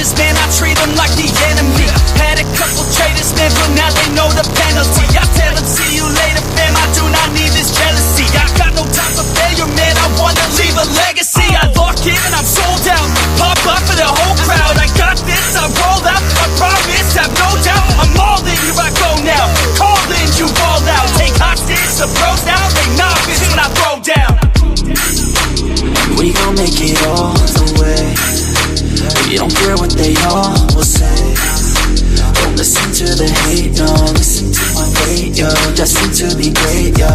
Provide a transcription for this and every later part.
haters, man, I treat them like the enemy. Had a couple traitors, man, but now they know the penalty. I tell them, see you later, fam, I do not need this jealousy. I got no time for failure, man, I wanna leave a legacy. I lock in and I'm sold out, pop up for the whole crowd. I got this, I roll out, I promise, have no doubt. I'm all in, here I go now, call in, you ball out. Take hostage, the pros now, they novice when I throw down. We gon' make it all the way. We don't care what they all will say. Don't listen to the hate, no. Listen to my fate, yo. Destined to be great, yo.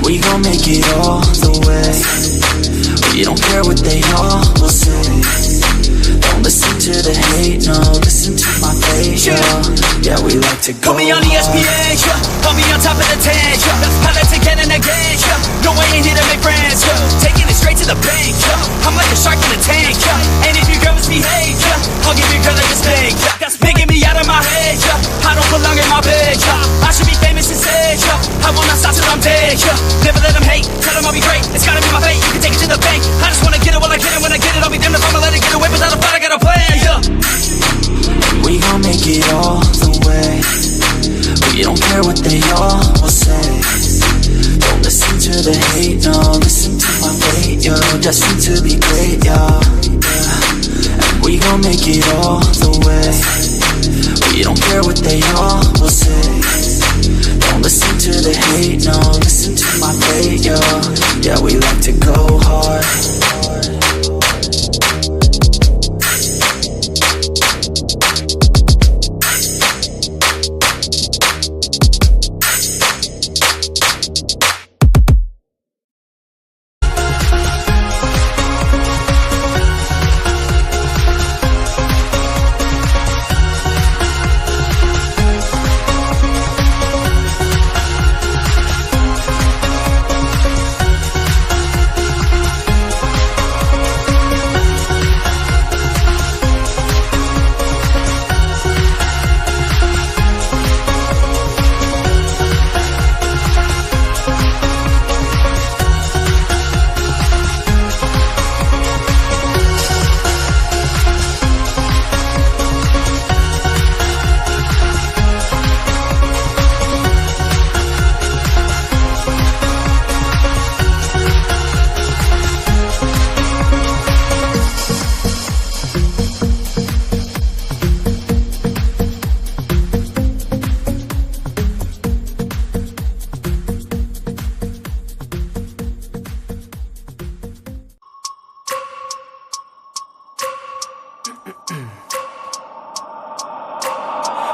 We gon' make it all the way. We don't care what they all will say. Don't listen to the hate, no. Listen to my fate, yo. Yeah, we like to go. Put me on ESPN, yeah. Put me on top of the tent, yeah. I like to get in again, yeah. No, I ain't here to make friends, yeah. Taking it straight to the bank, yeah. I'm like a shark in a tank, yeah. And if your girl misbehave, yeah, I'll give your girl like a snake, yeah. That's making me out of my head, yeah. I don't belong in my bed, yeah. I should be famous instead, yeah. I will not stop till I'm dead, yeah. Never let them hate, tell them I'll be great. It's gotta be my fate, you can take it to the bank. I just wanna get it while I get it. When I get it, I'll be damned if I'ma let it get away. Without a fight, I got a plan, yeah. We gon' make it all the way. We don't care what they all will say. Don't listen to the hate, no. Listen to my fate, yo. Destined to be great, yo. And we gon' make it all the way. We don't care what they all will say. Don't listen to the hate, no. Listen to my fate, yo. Yeah, we like to go hard.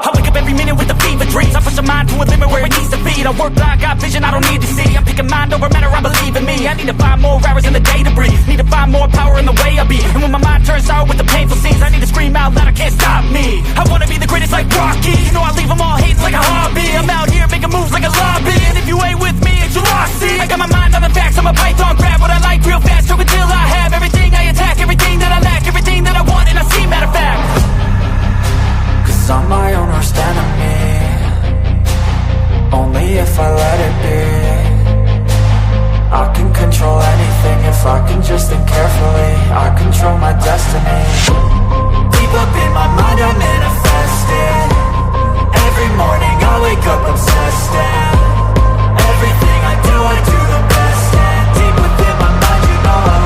I wake up every minute with the fever dreams. I push my mind to a limit where it needs to be. I work blind, got vision I don't need to see. I'm picking mind over matter, I believe in me. I need to find more hours in the day to breathe. Need to find more power in the way I be. And when my mind turns sour with the painful scenes, I need to scream out loud, I can't stop me. I wanna be the greatest like Rocky. You know I leave them all hating like a hobby. I'm out here making moves like a lobby. And if you ain't with me, it's your loss, see. I got my mind on the facts, I'm a python, grab what I like real fast. Stroke until I have everything I attack, everything that I lack, everything that I want and I see, matter of fact. Cause I'm my own worst enemy. Only if I let it be. I can control anything if I can just think carefully. I control my destiny. Deep up in my mind I manifest it. Every morning I wake up obsessed and everything I do the best. And deep within my mind you know I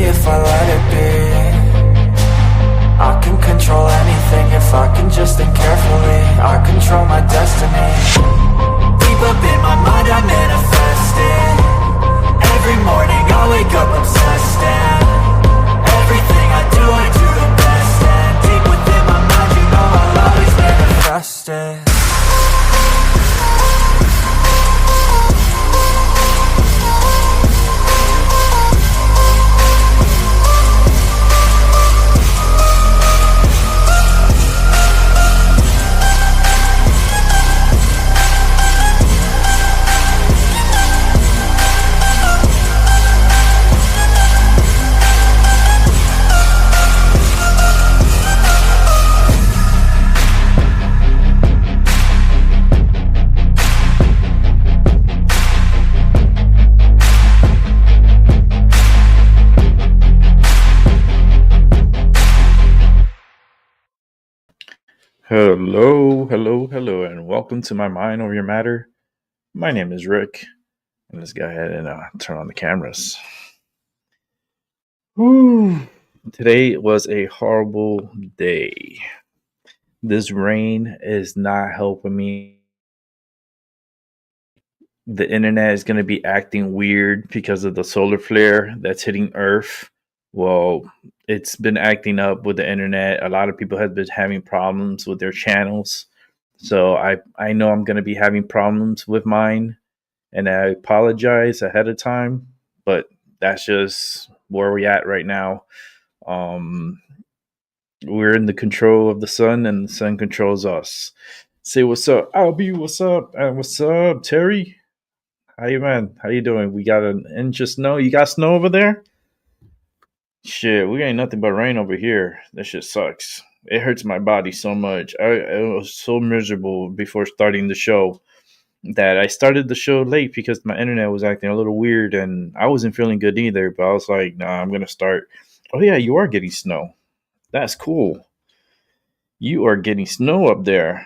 if I let it be. I can control anything if I can just think carefully. I control my destiny. Deep up in my mind I manifest it. Every morning I wake up obsessed, and everything I do the best. And deep within my mind, you know I'll always manifest it. Hello, and welcome to My Mind Over Your Matter. My name is Rick, and let's go ahead and turn on the cameras. Whew. Today was a horrible day. This rain is not helping me. The internet is going to be acting weird because of the solar flare that's hitting Earth. Well, it's been acting up with the internet. A lot of people have been having problems with their channels. So I know I'm going to be having problems with mine, and I apologize ahead of time, but that's just where we're at right now. Um, we're in the control of the sun, and the sun controls us. Say what's up, Albie. What's up? And what's up, Terry? How you, man? How you doing? We got an inch of snow. You got snow over there? Shit, we ain't nothing but rain over here. That shit sucks. It hurts my body so much. I was so miserable before starting the show that I started the show late because my internet was acting a little weird and I wasn't feeling good either. But I was like, nah, I'm going to start. Oh, yeah, you are getting snow. That's cool. You are getting snow up there.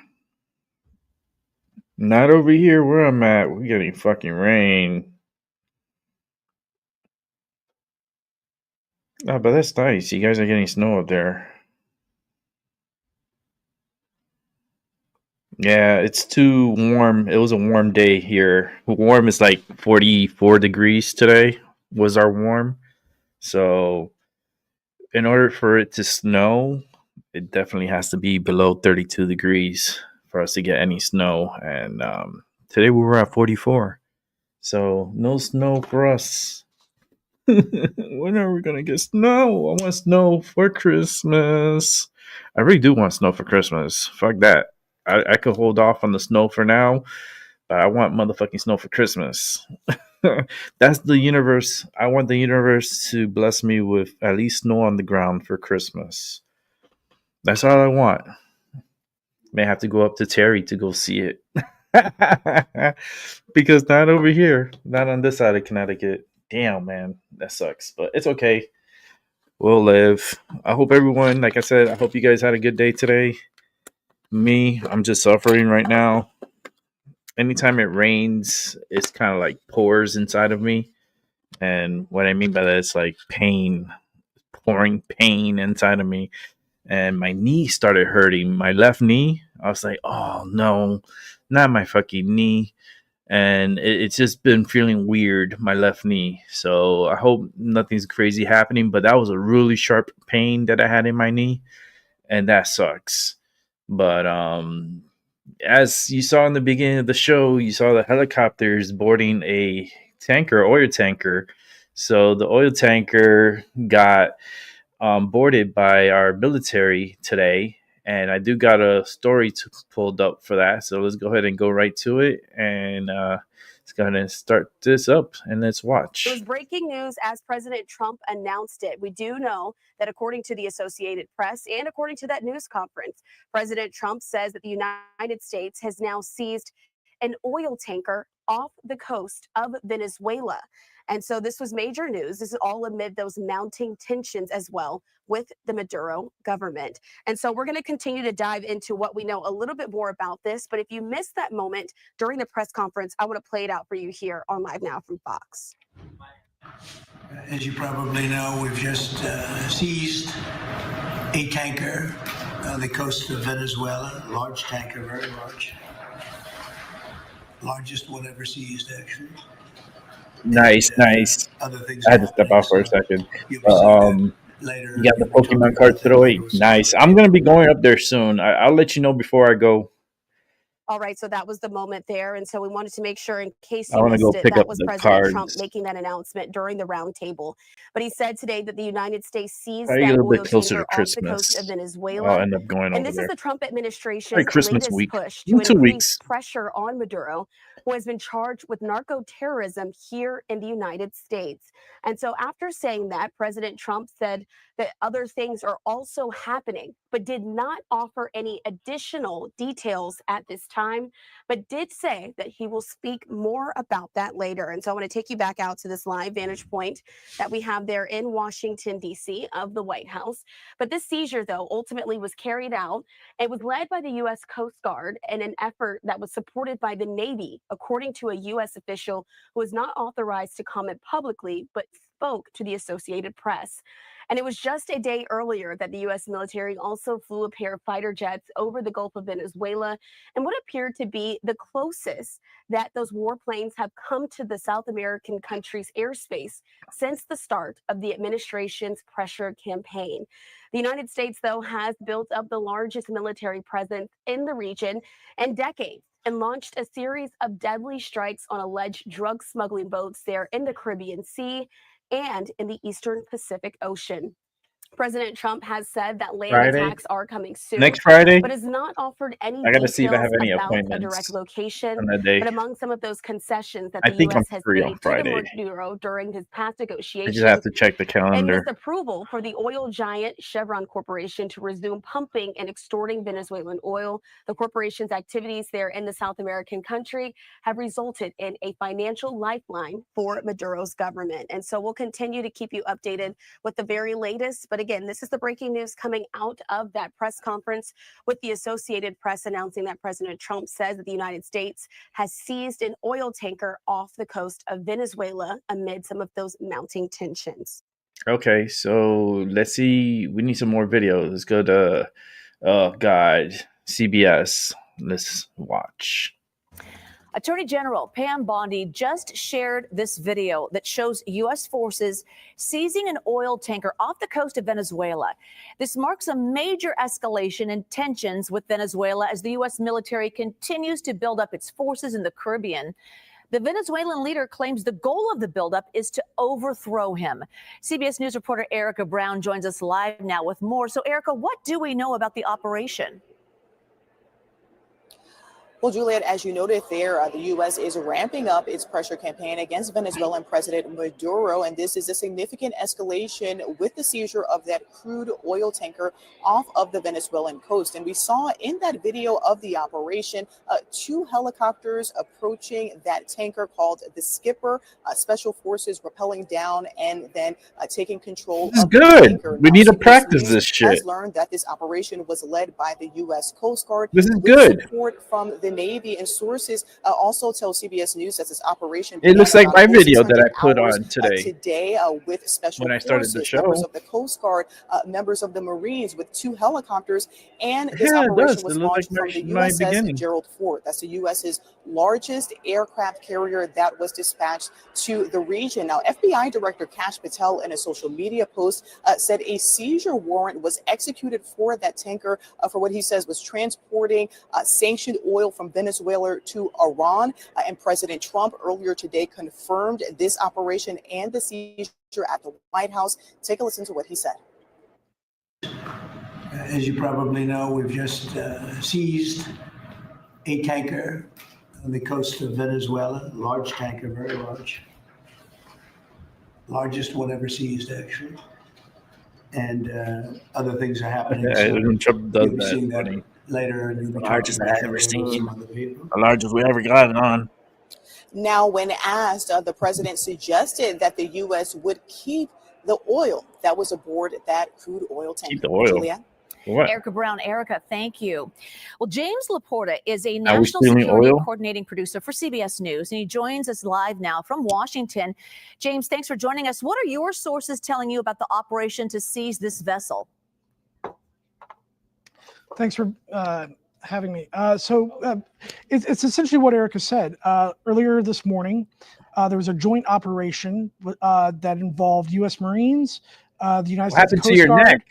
Not over here where I'm at. We're getting fucking rain. Oh, but that's nice. You guys are getting snow up there. Yeah, it's too warm. It was a warm day here. Warm is like 44 degrees today was our warm. So, in order for it to snow, it definitely has to be below 32 degrees for us to get any snow. And today we were at 44. So, no snow for us. When are we going to get snow? I want snow for Christmas. I really do want snow for Christmas. Fuck that. I could hold off on the snow for now, but I want motherfucking snow for Christmas. That's the universe. I want the universe to bless me with at least snow on the ground for Christmas. That's all I want. May have to go up to Terry to go see it. Because not over here, not on this side of Connecticut. Damn, man, that sucks. But it's okay. We'll live. I hope everyone, like I said, I hope you guys had a good day today. Me, I'm just suffering right now. Anytime it rains, it's kind of like pours inside of me. And what I mean by that is like pain, pouring pain inside of me. And my knee started hurting. My left knee. I was like, oh no, not my fucking knee. And it's just been feeling weird, my left knee. So I hope nothing's crazy happening. But that was a really sharp pain that I had in my knee. And that sucks. But as you saw in the beginning of the show, you saw the helicopters boarding a oil tanker. So the oil tanker got boarded by our military today. And I do got a story pulled up for that. So let's go ahead and go right to it. And let's go ahead and start this up and let's watch. It was breaking news as President Trump announced it. We do know that according to the Associated Press and according to that news conference, President Trump says that the United States has now seized an oil tanker off the coast of Venezuela. And so this was major news. This is all amid those mounting tensions as well with the Maduro government. And so we're going to continue to dive into what we know a little bit more about this. But if you missed that moment during the press conference, I want to play it out for you here on Live Now from Fox. As you probably know, we've just seized a tanker on the coast of Venezuela, large tanker, very large. Largest one ever seized, actually. Nice, nice. Other things I had to step happening, out for a so second. you'll be seeing that later. You got the You'll be talking Pokemon card about that throw. with Nice. I'm gonna be going up there soon. I'll let you know before I go. All right, so that was the moment there. And so we wanted to make sure, in case I you want to go missed it, pick up that was the President Trump cards. making that announcement during the roundtable. But he said today that the United States seized Probably a that little bit oil closer to tanker off the coast of Christmas. I'll Venezuela. end up going And over this is there. the Trump Like administration's Christmas latest week. push In to 2 increase weeks. pressure on Maduro, who has been charged with narco terrorism here in the United States. And so after saying that, President Trump said that other things are also happening, but did not offer any additional details at this time, but did say that he will speak more about that later. And so I want to take you back out to this live vantage point that we have there in Washington, D.C. of the White House. But this seizure, though, ultimately was carried out. It was led by the U.S. Coast Guard in an effort that was supported by the Navy, according to a U.S. official who was not authorized to comment publicly, but spoke to the Associated Press. And it was just a day earlier that the U.S. military also flew a pair of fighter jets over the Gulf of Venezuela and what appeared to be the closest that those warplanes have come to the South American country's airspace since the start of the administration's pressure campaign. The United States, though, has built up the largest military presence in the region in decades and launched a series of deadly strikes on alleged drug smuggling boats there in the Caribbean Sea and in the Eastern Pacific Ocean. President Trump has said that land Friday. attacks are coming soon, Next Friday. but has not offered any I gotta see if I details have any about a direct appointments location. on that day. But among some of those concessions that I the think I'm U.S. has free on made to the Friday. Maduro during his past I just have negotiations to check the and calendar. his approval for the oil giant Chevron Corporation to resume pumping and extorting Venezuelan oil. The corporation's activities there in the South American country have resulted in a financial lifeline for Maduro's government. And so we'll continue to keep you updated with the very latest. But again, this is the breaking news coming out of that press conference with the Associated Press announcing that President Trump says that the United States has seized an oil tanker off the coast of Venezuela amid some of those mounting tensions. Okay, so let's see. We need some more videos. Let's go to, oh God, CBS. Let's watch. Attorney General Pam Bondi just shared this video that shows U.S. forces seizing an oil tanker off the coast of Venezuela. This marks a major escalation in tensions with Venezuela as the U.S. military continues to build up its forces in the Caribbean. The Venezuelan leader claims the goal of the buildup is to overthrow him. CBS News reporter Erica Brown joins us live now with more. So, Erica, what do we know about the operation? Well, Juliet, as you noted there, the U.S. is ramping up its pressure campaign against Venezuelan President Maduro, and this is a significant escalation with the seizure of that crude oil tanker off of the Venezuelan coast. And we saw in that video of the operation 2 helicopters approaching that tanker called the Skipper, special forces rappelling down and then taking control This is of the good. tanker. We Now, need to CBS practice News this shit. has learned that this operation was led by the U.S. Coast Guard. This is with good. support from the Navy, and sources also tell CBS News that this operation It looks began like about my video that 600 I put hours on today today with special when I started the forces, members show. of the Coast Guard, members of the Marines with 2 helicopters, and this Yeah, it operation does. was It looks launched like from the my USS beginning. Gerald Ford. That's the US's largest aircraft carrier that was dispatched to the region. Now, FBI Director Kash Patel, in a social media post, said a seizure warrant was executed for that tanker for what he says was transporting sanctioned oil from Venezuela to Iran. And President Trump earlier today confirmed this operation and the seizure at the White House. Take a listen to what he said. As you probably know, we've just seized a tanker on the coast of Venezuela, large tanker, very large. Largest one ever seized, actually. And other things are happening. When Trump does you'll be seeing that, that funny. later, and you'll be The largest talking I about ever that with seen. some other people. The largest we ever got on. Now, when asked, the president suggested that the U.S. would keep the oil that was aboard that crude oil tanker. Keep the oil. Julia? What? Erica Brown. Erica, thank you. Well, James Laporta is a Are we national stealing security oil? coordinating producer for CBS News, and he joins us live now from Washington. James, thanks for joining us. What are your sources telling you about the operation to seize this vessel? Thanks for having me. It's essentially what Erica said. Earlier this morning, there was a joint operation that involved U.S. Marines, the United What States happened to Coast your Guard,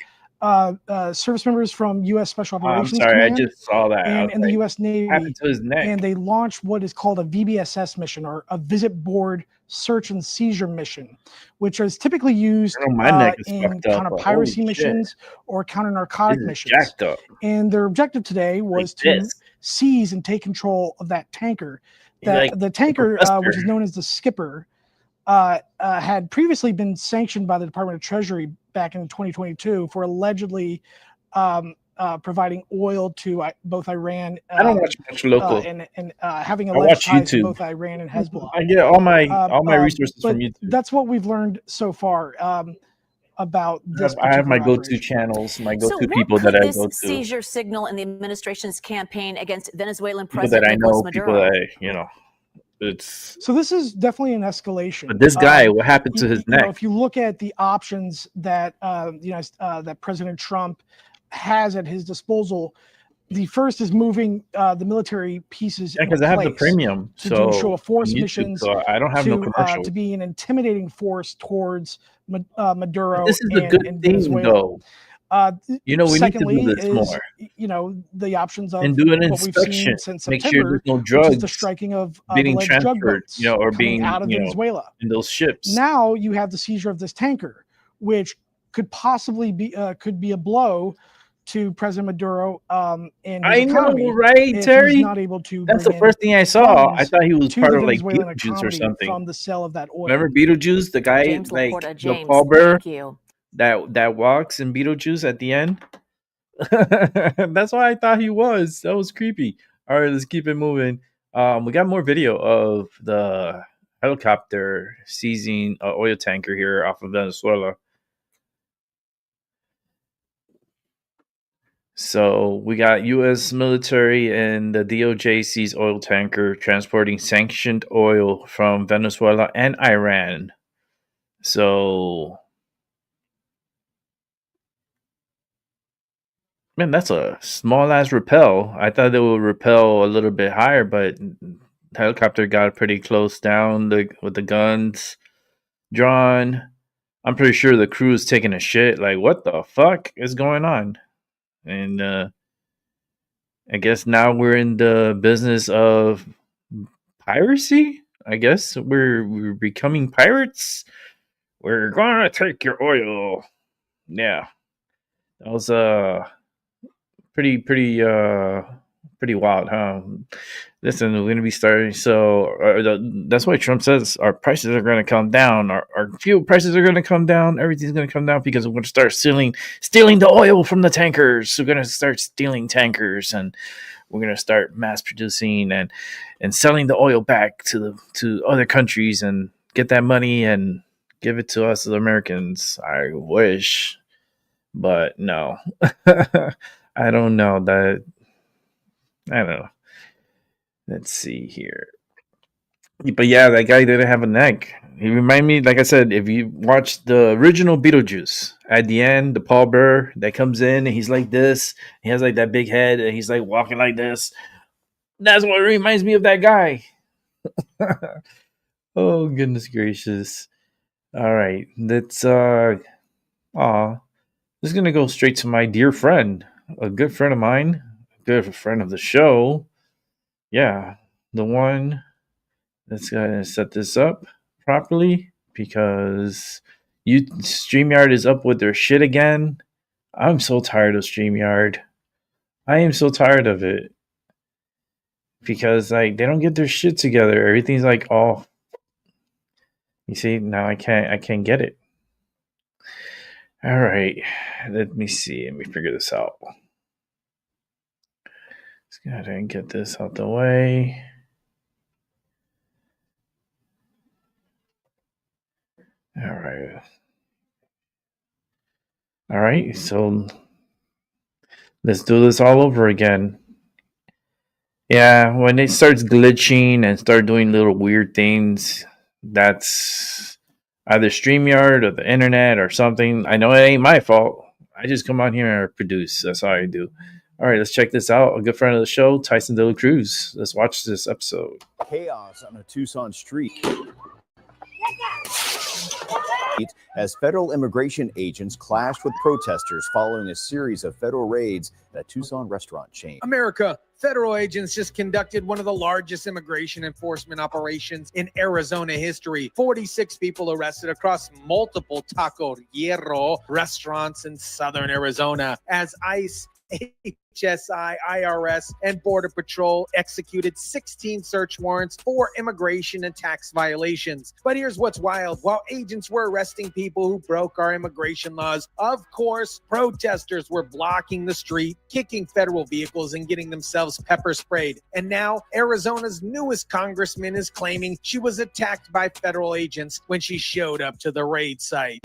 neck? service members from U.S. Special Oh, I'm Operations sorry, I Command, just saw that. I was and the like, U.S. what happened Navy. to his neck? And they launched what is called a VBSS mission, or a visit board search and seizure mission, which is typically used I know my neck is in fucked up, counter but piracy holy shit, missions or counter this narcotic is missions. jacked up. And their objective today Like was to this. seize and take control of that tanker. He's like The the tanker, which professor. is known as the Skipper, had previously been sanctioned by the Department of Treasury back in 2022 for allegedly providing oil to both Iran I don't watch much local. and having I alleged watch ties to YouTube. both Iran and Hezbollah. I get all my resources But from YouTube. that's what we've learned so far about this I have my particular go-to operation. channels, my So go-to what people could that I this go to, seizure signal in the administration's campaign against Venezuelan people that President I Nicolas know, people Maduro? that you know. It's So this is definitely an escalation. but this guy, what happened to his You know, neck? if you look at the options that that President Trump has at his disposal, the first is moving the military pieces Yeah, in because I have the place premium, to do show so of force on YouTube, missions, so I don't have no commercials. to be an intimidating force towards But Maduro this is a good and thing, Venezuela. though. You know, we need to Secondly, do this is more the options of and do an what we've inspection. seen since Make sure September, there's no which is the drugs striking of being alleged drug transferred, boats or coming being, out of Venezuela. in those ships. Now you have the seizure of this tanker, which could possibly be a blow to President Maduro and his I know, economy right, if Terry? he's not able to That's bring the first thing I saw. I funds thought he was to part the of like Venezuelan Beetlejuice or economy something. from the sale of that oil. Remember Beetlejuice, the guy James like Laporta. the James, Paul Bear thank you. that walks in Beetlejuice at the end? That's why I thought he was. That was creepy. All right, let's keep it moving. We got more video of the helicopter seizing an oil tanker here off of Venezuela. So we got U.S. military and the DOJ seize oil tanker transporting sanctioned oil from Venezuela and Iran. So, man, that's a small ass rappel. I thought they would rappel a little bit higher, but the helicopter got pretty close down with the guns drawn. I'm pretty sure the crew is taking a shit. Like, what the fuck is going on? And I guess now we're in the business of piracy. I guess we're becoming pirates. We're gonna take your oil. Yeah, that was pretty wild, huh? Listen, we're gonna be starting. So that's why Trump says our prices are gonna come down. Our fuel prices are gonna come down. Everything's gonna come down because we're gonna start stealing the oil from the tankers. We're gonna start stealing tankers, and we're gonna start mass producing and selling the oil back to other countries and get that money and give it to us as Americans. I wish, but no. I don't know that. I don't know. Let's see here. But yeah, that guy didn't have a neck. He reminded me, like I said, if you watch the original Beetlejuice, at the end, the Paul Bear that comes in and he's like this, he has like that big head and he's like walking like this. That's what reminds me of that guy. Oh goodness gracious. All right. Let's just gonna go straight to my dear friend, a good friend of mine, a good friend of the show. Yeah, the one that's gonna set this up properly because StreamYard is up with their shit again. I'm so tired of StreamYard. I am so tired of it because like they don't get their shit together. Everything's like all. You see, now I can't get it. All right, let me see. Let me figure this out. Let's go ahead and get this out the way. All right. All right. So Let's do this all over again. Yeah, when it starts glitching and start doing little weird things, that's either StreamYard or the internet or something. I know it ain't my fault. I just come on here and produce. That's all I do. All right, let's check this out. A good friend of the show, Tyson De La Cruz. Let's watch this episode. Chaos on a Tucson street as federal immigration agents clashed with protesters following a series of federal raids at a Tucson restaurant chain. America, federal agents just conducted one of the largest immigration enforcement operations in Arizona history. 46 people arrested across multiple Taco Hierro restaurants in southern Arizona as ICE, HSI, IRS, and Border Patrol executed 16 search warrants for immigration and tax violations. But here's what's wild. While agents were arresting people who broke our immigration laws, of course, protesters were blocking the street, kicking federal vehicles, and getting themselves pepper sprayed. And now, Arizona's newest congressman is claiming she was attacked by federal agents when she showed up to the raid site.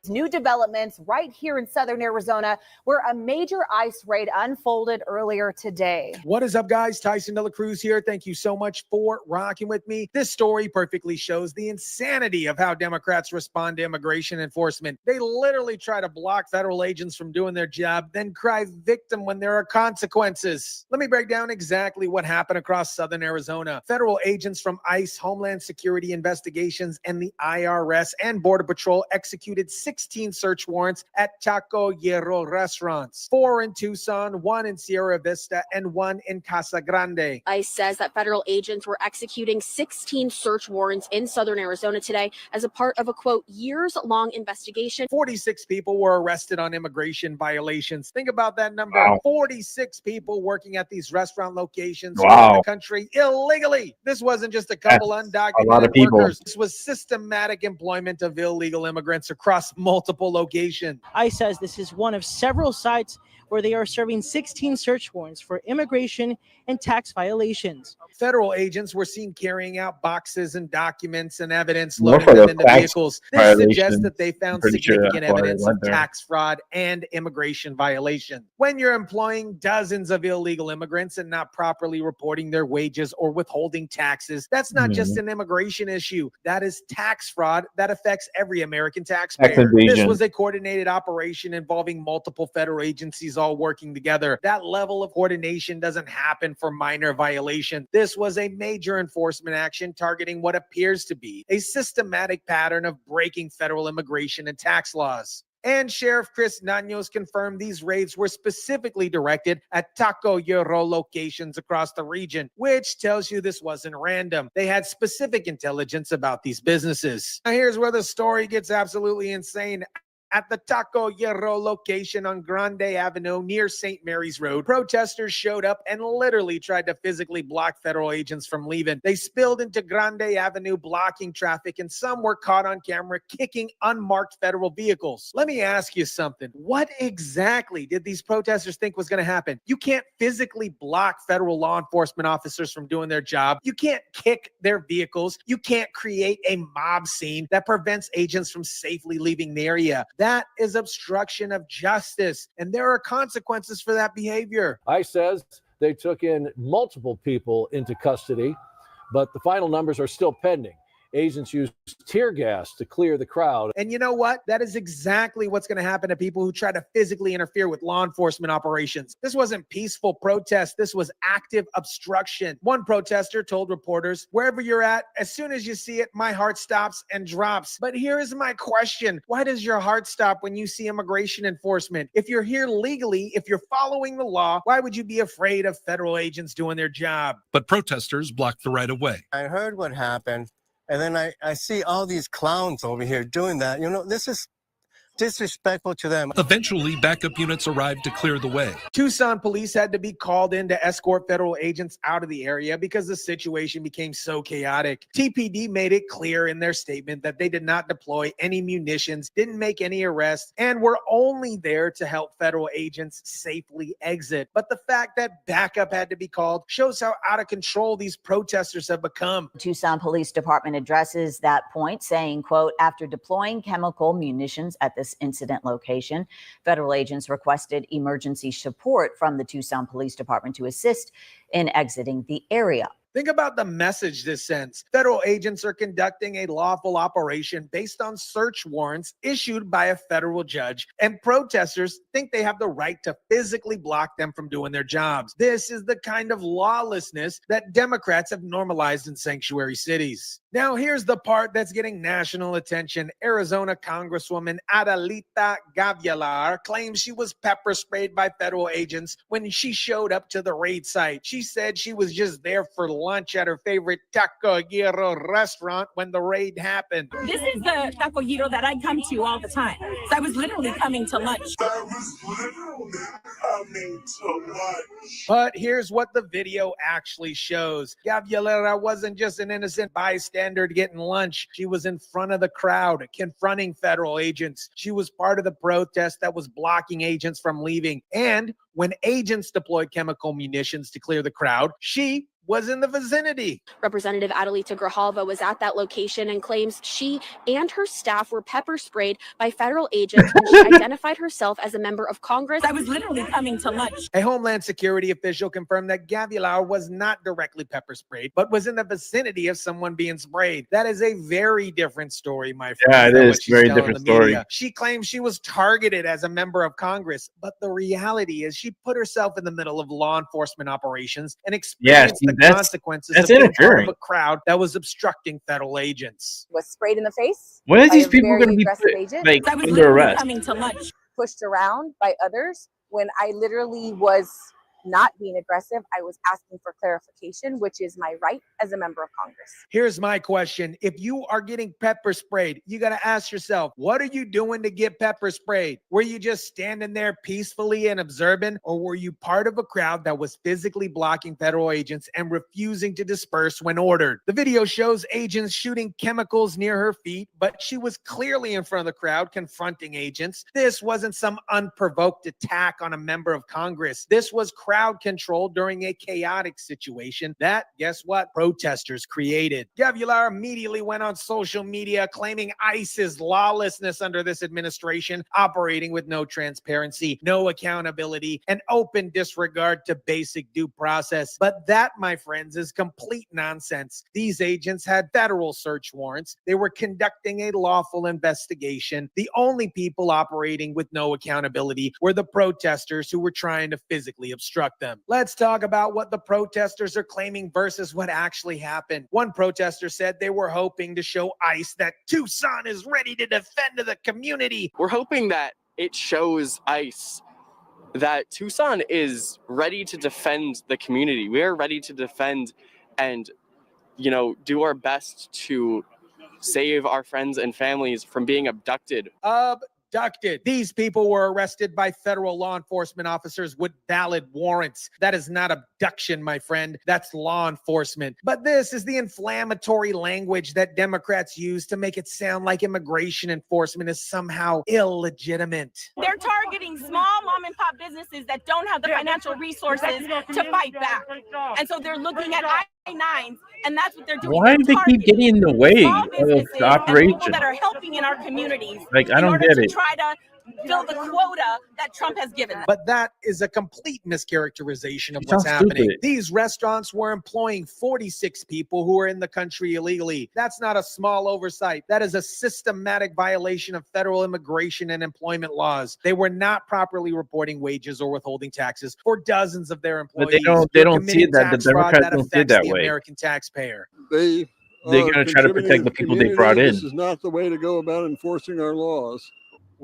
New developments right here in southern Arizona, where a major ICE raid unfolded earlier today. What is up, guys? Tyson De La Cruz here. Thank you so much for rocking with me. This story perfectly shows the insanity of how Democrats respond to immigration enforcement. They literally try to block federal agents from doing their job, then cry victim when there are consequences. Let me break down exactly what happened across southern Arizona. Federal agents from ICE, Homeland Security Investigations, and the IRS and Border Patrol executed 16 search warrants at Taco Hierro restaurants, 4 in Tucson, 1 in Sierra Vista, and 1 in Casa Grande. ICE says that federal agents were executing 16 search warrants in southern Arizona today as a part of a, quote, years-long investigation. 46 people were arrested on immigration violations. Think about that number. Wow. 46 people working at these restaurant locations Wow. around the country illegally. This wasn't just a couple undocumented a lot of people. workers. This was systematic employment of illegal immigrants across multiple locations. ICE says this is one of several sites where they are serving 16 search warrants for immigration and tax violations. Federal agents were seen carrying out boxes and documents and evidence, More loading for them the into tax vehicles. This violation. suggests that they found Pretty sure significant that's why they evidence went of there. tax fraud and immigration violation. When you're employing dozens of illegal immigrants and not properly reporting their wages or withholding taxes, that's not just an immigration issue. That is tax fraud that affects every American taxpayer. This evasion. was a coordinated operation involving multiple federal agencies all working together. That level of coordination doesn't happen for minor violation. This was a major enforcement action targeting what appears to be a systematic pattern of breaking federal immigration and tax laws. And Sheriff Chris Naños confirmed these raids were specifically directed at Taco Hierro locations across the region, which tells you this wasn't random. They had specific intelligence about these businesses. Now here's where the story gets absolutely insane. At the Taco Hierro location on Grande Avenue near St. Mary's Road, protesters showed up and literally tried to physically block federal agents from leaving. They spilled into Grande Avenue, blocking traffic, and some were caught on camera kicking unmarked federal vehicles. Let me ask you something. What exactly did these protesters think was going to happen? You can't physically block federal law enforcement officers from doing their job. You can't kick their vehicles. You can't create a mob scene that prevents agents from safely leaving the area. That is obstruction of justice, and there are consequences for that behavior. ICE says they took in multiple people into custody, but the final numbers are still pending. Agents used tear gas to clear the crowd. And you know what? That is exactly what's going to happen to people who try to physically interfere with law enforcement operations. This wasn't peaceful protest. This was active obstruction. One protester told reporters, "Wherever you're at, as soon as you see it, my heart stops and drops." But here's my question. Why does your heart stop when you see immigration enforcement? If you're here legally, if you're following the law, why would you be afraid of federal agents doing their job? But protesters blocked the right of way. I heard what happened. And then I see all these clowns over here doing that. You know, this is disrespectful to them. Eventually, backup units arrived to clear the way. Tucson police had to be called in to escort federal agents out of the area because the situation became so chaotic. TPD made it clear in their statement that they did not deploy any munitions, didn't make any arrests, and were only there to help federal agents safely exit. But the fact that backup had to be called shows how out of control these protesters have become. Tucson Police Department addresses that point, saying, quote, after deploying chemical munitions at this incident location, federal agents requested emergency support from the Tucson Police Department to assist in exiting the area. Think about the message this sends. Federal agents are conducting a lawful operation based on search warrants issued by a federal judge, and protesters think they have the right to physically block them from doing their jobs. This is the kind of lawlessness that Democrats have normalized in sanctuary cities. Now, here's the part that's getting national attention. Arizona Congresswoman Adelita Gavilar claims she was pepper sprayed by federal agents when she showed up to the raid site. She said she was just there for lunch at her favorite Taco Gyro restaurant when the raid happened. This is the Taco Gyro that I come to all the time. So I was literally coming to lunch. But here's what the video actually shows. Gavilar wasn't just an innocent bystander getting lunch. She was in front of the crowd confronting federal agents. She was part of the protest that was blocking agents from leaving. And when agents deployed chemical munitions to clear the crowd, she was in the vicinity. Representative Adelita Grijalva was at that location and claims she and her staff were pepper sprayed by federal agents when she identified herself as a member of Congress. I was literally coming to lunch. A Homeland Security official confirmed that Gavilar was not directly pepper sprayed, but was in the vicinity of someone being sprayed. That is a very different story, my friend. Yeah, it is a very different story. She claims she was targeted as a member of Congress, but the reality is she put herself in the middle of law enforcement operations and experienced the consequences of being part of a crowd that was obstructing federal agents. Was sprayed in the face. When are these people going to be like under arrest? Coming to lunch. Pushed around by others when I literally was not being aggressive. I was asking for clarification, which is my right as a member of Congress. Here's my question. If you are getting pepper sprayed, you got to ask yourself, what are you doing to get pepper sprayed? Were you just standing there peacefully and observant, or were you part of a crowd that was physically blocking federal agents and refusing to disperse when ordered? The video shows agents shooting chemicals near her feet, but she was clearly in front of the crowd confronting agents. This wasn't some unprovoked attack on a member of Congress. This was crowd control during a chaotic situation that, guess what, protesters created. Gavilar immediately went on social media claiming ICE's lawlessness under this administration, operating with no transparency, no accountability, and open disregard to basic due process. But that, my friends, is complete nonsense. These agents had federal search warrants. They were conducting a lawful investigation. The only people operating with no accountability were the protesters who were trying to physically obstruct them. Let's talk about what the protesters are claiming versus what actually happened. One protester said they were hoping to show ICE that Tucson is ready to defend the community. We're hoping that it shows ICE that Tucson is ready to defend the community. We are ready to defend and, do our best to save our friends and families from being abducted. These people were arrested by federal law enforcement officers with valid warrants. That is not abduction, my friend. That's law enforcement. But this is the inflammatory language that Democrats use to make it sound like immigration enforcement is somehow illegitimate. They're targeting small mom and pop businesses that don't have the financial resources to fight back. And so they're looking at I-9s, and that's what they're doing. Why do they keep getting in the way of the operation? People that are helping in our communities. Like, I don't get it. Try to fill the quota that Trump has given them. But that is a complete mischaracterization of what's happening. Stupid. These restaurants were employing 46 people who are in the country illegally. That's not a small oversight. That is a systematic violation of federal immigration and employment laws. They were not properly reporting wages or withholding taxes for dozens of their employees. But they don't see that. The Democrats don't see it that way. American taxpayer. They're going to try to protect the people they brought in. This is not the way to go about enforcing our laws.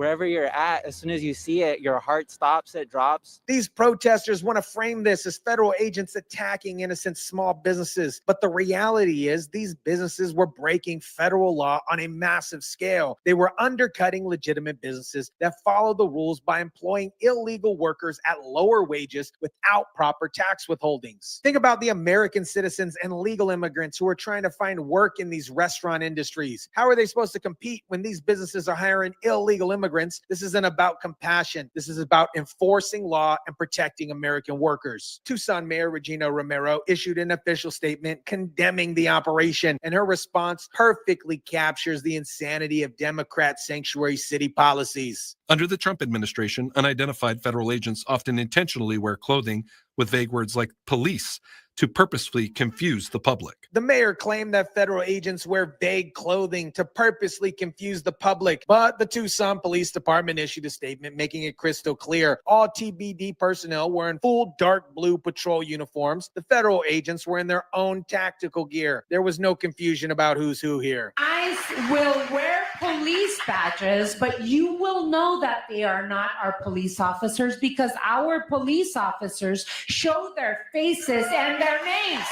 wherever you're at, as soon as you see it, your heart stops, it drops. These protesters want to frame this as federal agents attacking innocent small businesses. But the reality is these businesses were breaking federal law on a massive scale. They were undercutting legitimate businesses that follow the rules by employing illegal workers at lower wages without proper tax withholdings. Think about the American citizens and legal immigrants who are trying to find work in these restaurant industries. How are they supposed to compete when these businesses are hiring illegal immigrants? This isn't about compassion. This is about enforcing law and protecting American workers. Tucson Mayor Regina Romero issued an official statement condemning the operation, and her response perfectly captures the insanity of Democrat sanctuary city policies. Under the Trump administration, unidentified federal agents often intentionally wear clothing with vague words like police to purposefully confuse the public. The mayor claimed that federal agents wear vague clothing to purposely confuse the public, but the Tucson Police Department issued a statement making it crystal clear. All TBD personnel were in full dark blue patrol uniforms. The federal agents were in their own tactical gear. There was no confusion about who's who here. ICE will wear police badges, but you will know that they are not our police officers because our police officers show their faces and their names.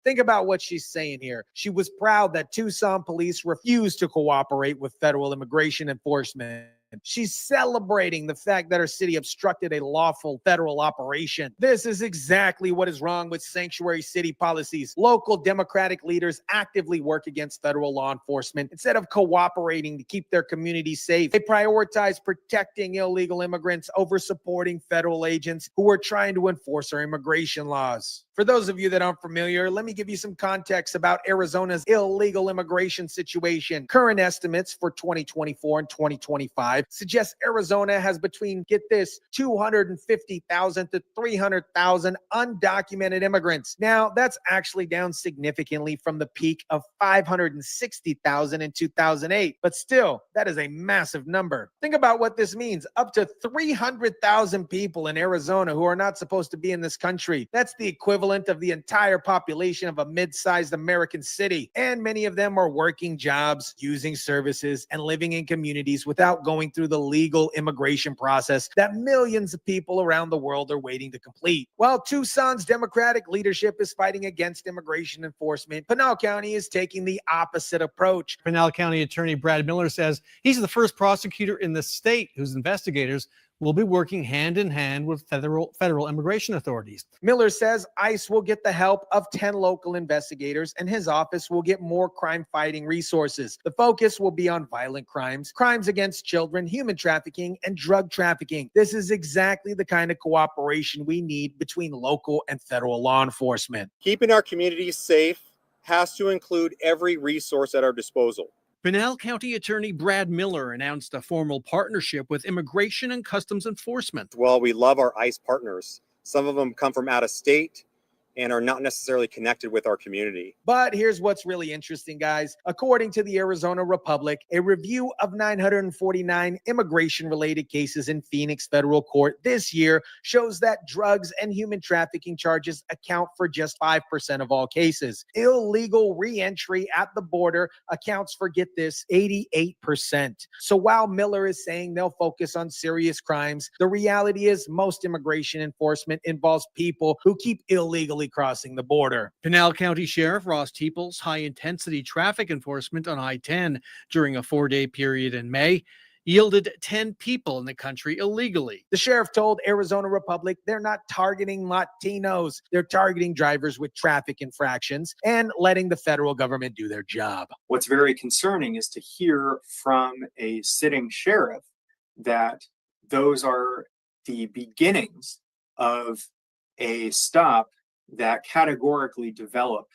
Think about what she's saying here. She was proud that Tucson police refused to cooperate with federal immigration enforcement. She's celebrating the fact that her city obstructed a lawful federal operation. This is exactly what is wrong with sanctuary city policies. Local Democratic leaders actively work against federal law enforcement instead of cooperating to keep their communities safe. They prioritize protecting illegal immigrants over supporting federal agents who are trying to enforce our immigration laws. For those of you that aren't familiar, let me give you some context about Arizona's illegal immigration situation. Current estimates for 2024 and 2025 suggest Arizona has between, get this, 250,000 to 300,000 undocumented immigrants. Now, that's actually down significantly from the peak of 560,000 in 2008. But still, that is a massive number. Think about what this means. Up to 300,000 people in Arizona who are not supposed to be in this country. That's the equivalent of the entire population of a mid-sized American city. And many of them are working jobs, using services, and living in communities without going through the legal immigration process that millions of people around the world are waiting to complete. While Tucson's Democratic leadership is fighting against immigration enforcement, Pinal County is taking the opposite approach. Pinal County Attorney Brad Miller says he's the first prosecutor in the state whose investigators will be working hand in hand with federal immigration authorities. Miller says ICE will get the help of 10 local investigators and his office will get more crime-fighting resources. The focus will be on violent crimes, crimes against children, human trafficking, and drug trafficking. This is exactly the kind of cooperation we need between local and federal law enforcement. Keeping our communities safe has to include every resource at our disposal. Pinal County Attorney Brad Miller announced a formal partnership with Immigration and Customs Enforcement. While we love our ICE partners, some of them come from out of state and are not necessarily connected with our community. But here's what's really interesting, guys. According to the Arizona Republic, a review of 949 immigration-related cases in Phoenix federal court this year shows that drugs and human trafficking charges account for just 5% of all cases. Illegal re-entry at the border accounts for, get this, 88%. So while Miller is saying they'll focus on serious crimes, the reality is most immigration enforcement involves people who keep illegally crossing the border. Pinal County Sheriff Ross Teeple's high-intensity traffic enforcement on I-10 during a 4-day period in May yielded 10 people in the country illegally. The sheriff told Arizona Republic they're not targeting Latinos. They're targeting drivers with traffic infractions and letting the federal government do their job. What's very concerning is to hear from a sitting sheriff that those are the beginnings of a stop that categorically develop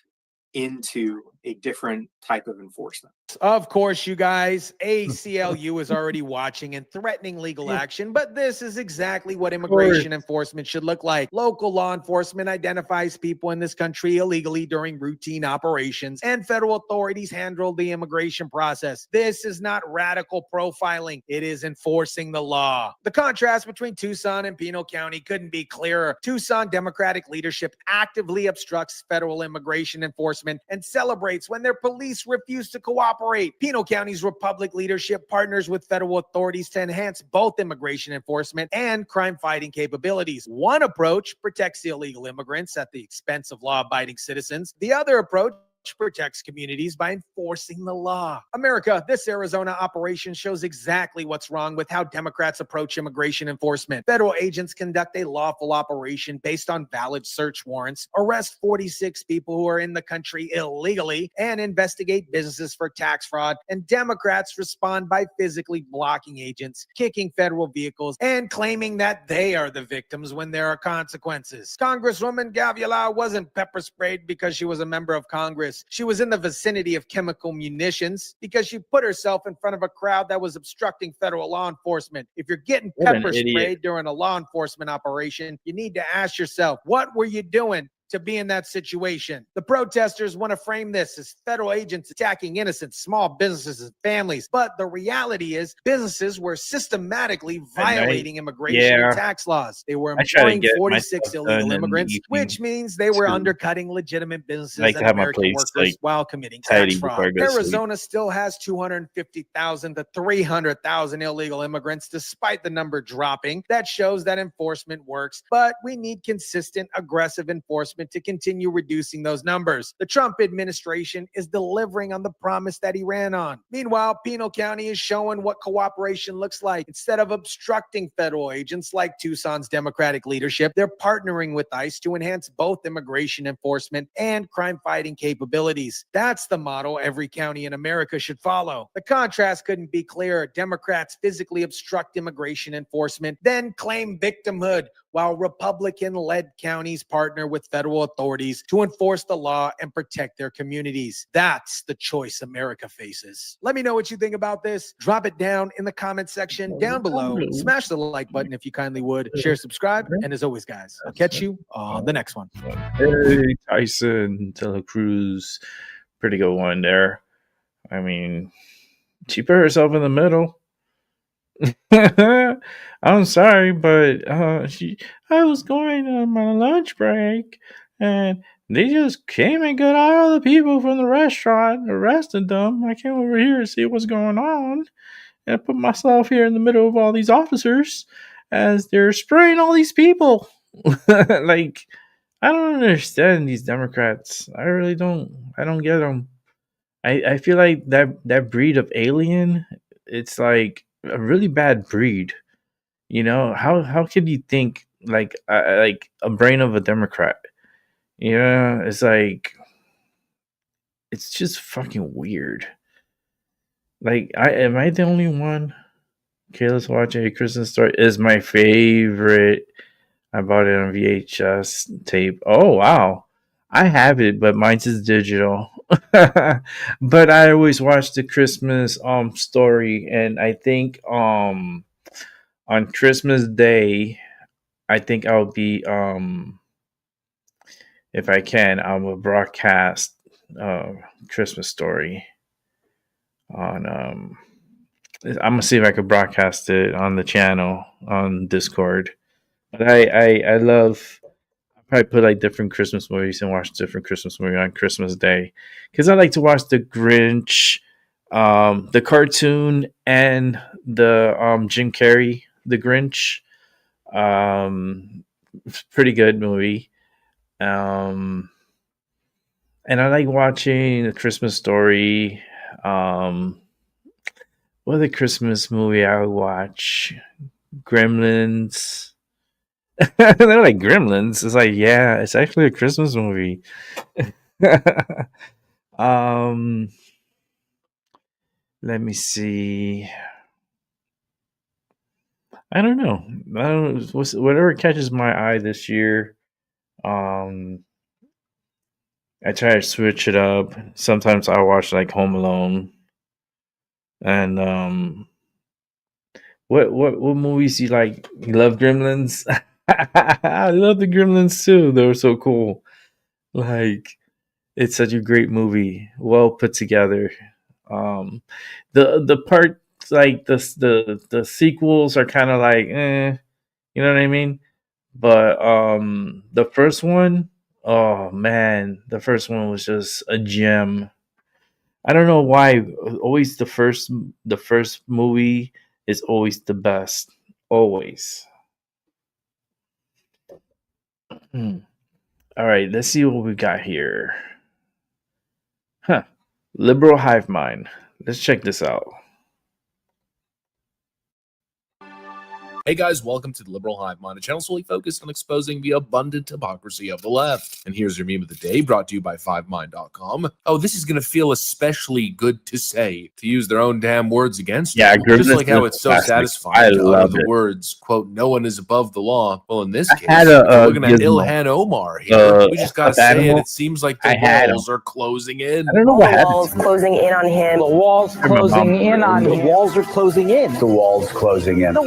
into a different type of enforcement. Of course, you guys, ACLU is already watching and threatening legal action, but this is exactly what immigration enforcement should look like. Local law enforcement identifies people in this country illegally during routine operations, and federal authorities handle the immigration process. This is not radical profiling. It is enforcing the law. The contrast between Tucson and Pinal County couldn't be clearer. Tucson Democratic leadership actively obstructs federal immigration enforcement and celebrates operates when their police refuse to cooperate. Pinal County's Republic leadership partners with federal authorities to enhance both immigration enforcement and crime-fighting capabilities. One approach protects illegal immigrants at the expense of law-abiding citizens. The other approach protects communities by enforcing the law. America, this Arizona operation shows exactly what's wrong with how Democrats approach immigration enforcement. Federal agents conduct a lawful operation based on valid search warrants, arrest 46 people who are in the country illegally, and investigate businesses for tax fraud. And Democrats respond by physically blocking agents, kicking federal vehicles, and claiming that they are the victims when there are consequences. Congresswoman Gaviala wasn't pepper sprayed because she was a member of Congress. She was in the vicinity of chemical munitions because she put herself in front of a crowd that was obstructing federal law enforcement. If you're getting What an pepper idiot. sprayed during a law enforcement operation, you need to ask yourself, what were you doing to be in that situation? The protesters want to frame this as federal agents attacking innocent small businesses and families. But the reality is businesses were systematically violating immigration and tax laws. They were I try to employing get my 46 stuff illegal done in the immigrants, evening, which means they were too. undercutting legitimate businesses I like to and have my American place, workers like, while committing tidy tax before I fraud. go to sleep. Arizona still has 250,000 to 300,000 illegal immigrants, despite the number dropping. That shows that enforcement works, but we need consistent, aggressive enforcement to continue reducing those numbers. The Trump administration is delivering on the promise that he ran on. Meanwhile, Pinal County is showing what cooperation looks like. Instead of obstructing federal agents like Tucson's Democratic leadership, they're partnering with ICE to enhance both immigration enforcement and crime-fighting capabilities. That's the model every county in America should follow. The contrast couldn't be clearer. Democrats physically obstruct immigration enforcement, then claim victimhood, while Republican-led counties partner with federal authorities to enforce the law and protect their communities. That's the choice America faces. Let me know what you think about this. Drop it down in the comment section down below. Smash the like button if you kindly would. Share, subscribe, and as always, guys, I'll catch you on the next one. Hey, Tyson, De La Cruz. Pretty good one there. I mean, she put herself in the middle. I'm sorry, but I was going on my lunch break, and they just came and got all the people from the restaurant, arrested them. I came over here to see what's going on, and I put myself here in the middle of all these officers as they're spraying all these people. Like, I don't understand these Democrats. I really don't. I don't get them. I feel like that breed of alien, it's like a really bad breed. You know, how could you think like a brain of a Democrat? You know, it's like it's just fucking weird. Like, am I the only one? Okay, let's watch A Christmas Story is my favorite. I bought it on VHS tape. Oh wow. I have it, but mine's is digital. But I always watch the Christmas story, and I think on Christmas Day, I think I'll be if I can, I will broadcast Christmas Story on I'm gonna see if I could broadcast it on the channel on Discord. But I love, I probably put like different Christmas movies and watch different Christmas movie on Christmas Day, because I like to watch the Grinch, the cartoon, and the Jim Carrey the Grinch. It's a pretty good movie. And I like watching A Christmas Story. What other Christmas movie I would watch? Gremlins. They're like Gremlins. It's like, yeah, it's actually a Christmas movie. um, let me see. I don't know. Whatever catches my eye this year. I try to switch it up. Sometimes I watch like Home Alone. And what movies you like? You love Gremlins? I love the Gremlins too. They were so cool. Like, it's such a great movie, well put together. The parts like the sequels are kind of like, you know what I mean? But the first one, oh man, the first one was just a gem. I don't know why. Always the first movie is always the best. Always. All right, let's see what we got here. Huh. Liberal hive mind. Let's check this out. Hey guys, welcome to the Liberal Hive Mind, a channel solely focused on exposing the abundant hypocrisy of the left. And here's your meme of the day, brought to you by 5mind.com. Oh, this is going to feel especially good to say, to use their own damn words against them. Just like how it's so satisfying to utter the words, quote, no one is above the law. Well, in this case, if you're looking at Ilhan Omar here, we just got to say it seems like the walls are closing in. I don't know what happened. Walls closing in on him. The walls closing in on him. The walls are closing in. The walls closing in. The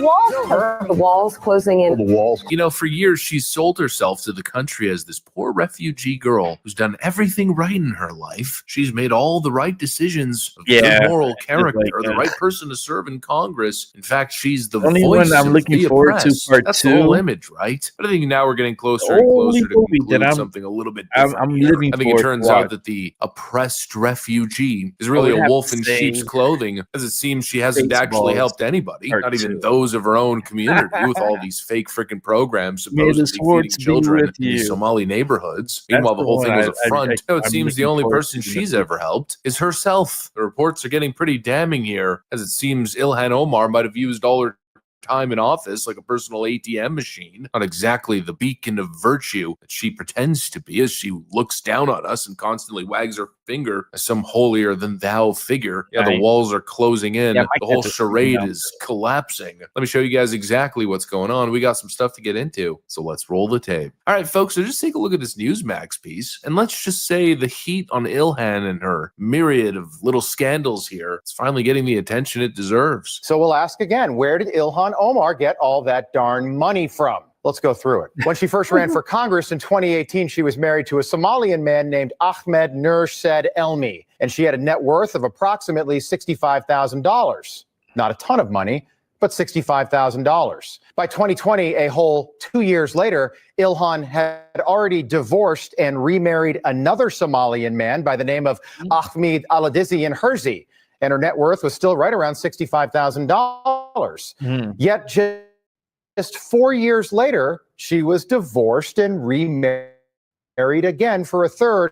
walls closing in. The walls. You know, for years, she's sold herself to the country as this poor refugee girl who's done everything right in her life. She's made all the right decisions of good moral character, the right person to serve in Congress. In fact, she's the voice I'm of looking the forward to oppressed. part That's 2. the whole image, right? But I think now we're getting closer and closer to conclude something a little bit different. I'm here. living I think it forward turns to out watch. that the oppressed refugee is really I would a have wolf to in say sheep's clothing, as it seems she hasn't actually Spaceballs helped anybody, part not even 2. those of her own community, with all these fake freaking programs May the supposedly swords feeding be children with in these you. Somali neighborhoods. That's Meanwhile, the the whole one thing was I- a front. Now it I'm seems the looking only forward person to she's the- ever helped is herself. The reports are getting pretty damning here, as it seems Ilhan Omar might have used all her time in office like a personal ATM machine, not exactly the beacon of virtue that she pretends to be, as she looks down on us and constantly wags her finger as some holier than thou figure. Yeah, the Right. walls are closing in. Yeah, my The whole cat is charade freaking out. is collapsing. Let me show you guys exactly what's going on. We got some stuff to get into, so let's roll the tape. All right, folks, so just take a look at this Newsmax piece, and let's just say the heat on Ilhan and her myriad of little scandals here is finally getting the attention it deserves. So we'll ask again, where did Ilhan Omar get all that darn money from? Let's go through it. When she first ran for Congress in 2018, she was married to a Somalian man named Ahmed Nur Said Elmi, and she had a net worth of approximately $65,000. Not a ton of money, but $65,000. By 2020, a whole 2 years later, Ilhan had already divorced and remarried another Somalian man by the name of Ahmed Aladizian Herzi, and her net worth was still right around $65,000. Yet just 4 years later, she was divorced and remarried again for a third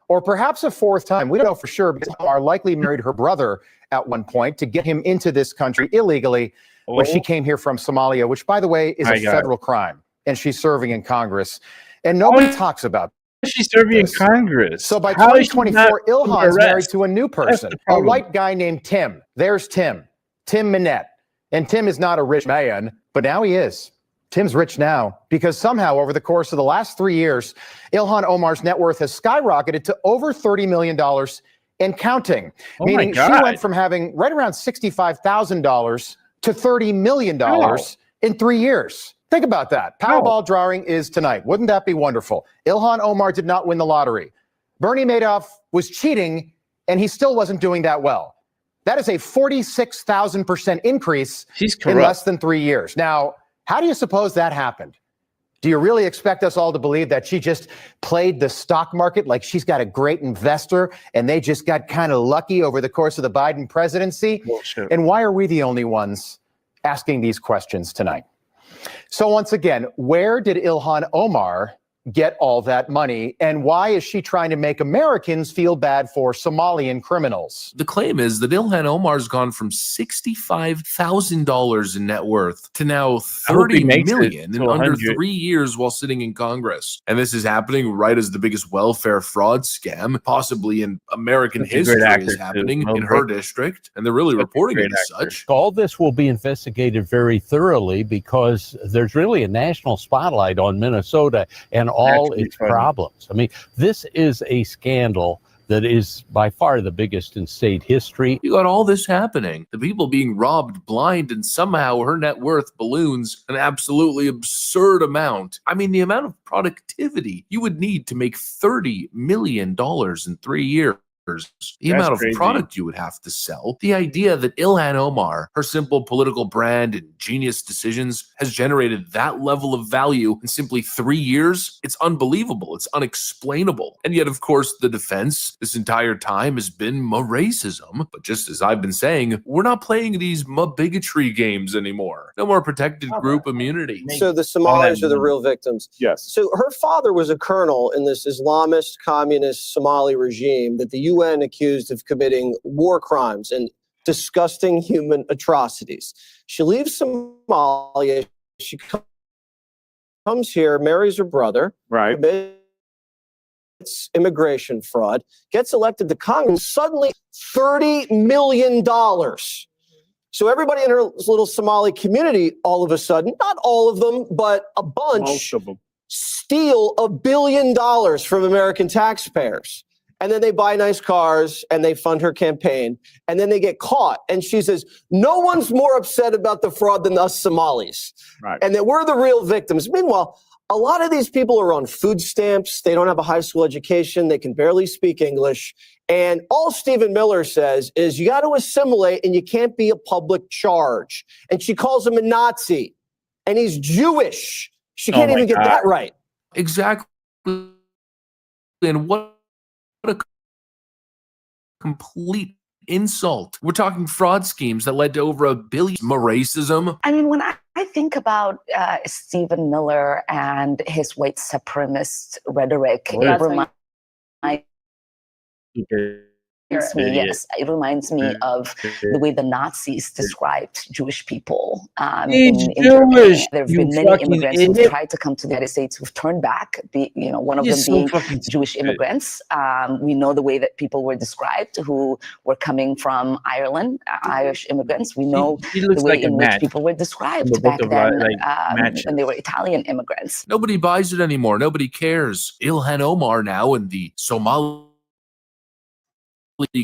or perhaps a fourth time. We don't know for sure, because Omar likely married her brother at one point to get him into this country illegally when she came here from Somalia, which, by the way, is a federal crime, and she's serving in Congress. And nobody talks about She's serving in Congress. So by How is she 2024, not under Ilhan's married arrest? to a new That's person, the a problem. white guy named Tim. There's Tim Minette. And Tim is not a rich man, but now he is. Tim's rich now because somehow over the course of the last 3 years, Ilhan Omar's net worth has skyrocketed to over $30 million and counting, Oh my meaning she God. went from having right around $65,000 to $30 million Wow. in 3 years. Think about that. Powerball drawing is tonight. Wouldn't that be wonderful? Ilhan Omar did not win the lottery. Bernie Madoff was cheating, and he still wasn't doing that well. That is a 46,000% increase in corrupt. less than 3 years. Now, how do you suppose that happened? Do you really expect us all to believe that she just played the stock market like she's got a great investor and they just got kind of lucky over the course of the Biden presidency? Bullshit. And why are we the only ones asking these questions tonight? So once again, where did Ilhan Omar get all that money? And why is she trying to make Americans feel bad for Somalian criminals? The claim is that Ilhan Omar's gone from $65,000 in net worth to now I hope he $30 makes it million to in under 100. 3 years while sitting in Congress. And this is happening right as the biggest welfare fraud scam, possibly in American Such a great history, actor, is too. happening Mel in her Brooks. district. And they're really reporting it great as actor. such. All this will be investigated very thoroughly because there's really a national spotlight on Minnesota and all Actually its funny. problems. I mean, this is a scandal that is by far the biggest in state history. You got all this happening, the people being robbed blind, and somehow her net worth balloons an absolutely absurd amount. I mean, the amount of productivity you would need to make $30 million in 3 years the amount of product you would have to sell, the idea that Ilhan Omar, her simple political brand and genius decisions, has generated that level of value in simply 3 years, it's unbelievable. It's unexplainable. And yet, of course, the defense this entire time has been racism. But just as I've been saying, we're not playing these bigotry games anymore. No more protected group immunity. So the Somalis are the real victims. Yes. So her father was a colonel in this Islamist communist Somali regime that the UN accused of committing war crimes and disgusting human atrocities. She leaves Somalia. She comes here, marries her brother. Right. Commits immigration fraud, gets elected to Congress, suddenly $30 million. So everybody in her little Somali community, all of a sudden, not all of them, but a bunch, most of them, steal $1 billion from American taxpayers. And then they buy nice cars and they fund her campaign. And then they get caught. And she says, no one's more upset about the fraud than us Somalis. Right. And that we're the real victims. Meanwhile, a lot of these people are on food stamps. They don't have a high school education. They can barely speak English. And all Stephen Miller says is you got to assimilate and you can't be a public charge. And she calls him a Nazi. And he's Jewish. She can't even get that right. Exactly. And what a complete insult. We're talking fraud schemes that led to over $1 billion. Racism. I mean, when I think about Stephen Miller and his white supremacist rhetoric, it reminds me, yes, it reminds me of the way the Nazis described Jewish people. In Germany, there have been many immigrants who've tried to come to the United States who've turned back. One of them being Jewish immigrants. We know the way that people were described who were coming from Ireland, Irish immigrants. We know the way in which people were described back then when they were Italian immigrants. Nobody buys it anymore. Nobody cares. Ilhan Omar now and the Somali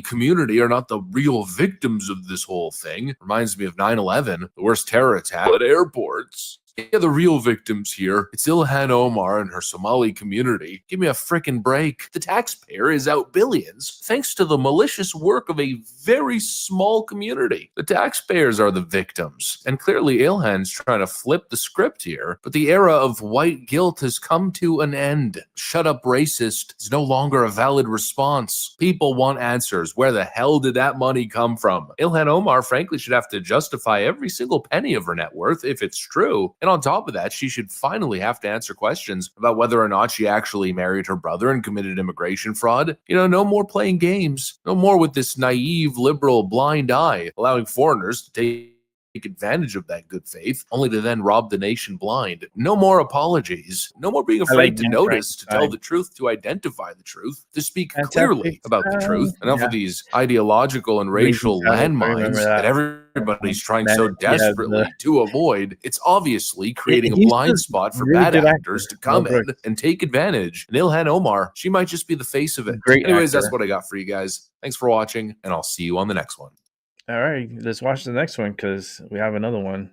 community are not the real victims of this whole thing. Reminds me of 9/11, the worst terror attack at airports. Yeah, the real victims here, it's Ilhan Omar and her Somali community. Give me a frickin' break. The taxpayer is out billions thanks to the malicious work of a very small community. The taxpayers are the victims. And clearly Ilhan's trying to flip the script here, but the era of white guilt has come to an end. Shut up racist is no longer a valid response. People want answers. Where the hell did that money come from? Ilhan Omar frankly should have to justify every single penny of her net worth if it's true. And on top of that, she should finally have to answer questions about whether or not she actually married her brother and committed immigration fraud. No more playing games. No more with this naive, liberal, blind eye, allowing foreigners to take advantage of that good faith, only to then rob the nation blind. No more apologies. No more being afraid to notice, to tell the truth, to identify the truth, to speak clearly about the truth. Enough of these ideological and racial landmines that everybody's trying so desperately to avoid. It's obviously creating a blind spot for bad actors to come in and take advantage. And Ilhan Omar, she might just be the face of it. Anyways, that's what I got for you guys. Thanks for watching, and I'll see you on the next one. All right, let's watch the next one because we have another one.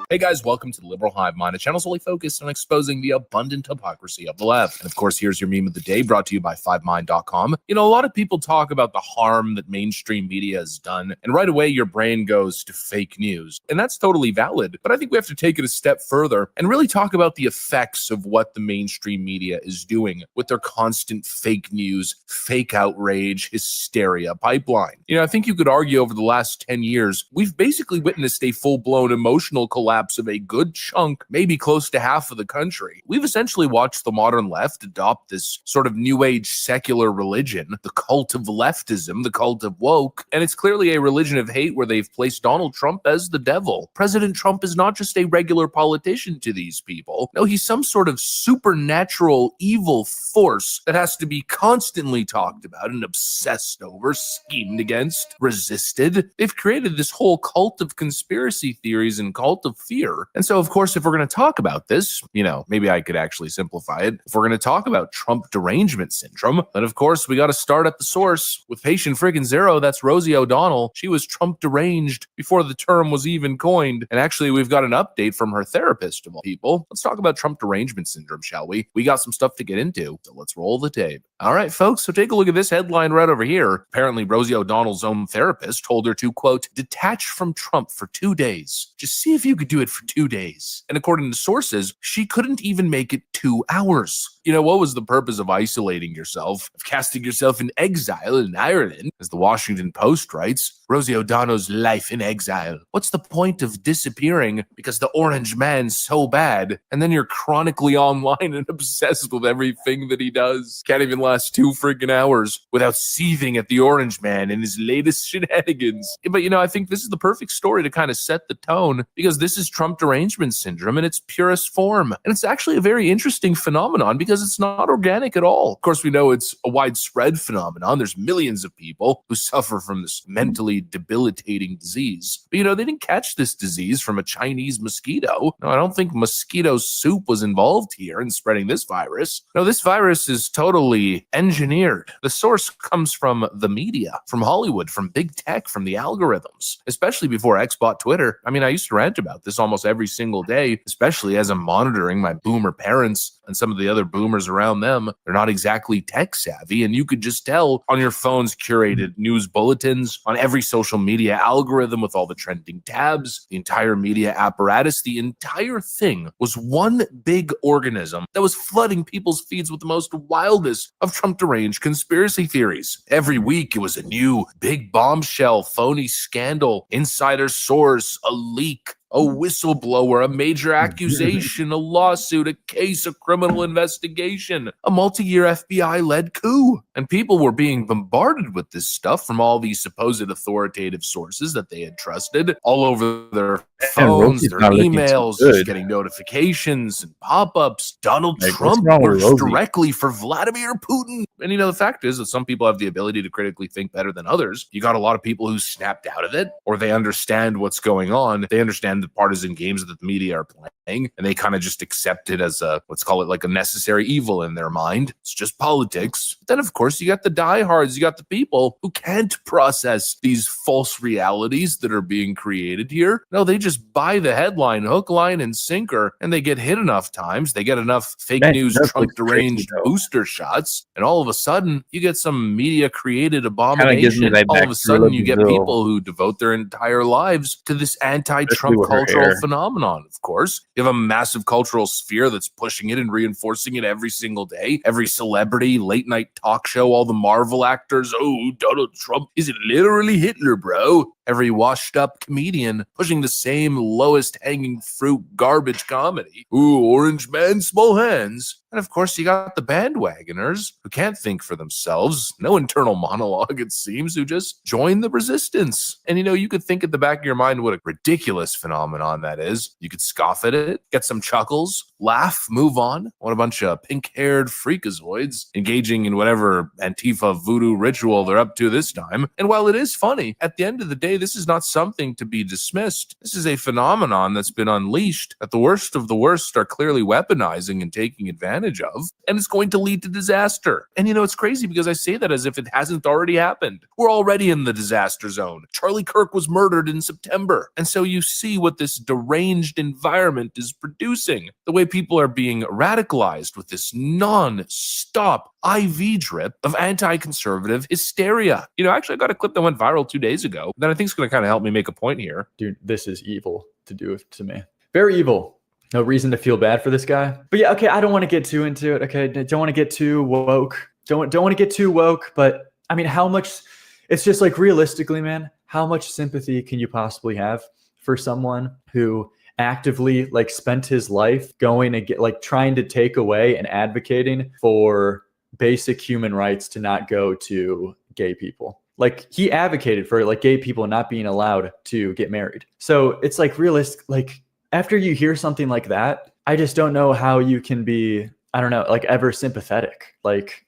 Hey guys, welcome to the Liberal Hive Mind, a channel solely focused on exposing the abundant hypocrisy of the left. And of course, here's your meme of the day brought to you by 5mind.com. A lot of people talk about the harm that mainstream media has done, and right away your brain goes to fake news. And that's totally valid, but I think we have to take it a step further and really talk about the effects of what the mainstream media is doing with their constant fake news, fake outrage, hysteria pipeline. I think you could argue over the last 10 years, we've basically witnessed a full-blown emotional collapse of a good chunk, maybe close to half of the country. We've essentially watched the modern left adopt this sort of new age secular religion, the cult of leftism, the cult of woke, and it's clearly a religion of hate where they've placed Donald Trump as the devil. President Trump is not just a regular politician to these people. No, he's some sort of supernatural evil force that has to be constantly talked about and obsessed over, schemed against, resisted. They've created this whole cult of conspiracy theories and cult of fear. And so, of course, if we're going to talk about this, maybe I could actually simplify it. If we're going to talk about Trump derangement syndrome, then of course we got to start at the source with patient friggin' zero. That's Rosie O'Donnell. She was Trump deranged before the term was even coined. And actually, we've got an update from her therapist of all people. Let's talk about Trump derangement syndrome, shall we? We got some stuff to get into, so let's roll the tape. All right, folks, so take a look at this headline right over here. Apparently, Rosie O'Donnell's own therapist told her to, quote, detach from Trump for 2 days. Just see if you could do it for 2 days. And according to sources, she couldn't even make it 2 hours. You know, what was the purpose of isolating yourself, of casting yourself in exile in Ireland? As the Washington Post writes, Rosie O'Donnell's life in exile. What's the point of disappearing because the orange man's so bad, and then you're chronically online and obsessed with everything that he does? Can't even last 2 freaking hours without seething at the orange man and his latest shenanigans. But, you know, I think this is the perfect story to kind of set the tone, because this is Trump derangement syndrome in its purest form. And it's actually a very interesting phenomenon because it's not organic at all. Of course, we know it's a widespread phenomenon. There's millions of people who suffer from this mentally debilitating disease. But, you know, they didn't catch this disease from a Chinese mosquito. No, I don't think mosquito soup was involved here in spreading this virus. No, this virus is totally engineered. The source comes from the media, from Hollywood, from big tech, from the algorithms, especially before X bought Twitter. I mean, I used to rant about this almost every single day, especially as I'm monitoring my boomer parents and some of the other boomers around them. They're not exactly tech savvy, and you could just tell on your phone's curated news bulletins, on every social media algorithm with all the trending tabs, the entire media apparatus, the entire thing was one big organism that was flooding people's feeds with the most wildest of Trump deranged conspiracy theories. Every week it was a new big bombshell, phony scandal, insider source, a leak, a whistleblower, a major accusation, a lawsuit, a case, a criminal investigation, a multi-year FBI-led coup. And people were being bombarded with this stuff from all these supposed authoritative sources that they had trusted all over their phones, their emails, just getting notifications and pop-ups. Donald Trump works directly for Vladimir Putin. And, you know, the fact is that some people have the ability to critically think better than others. You got a lot of people who snapped out of it, or they understand what's going on. They understand the partisan games that the media are playing, and they kind of just accept it as a, let's call it like a necessary evil in their mind. It's just politics. But then, of course, you got the diehards. You got the people who can't process these false realities that are being created here. No, they just buy the headline hook, line, and sinker, and they get hit enough times. They get enough fake news, Trump deranged booster shots, and all of a sudden, you get some media-created abomination. All of a sudden, you get people who devote their entire lives to this anti-Trump cultural phenomenon. Of course, you have a massive cultural sphere that's pushing it and reinforcing it every single day. Every celebrity, late night talk show, all the Marvel actors. Oh, Donald Trump is literally Hitler, bro. Every washed up comedian pushing the same lowest hanging fruit garbage comedy. Ooh, orange man, small hands. And of course, you got the bandwagoners who can't think for themselves. No internal monologue, it seems, who just join the resistance. And, you know, you could think at the back of your mind what a ridiculous phenomenon that is. You could scoff at it, get some chuckles, laugh, move on. What a bunch of pink-haired freakazoids engaging in whatever Antifa voodoo ritual they're up to this time. And while it is funny, at the end of the day, this is not something to be dismissed. This is a phenomenon that's been unleashed that the worst of the worst are clearly weaponizing and taking advantage of, and it's going to lead to disaster. And you know, it's crazy because I say that as if it hasn't already happened. We're already in the disaster zone. Charlie Kirk was murdered in September. And so you see what this deranged environment is producing. The way people are being radicalized with this non-stop IV drip of anti-conservative hysteria. You know, actually, I got a clip that went viral 2 days ago that I think is going to kind of help me make a point here. Dude, this is evil to do to me. Very evil. No reason to feel bad for this guy. But yeah, okay, I don't want to get too into it. Okay, don't want to get too woke. Don't want to get too woke. But I mean, how much? It's just like realistically, man, how much sympathy can you possibly have for someone who actively like spent his life going and get like trying to take away and advocating for basic human rights to not go to gay people? Like he advocated for like gay people not being allowed to get married. So it's like realistic, like. After you hear something like that, I just don't know how you can be, I don't know, like ever sympathetic. Like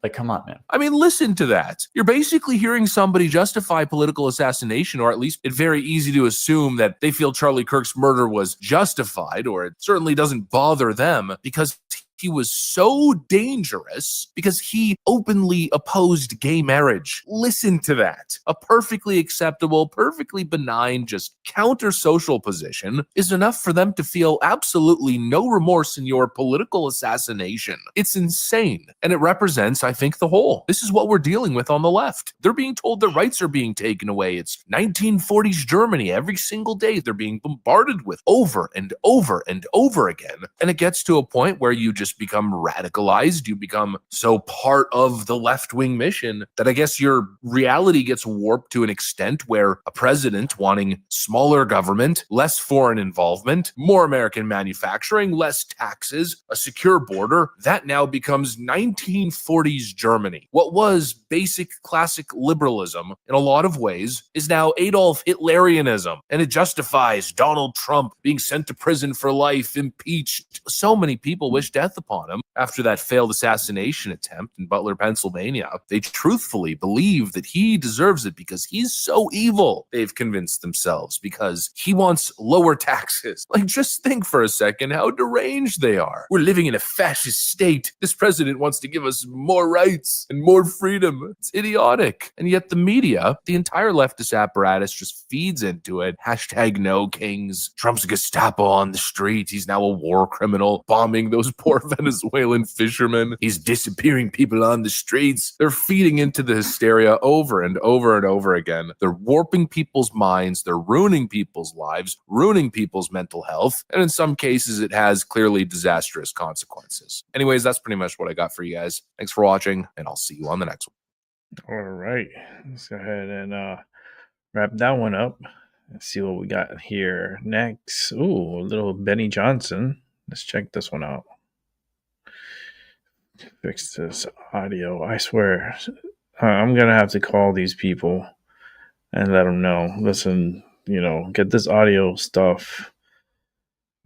like, come on, man. I mean, listen to that. You're basically hearing somebody justify political assassination, or at least it's very easy to assume that they feel Charlie Kirk's murder was justified, or it certainly doesn't bother them because He was so dangerous because he openly opposed gay marriage. Listen to that. A perfectly acceptable, perfectly benign, just counter-social position is enough for them to feel absolutely no remorse in your political assassination. It's insane. And it represents, I think, the whole. This is what we're dealing with on the left. They're being told their rights are being taken away. It's 1940s Germany. Every single day they're being bombarded with over and over and over again. And it gets to a point where you just become radicalized. You become so part of the left-wing mission that I guess your reality gets warped to an extent where a president wanting smaller government, less foreign involvement, more American manufacturing, less taxes, a secure border, that now becomes 1940s Germany. What was basic classic liberalism in a lot of ways is now Adolf Hitlerianism, and it justifies Donald Trump being sent to prison for life, impeached. So many people wish death upon him after that failed assassination attempt in Butler, Pennsylvania. They truthfully believe that he deserves it because he's so evil, they've convinced themselves, because he wants lower taxes. Like, just think for a second how deranged they are. We're living in a fascist state. This president wants to give us more rights and more freedom. It's idiotic. And yet the media, the entire leftist apparatus just feeds into it. Hashtag no kings. Trump's Gestapo on the street. He's now a war criminal, bombing those poor Venezuelan fishermen. He's disappearing people on the streets. They're feeding into the hysteria over and over and over again. They're warping people's minds. They're ruining people's lives, ruining people's mental health. And in some cases, it has clearly disastrous consequences. Anyways, that's pretty much what I got for you guys. Thanks for watching, and I'll see you on the next one. All right. Let's go ahead and wrap that one up. Let's see what we got here next. Ooh, a little Benny Johnson. Let's check this one out. Fix this audio. I swear, I'm going to have to call these people and let them know. Listen, get this audio stuff,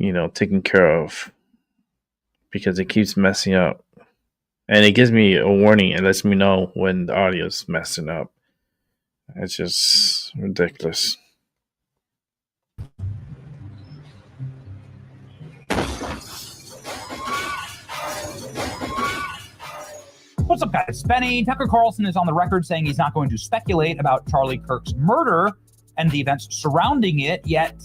taken care of, because it keeps messing up. And it gives me a warning and lets me know when the audio is messing up. It's just ridiculous. What's up, guys? It's Benny. Tucker Carlson is on the record saying he's not going to speculate about Charlie Kirk's murder and the events surrounding it, yet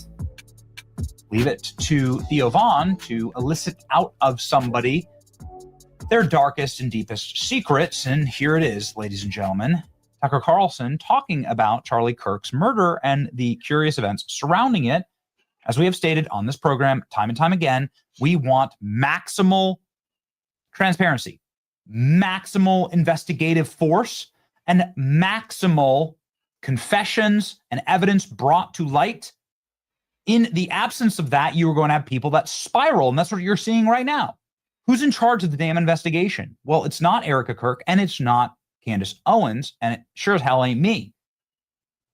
leave it to Theo Vaughn to elicit out of somebody their darkest and deepest secrets. And here it is, ladies and gentlemen. Tucker Carlson talking about Charlie Kirk's murder and the curious events surrounding it. As we have stated on this program time and time again, we want maximal transparency, maximal investigative force, and maximal confessions and evidence brought to light. In the absence of that, you are going to have people that spiral, and that's what you're seeing right now. Who's in charge of the damn investigation? Well, it's not Erica Kirk, and it's not Candace Owens, and it sure as hell ain't me.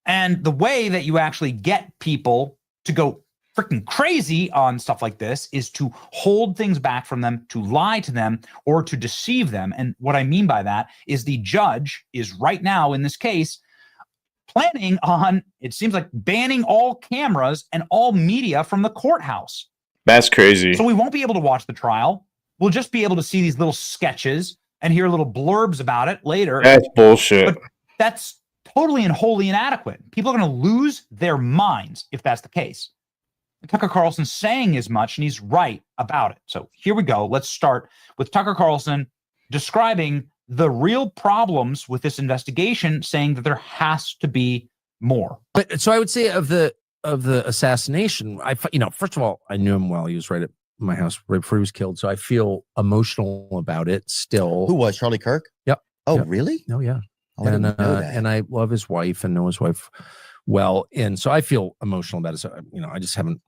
And the way that you actually get people to go freaking crazy on stuff like this is to hold things back from them, to lie to them, or to deceive them. And what I mean by that is the judge is right now in this case planning on, it seems like, banning all cameras and all media from the courthouse. That's crazy. So we won't be able to watch the trial. We'll just be able to see these little sketches and hear little blurbs about it later. That's bullshit. But that's totally and wholly inadequate. People are going to lose their minds if that's the case. Tucker Carlson's saying as much, and he's right about it. So here we go. Let's start with Tucker Carlson describing the real problems with this investigation, saying that there has to be more. But so I would say of the assassination, first of all, I knew him well. He was right at my house right before he was killed. So I feel emotional about it still. Who was Charlie Kirk? Yep. Oh, yep. Really? Oh, yeah. Oh, I didn't know that. And I love his wife and know his wife well. And so I feel emotional about it. So, I just haven't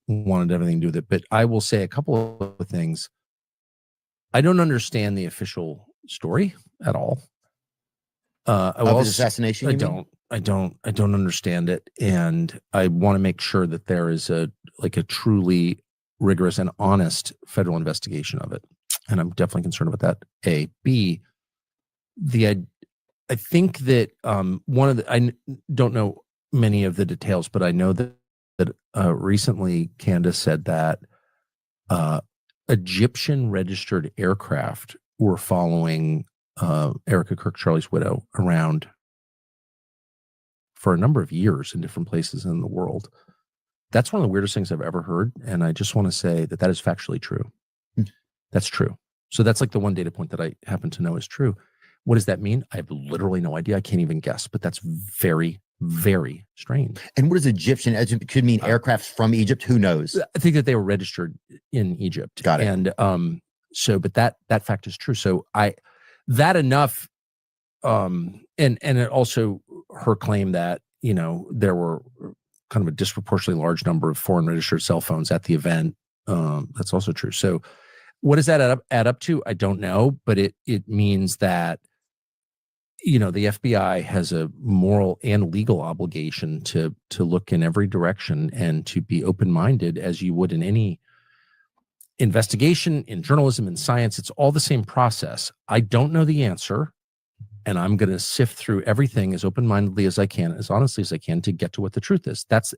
wanted everything to do with it. But I will say a couple of things. I don't understand the official story at all. Of his assassination? I don't understand it. And I want to make sure that there is a truly rigorous and honest federal investigation of it. And I'm definitely concerned about that. A. B, I think that I don't know many of the details, but I know that recently Candace said that Egyptian registered aircraft were following Erica Kirk Charlie's widow around for a number of years in different places in the world. That's one of the weirdest things I've ever heard. And I just want to say that that is factually true. That's true. So that's like the one data point that I happen to know is true. What does that mean? I have literally no idea. I can't even guess, but that's very, very strange. And what is Egyptian? It could mean aircrafts from Egypt. Who knows? I think that they were registered in Egypt. Got it. And but that fact is true. So that enough. And it also her claim that, there were kind of a disproportionately large number of foreign registered cell phones at the event. That's also true. So what does that add up to? I don't know, but it means that, the FBI has a moral and legal obligation to look in every direction and to be open-minded as you would in any investigation, in journalism, in science. It's all the same process. I don't know the answer, and I'm going to sift through everything as open-mindedly as I can, as honestly as I can, to get to what the truth is. That's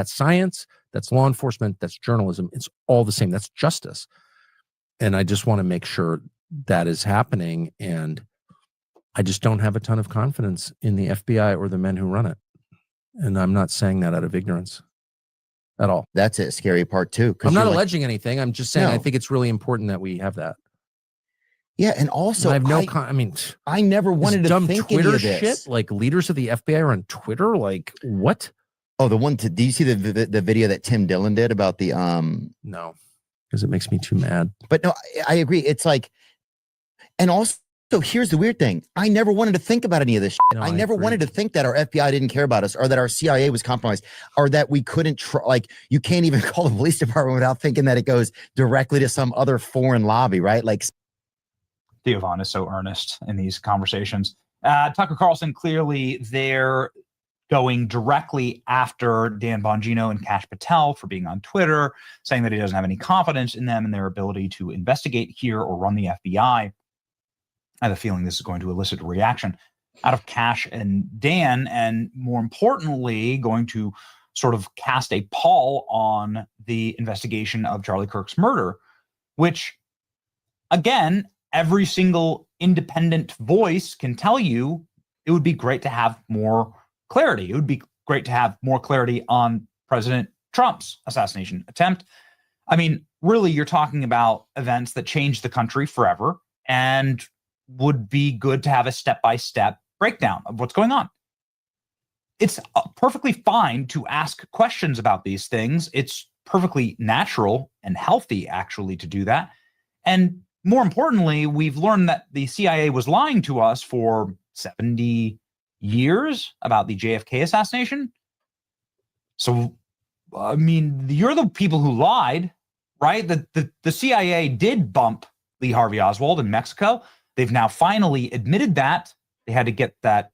science, that's law enforcement, that's journalism. It's all the same. That's justice. And I just want to make sure that is happening. And I just don't have a ton of confidence in the FBI or the men who run it. And I'm not saying that out of ignorance at all. That's a scary part too. I'm not alleging anything. I'm just saying I think it's really important that we have that. Yeah, and also I have I never wanted to think Twitter any of this. shit. Like leaders of the FBI are on Twitter. Like what? Oh, do you see the video that Tim Dillon did about the No, because it makes me too mad. But no, I agree. It's like, and also here's the weird thing. I never wanted to think about any of this shit. No, I never wanted to think that our FBI didn't care about us, or that our CIA was compromised, or that we couldn't you can't even call the police department without thinking that it goes directly to some other foreign lobby, right? Like Theo Von is so earnest in these conversations. Tucker Carlson, clearly they're going directly after Dan Bongino and Kash Patel for being on Twitter, saying that he doesn't have any confidence in them and their ability to investigate here or run the FBI. I have a feeling this is going to elicit a reaction out of Kash and Dan, and more importantly, going to sort of cast a pall on the investigation of Charlie Kirk's murder, which, again, every single independent voice can tell you it would be great to have more clarity. It would be great to have more clarity on President Trump's assassination attempt. I mean, really, you're talking about events that changed the country forever and would be good to have a step-by-step breakdown of what's going on. It's perfectly fine to ask questions about these things. It's perfectly natural and healthy, actually, to do that. And more importantly, we've learned that the CIA was lying to us for 70 years about the JFK assassination. So, I mean, you're the people who lied, right? The CIA did bump Lee Harvey Oswald in Mexico. They've now finally admitted that. They had to get that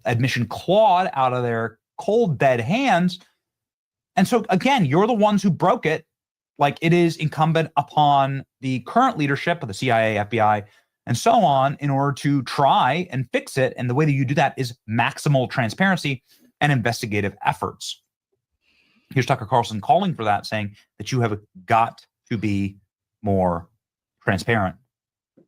admission clawed out of their cold, dead hands. And so, again, you're the ones who broke it. Like, it is incumbent upon the current leadership of the CIA, FBI, and so on in order to try and fix it. And the way that you do that is maximal transparency and investigative efforts. Here's Tucker Carlson calling for that, saying that you have got to be more transparent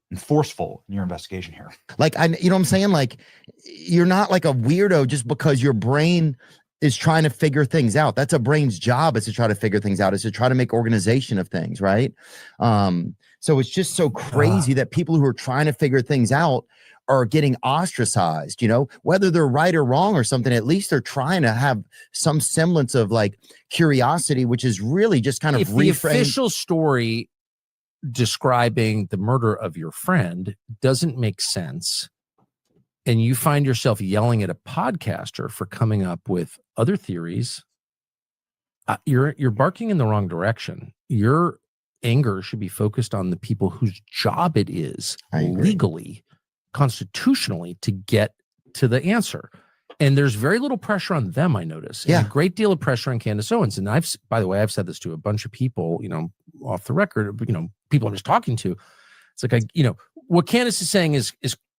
and forceful in your investigation here. Like, you know what I'm saying? Like, you're not like a weirdo just because your brain is trying to figure things out. That's a brain's job, is to try to figure things out, is to try to make organization of things, right? So it's just so crazy that people who are trying to figure things out are getting ostracized, whether they're right or wrong or something. At least they're trying to have some semblance of like curiosity, which is really just kind of the official story describing the murder of your friend doesn't make sense, and you find yourself yelling at a podcaster for coming up with other theories, you're barking in the wrong direction. Your anger should be focused on the people whose job it is legally, constitutionally, to get to the answer. And there's very little pressure on them, I notice. And a great deal of pressure on Candace Owens. And by the way, I've said this to a bunch of people, off the record, people I'm just talking to. It's like, what Candace is saying is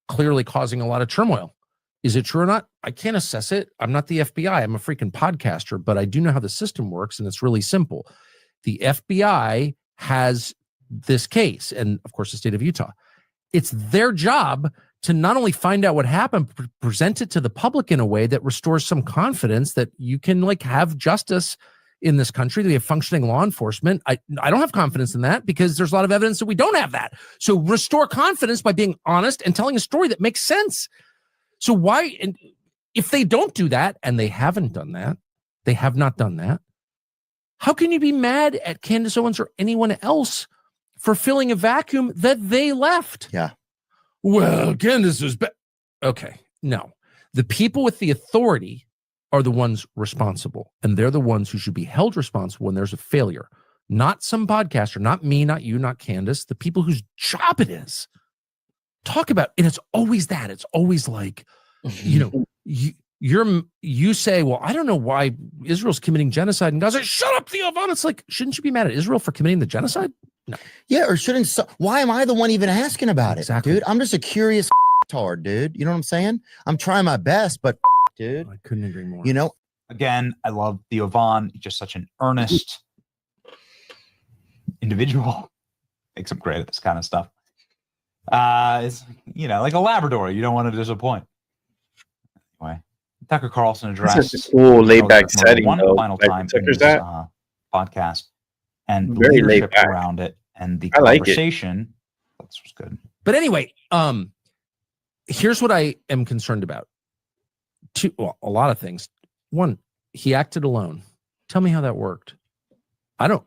clearly causing a lot of turmoil. Is it true or not? I can't assess it. I'm not the FBI. I'm a freaking podcaster, but I do know how the system works. And it's really simple. The FBI has this case, and of course the state of Utah. It's their job to not only find out what happened, present it to the public in a way that restores some confidence that you can like have justice in this country, that we have functioning law enforcement. I don't have confidence in that because there's a lot of evidence that we don't have that. So restore confidence by being honest and telling a story that makes sense. So why, and if they don't do that, and they haven't done that, they have not done that, how can you be mad at Candace Owens or anyone else for filling a vacuum that they left? Yeah. Well, Candace was okay. No, the people with the authority are the ones responsible, and they're the ones who should be held responsible when there's a failure. Not some podcaster, not me, not you, not Candace, the people whose job it is. Talk about, and it's always that. It's always like, you say, well, I don't know why Israel's committing genocide, and God's like, shut up, Theo Von. It's like, shouldn't you be mad at Israel for committing the genocide? No. Yeah, or shouldn't why am I the one even asking about it, dude? I'm just a curious tard, dude. You know what I'm saying? I'm trying my best, but dude, I couldn't agree more. You know, again, I love Theo Von. He's just such an earnest individual. Makes him great at this kind of stuff. It's like a Labrador. You don't want to disappoint. Anyway, Tucker Carlson addressed It's a cool laid back setting one though. final Like time in Tucker's this at. podcast, and the Very laid leadership back. around it and the I like it. conversation. This was good. But anyway, here's what I am concerned about. A lot of things. One, he acted alone. Tell me how that worked. I don't,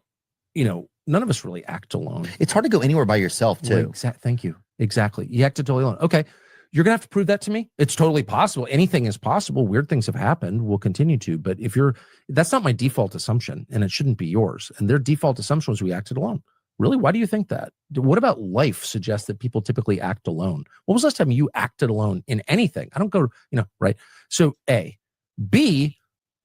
none of us really act alone. It's hard to go anywhere by yourself too. Thank you. Exactly. You acted totally alone. Okay. You're going to have to prove that to me. It's totally possible. Anything is possible. Weird things have happened. We'll continue to. But that's not my default assumption, and it shouldn't be yours. And their default assumption was we acted alone. Really? Why do you think that? What about life suggests that people typically act alone? When was the last time you acted alone in anything? I don't go, right? So A. B,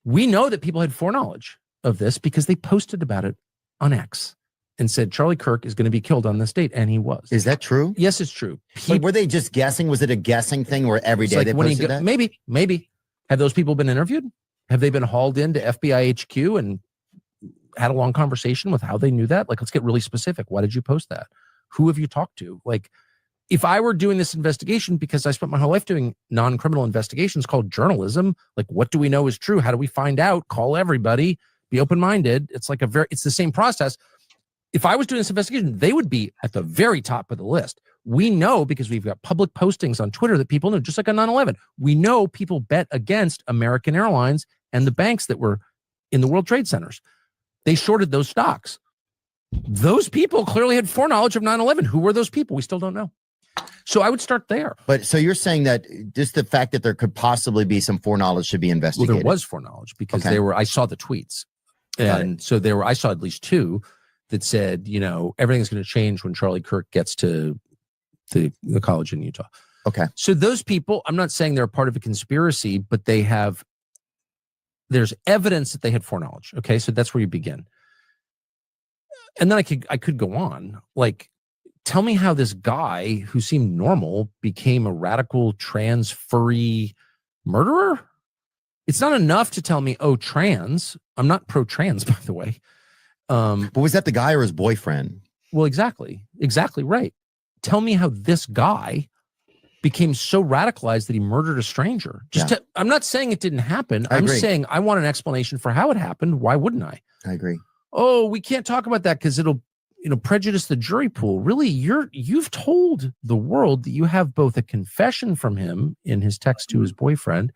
we know that people had foreknowledge of this because they posted about it on X and said Charlie Kirk is going to be killed on this date, and he was. Is that true? Yes, it's true. Like, were they just guessing? Was it a guessing thing where every day they posted that? Maybe. Have those people been interviewed? Have they been hauled into FBI HQ and had a long conversation with how they knew that? Like, let's get really specific. Why did you post that? Who have you talked to? Like, if I were doing this investigation, because I spent my whole life doing non-criminal investigations called journalism, like, what do we know is true? How do we find out? Call everybody, be open-minded. It's like it's the same process. If I was doing this investigation, they would be at the very top of the list. We know, because we've got public postings on Twitter that people know, just like on 9/11, we know people bet against American Airlines and the banks that were in the World Trade Centers. They shorted those stocks. Those people clearly had foreknowledge of 9/11. Who were those people? We still don't know. So I would start there. But so you're saying that just the fact that there could possibly be some foreknowledge should be investigated. Well, there was foreknowledge because I saw the tweets. And so I saw at least two that said, everything's going to change when Charlie Kirk gets to the college in Utah. Okay. So those people, I'm not saying they're part of a conspiracy, but there's evidence that they had foreknowledge. Okay. So that's where you begin. And then I could go on. Like, tell me how this guy who seemed normal became a radical trans furry murderer. It's not enough to tell me, oh, trans. I'm not pro-trans, by the way. But was that the guy or his boyfriend? Well, exactly right. Tell me how this guy became so radicalized that he murdered a stranger. I'm not saying it didn't happen. I'm saying I want an explanation for how it happened. Why wouldn't I? I agree. Oh, we can't talk about that because it'll prejudice the jury pool. Really, you've told the world that you have both a confession from him in his text to his boyfriend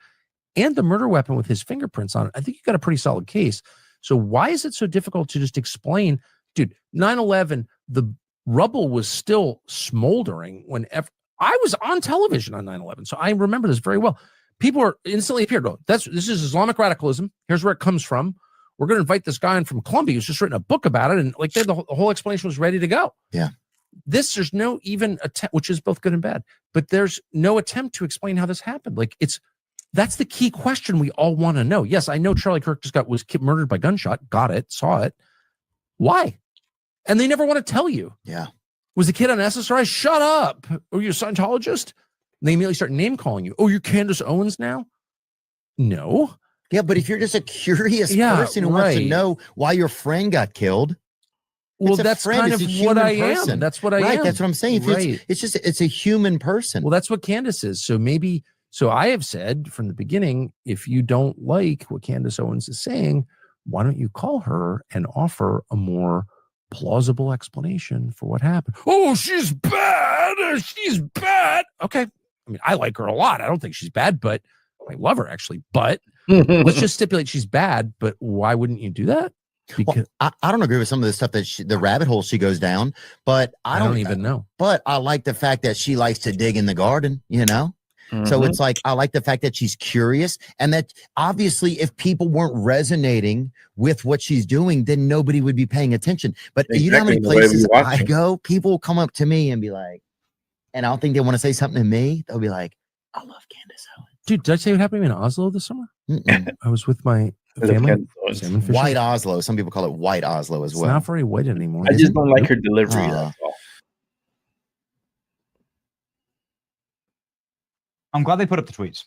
and the murder weapon with his fingerprints on it. I think you got a pretty solid case. So why is it so difficult to just explain, dude, 9/11, the rubble was still smoldering whenever I was on television on 9/11. So I remember this very well. People are instantly appeared. Oh, this is Islamic radicalism. Here's where it comes from. We're going to invite this guy in from Columbia who's just written a book about it. And like the whole explanation was ready to go. Yeah. There's no even attempt, which is both good and bad, but there's no attempt to explain how this happened. Like that's the key question we all want to know. Yes, I know Charlie Kirk was murdered by gunshot. Got it. Saw it. Why? And they never want to tell you. Yeah. Was the kid on SSRI? Shut up. Oh, you're a Scientologist? And they immediately start name calling you. Oh, you're Candace Owens now? No. Yeah, but if you're just a curious person who wants to know why your friend got killed, Well, It's a that's friend. kind It's of a what I human am. person. That's what I Right. am. That's what I'm saying. Right. It's a human person. Well, that's what Candace is. So maybe, so I have said from the beginning, if you don't like what Candace Owens is saying, why don't you call her and offer a more plausible explanation for what happened? Oh, she's bad. She's bad. Okay. I mean, I like her a lot. I don't think she's bad, but I love her actually. But let's just stipulate she's bad. But why wouldn't you do that? Because I don't agree with some of the stuff that the rabbit hole she goes down, but I don't even know. But I like the fact that she likes to dig in the garden, you know? So it's like, I like the fact that she's curious, and that obviously if people weren't resonating with what she's doing, then nobody would be paying attention. But you know how many places I go, people will come up to me and be like, and I don't think they want to say something to me. They'll be like, I love Candace Owens. Dude, did I say what happened to me in Oslo this summer? I was with my family. Salmon fishing. White Oslo. Some people call it White Oslo as well. It's not very white anymore. I just don't like her delivery. That's all. I'm glad they put up the tweets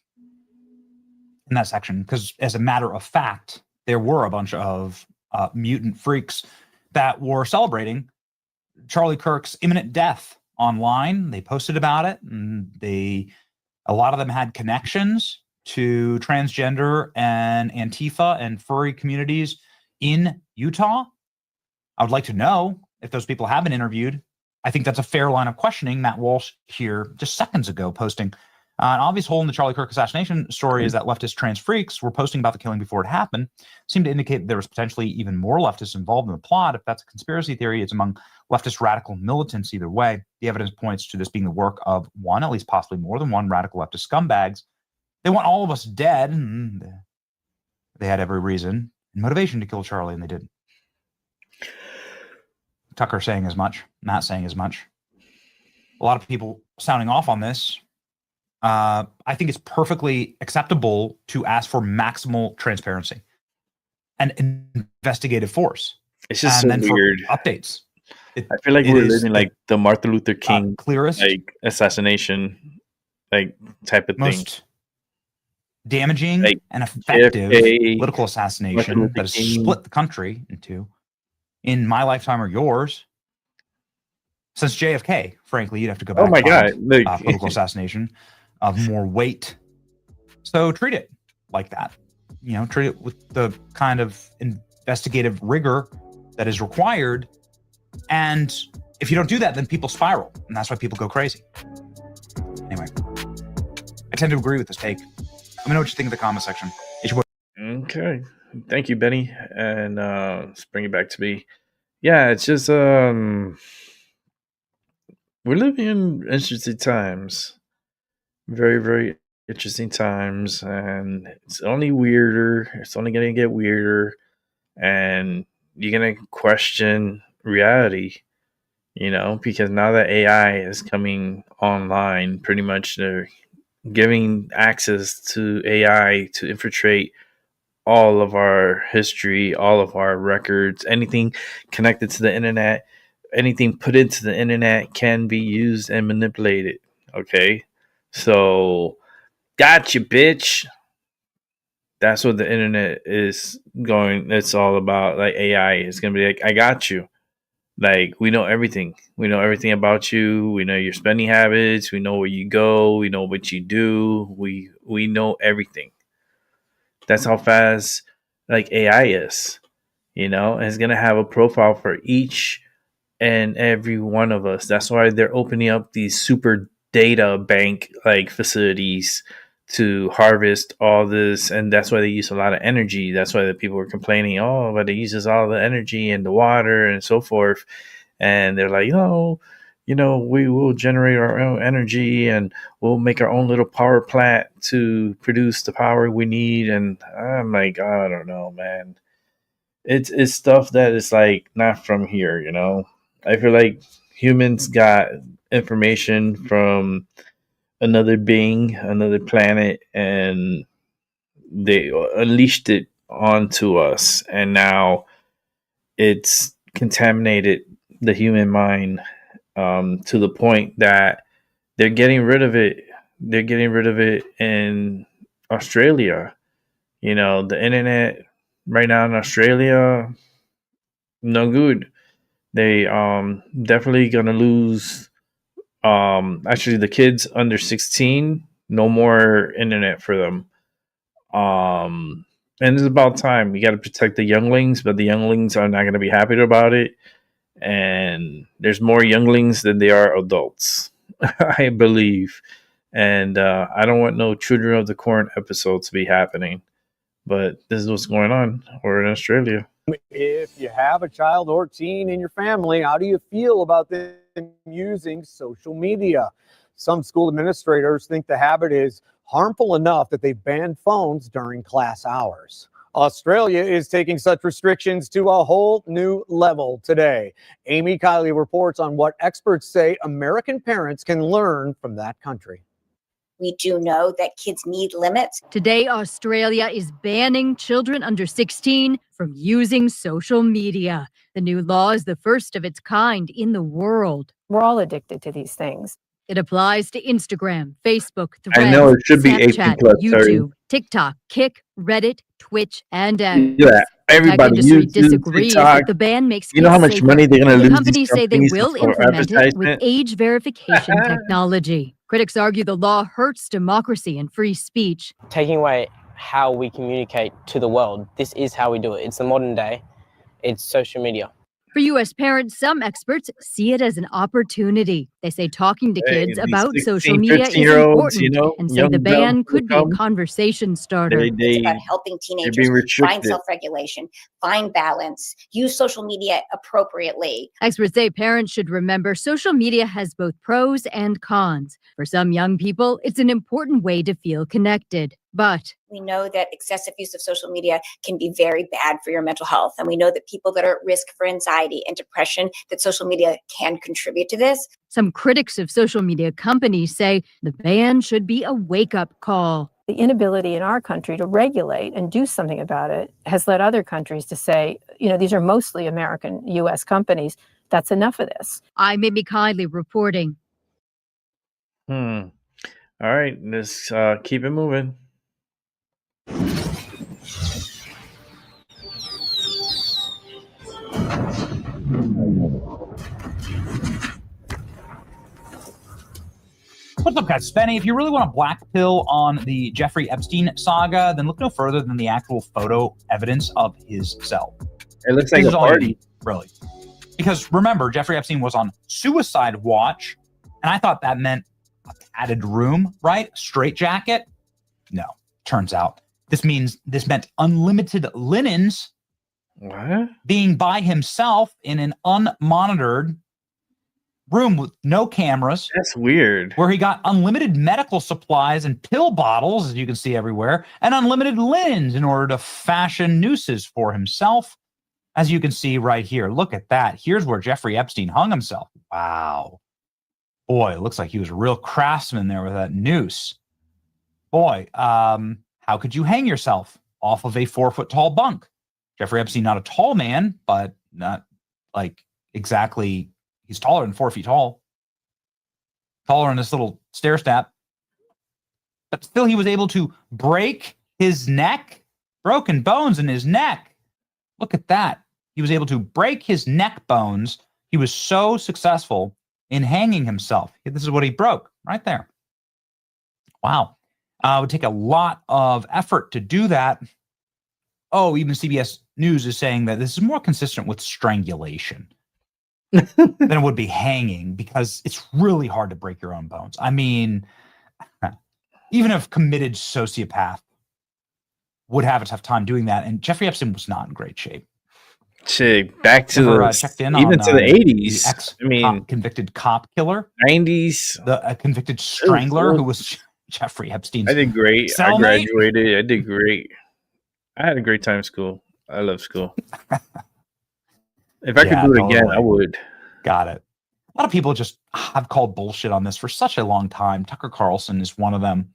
in that section, because as a matter of fact, there were a bunch of mutant freaks that were celebrating Charlie Kirk's imminent death online. They posted about it, and a lot of them had connections to transgender and Antifa and furry communities in Utah. I would like to know if those people have been interviewed. I think that's a fair line of questioning. Matt Walsh here just seconds ago posting an obvious hole in the Charlie Kirk assassination story is that leftist trans freaks were posting about the killing before it happened. Seemed to indicate that there was potentially even more leftists involved in the plot. If that's a conspiracy theory, it's among leftist radical militants either way. The evidence points to this being the work of one, at least possibly more than one, radical leftist scumbags. They want all of us dead, and they had every reason and motivation to kill Charlie, and they didn't. Tucker saying as much, Matt saying as much. A lot of people sounding off on this. I think it's perfectly acceptable to ask for maximal transparency and investigative force. It's just and so then weird. For updates. I feel like we're living like the Martin Luther King clearest, like assassination, like type of most thing. Damaging like and effective JFK, political assassination that has split the country into, in my lifetime or yours. Since JFK, frankly, you'd have to go back. Oh my God! Political assassination of more weight. So treat it like that. You know, treat it with the kind of investigative rigor that is required. And if you don't do that, then people spiral, and that's why people go crazy. Anyway, I tend to agree with this take. Let me know what you think in the comment section. Okay, thank you, Benny, and let's bring it back to me. Yeah, it's just we're living in interesting times. Very, very interesting times, and it's only weirder. It's only going to get weirder, and you're going to question reality, you know, because now that AI is coming online, pretty much they're giving access to AI to infiltrate all of our history, all of our records, anything connected to the internet, anything put into the internet can be used and manipulated. Okay. So, gotcha, bitch. That's what the internet is going. It's all about. Like AI is going to be like, I got you. Like, we know everything. We know everything about you. We know your spending habits. We know where you go. We know what you do. We know everything. That's how fast like AI is. You know, and it's going to have a profile for each and every one of us. That's why they're opening up these super data bank like facilities to harvest all this, and that's why they use a lot of energy. That's why the people were complaining, oh, but it uses all the energy and the water and so forth. And they're like, you know, we will generate our own energy and we'll make our own little power plant to produce the power we need. And I'm like, I don't know, man. It's stuff that is like not from here, you know. I feel like humans got information from another being, another planet, and they unleashed it onto us. And now it's contaminated the human mind to the point that they're getting rid of it. They're getting rid of it in Australia. You know, the internet right now in Australia, no good. They definitely gonna lose. Actually, the kids under 16, no more internet for them. And it's about time. You got to protect the younglings, but the younglings are not going to be happy about it. And there's more younglings than there are adults, I believe. And I don't want no Children of the Corn episode to be happening. But this is what's going on. We're in Australia. If you have a child or teen in your family, how do you feel about them using social media? Some school administrators think the habit is harmful enough that they've banned phones during class hours. Australia is taking such restrictions to a whole new level today. Amy Kiley reports on what experts say American parents can learn from that country. We do know that kids need limits. Today, Australia is banning children under 16 from using social media. The new law is the first of its kind in the world. We're all addicted to these things. It applies to Instagram, Facebook, Threads, I know it should be 18 Snapchat, plus, YouTube, TikTok, Kick, Reddit, Twitch, and X. Yeah, everybody The tech industry YouTube, disagrees TikTok. that the ban makes You know how kids much safer. money they're going to The lose? companies These say they companies will for implement it with advertisement? age verification technology. Critics argue the law hurts democracy and free speech. Taking away how we communicate to the world. This is how we do it. It's the modern day. It's social media. For U.S. parents, some experts see it as an opportunity. They say talking to Hey, kids these about 16, social media is 15-year-olds, important you know, and say young the ban dumb could be a come, conversation starter. It's about helping being teenagers restricted. find self-regulation, find balance, use social media appropriately. Experts say parents should remember social media has both pros and cons. For some young people, it's an important way to feel connected. But We know that excessive use of social media can be very bad for your mental health. And we know that people that are at risk for anxiety and depression, that social media can contribute to this. some critics of social media companies say the ban should be a wake-up call. The inability in our country to regulate and do something about it has led other countries to say, you know, these are mostly American, U.S. companies. That's enough of this. I'm Amy Kiley reporting. All right, let's keep it moving. What's up, guys? Spenny. If you really want a black pill on the Jeffrey Epstein saga, then look no further than the actual photo evidence of his cell. It looks like This a is all you party. need, really. Because remember, Jeffrey Epstein was on suicide watch, and I thought that meant a padded room, right? Straight jacket? No. Turns out this meant unlimited linens. What? Being by himself in an unmonitored room with no cameras. That's weird. Where he got unlimited medical supplies and pill bottles, as you can see everywhere, and unlimited linens in order to fashion nooses for himself, as you can see right here. Look at that. Here's where Jeffrey Epstein hung himself. Wow. Boy, it looks like he was a real craftsman there with that noose. Boy, how could you hang yourself off of a 4-foot tall bunk? Jeffrey Epstein, not a tall man, but not like exactly. He's taller than 4 feet tall. Taller than this little stair step. But still, he was able to break his neck. Broken bones in his neck. Look at that. He was able to break his neck bones. He was so successful in hanging himself. This is what he broke right there. Wow. It would take a lot of effort to do that. Oh, even CBS News is saying that this is more consistent with strangulation than it would be hanging, because it's really hard to break your own bones. I mean, even a committed sociopath would have a tough time doing that. And Jeffrey Epstein was not in great shape. Shit, back to Never, the checked in even on, to the 80s. I mean, convicted cop killer, 90s. The convicted strangler who was Jeffrey Epstein's. I did great. I cellmate. graduated. I did great. I had a great time in school. I love school. If I could do it again, I would. Got it. A lot of people just have called bullshit on this for such a long time. Tucker Carlson is one of them.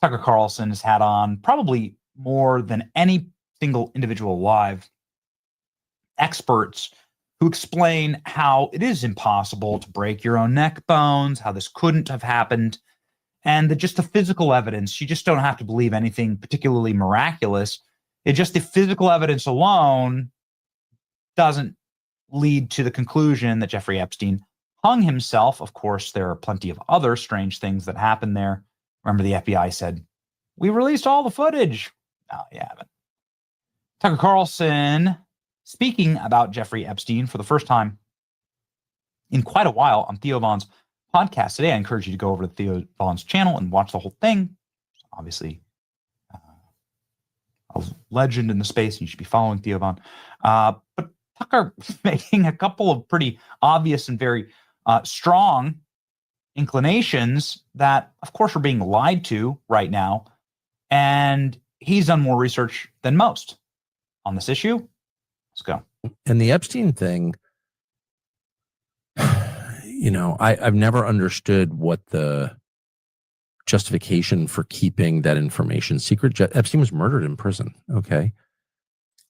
Tucker Carlson has had on probably more than any single individual alive experts who explain how it is impossible to break your own neck bones, how this couldn't have happened, and that just the physical evidence, you just don't have to believe anything particularly miraculous. It just the physical evidence alone doesn't lead to the conclusion that Jeffrey Epstein hung himself. Of course, there are plenty of other strange things that happened there. Remember, the FBI said, we released all the footage. No, you haven't. Tucker Carlson speaking about Jeffrey Epstein for the first time in quite a while on Theo Von's podcast today. I encourage you to go over to Theo Von's channel and watch the whole thing. Obviously, a legend in the space, and you should be following Theo Von. But Tucker making a couple of pretty obvious and very strong inclinations that, of course, are being lied to right now. And he's done more research than most on this issue. Let's go. And the Epstein thing, you know, I've never understood what the justification for keeping that information secret. Epstein was murdered in prison. Okay.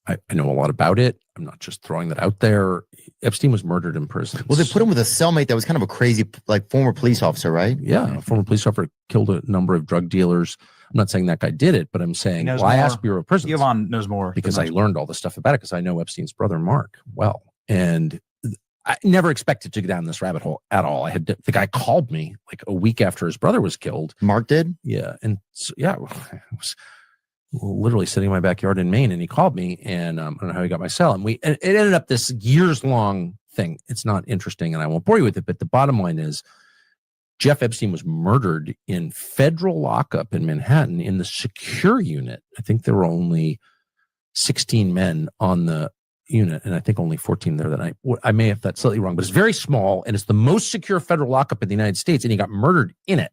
I know a lot about it. I'm not just throwing that out there. Epstein was murdered in prison. Well, they put him with a cellmate that was kind of a crazy, like, former police officer, right? Yeah, a former police officer killed a number of drug dealers. I'm not saying that guy did it, but I'm saying, well, I asked Bureau of Prisons. Theo Von knows more. Because I learned all this stuff about it because I know Epstein's brother, Mark, well. And I never expected to go down this rabbit hole at all. The guy called me like a week after his brother was killed. Mark did? Yeah. And so, yeah, I was literally sitting in my backyard in Maine, and he called me, and I don't know how he got my cell. And it ended up this years-long thing. It's not interesting, and I won't bore you with it, but the bottom line is Jeff Epstein was murdered in federal lockup in Manhattan in the secure unit. I think there were only 16 men on the unit, and I think only 14 there that night. I may have that slightly wrong, but it's very small, and it's the most secure federal lockup in the United States, and he got murdered in it.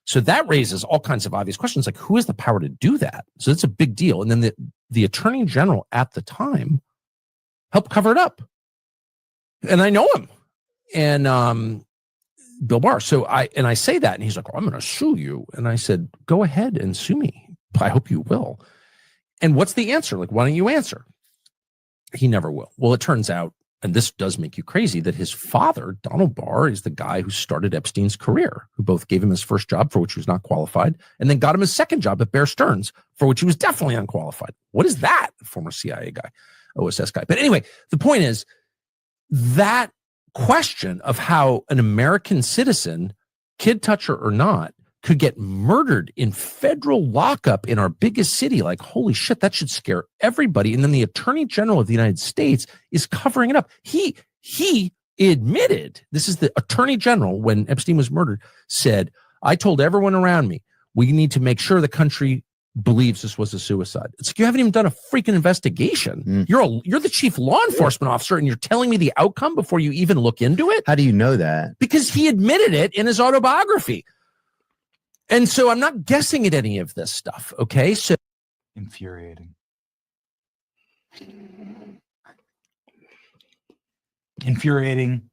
So that raises all kinds of obvious questions, like who has the power to do that? So it's a big deal. And then the attorney general at the time helped cover it up. And I know him. And Bill Barr. So I say that, and he's like, oh, I'm going to sue you. And I said, go ahead and sue me. I hope you will. And what's the answer? Like, why don't you answer? He never will. Well, it turns out, and this does make you crazy, that his father, Donald Barr, is the guy who started Epstein's career, who both gave him his first job, for which he was not qualified, and then got him his second job at Bear Stearns, for which he was definitely unqualified. What is that? Former CIA guy, OSS guy. But anyway, the point is that question of how an American citizen, kid toucher or not, could get murdered in federal lockup in our biggest city. Like, holy shit, that should scare everybody. And then the Attorney General of the United States is covering it up. He admitted, this is the Attorney General, when Epstein was murdered, said, I told everyone around me, we need to make sure the country believes this was a suicide. It's like, you haven't even done a freaking investigation. You're the chief law enforcement officer, and you're telling me the outcome before you even look into it? How do you know that? Because he admitted it in his autobiography. And so I'm not guessing at any of this stuff, okay? So infuriating. Infuriating.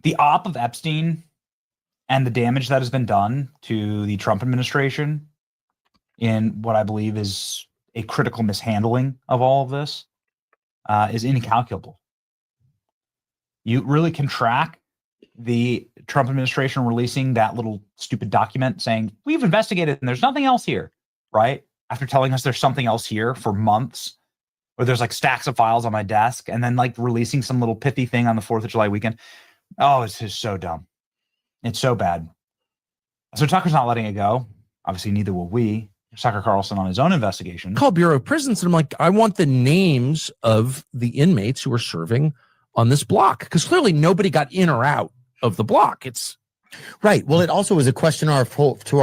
The op of Epstein and the damage that has been done to the Trump administration in what I believe is a critical mishandling of all of this is incalculable. You really can track the Trump administration releasing that little stupid document saying, we've investigated and there's nothing else here, right? After telling us there's something else here for months, or there's like stacks of files on my desk, and then like releasing some little pithy thing on the 4th of July weekend. Oh, it's just so dumb. It's so bad. So Tucker's not letting it go. Obviously, neither will we. Tucker Carlson on his own investigation. Call Bureau of Prisons, and I'm like, I want the names of the inmates who are serving on this block, because clearly nobody got in or out of the block. It's right. Well, it also was a question to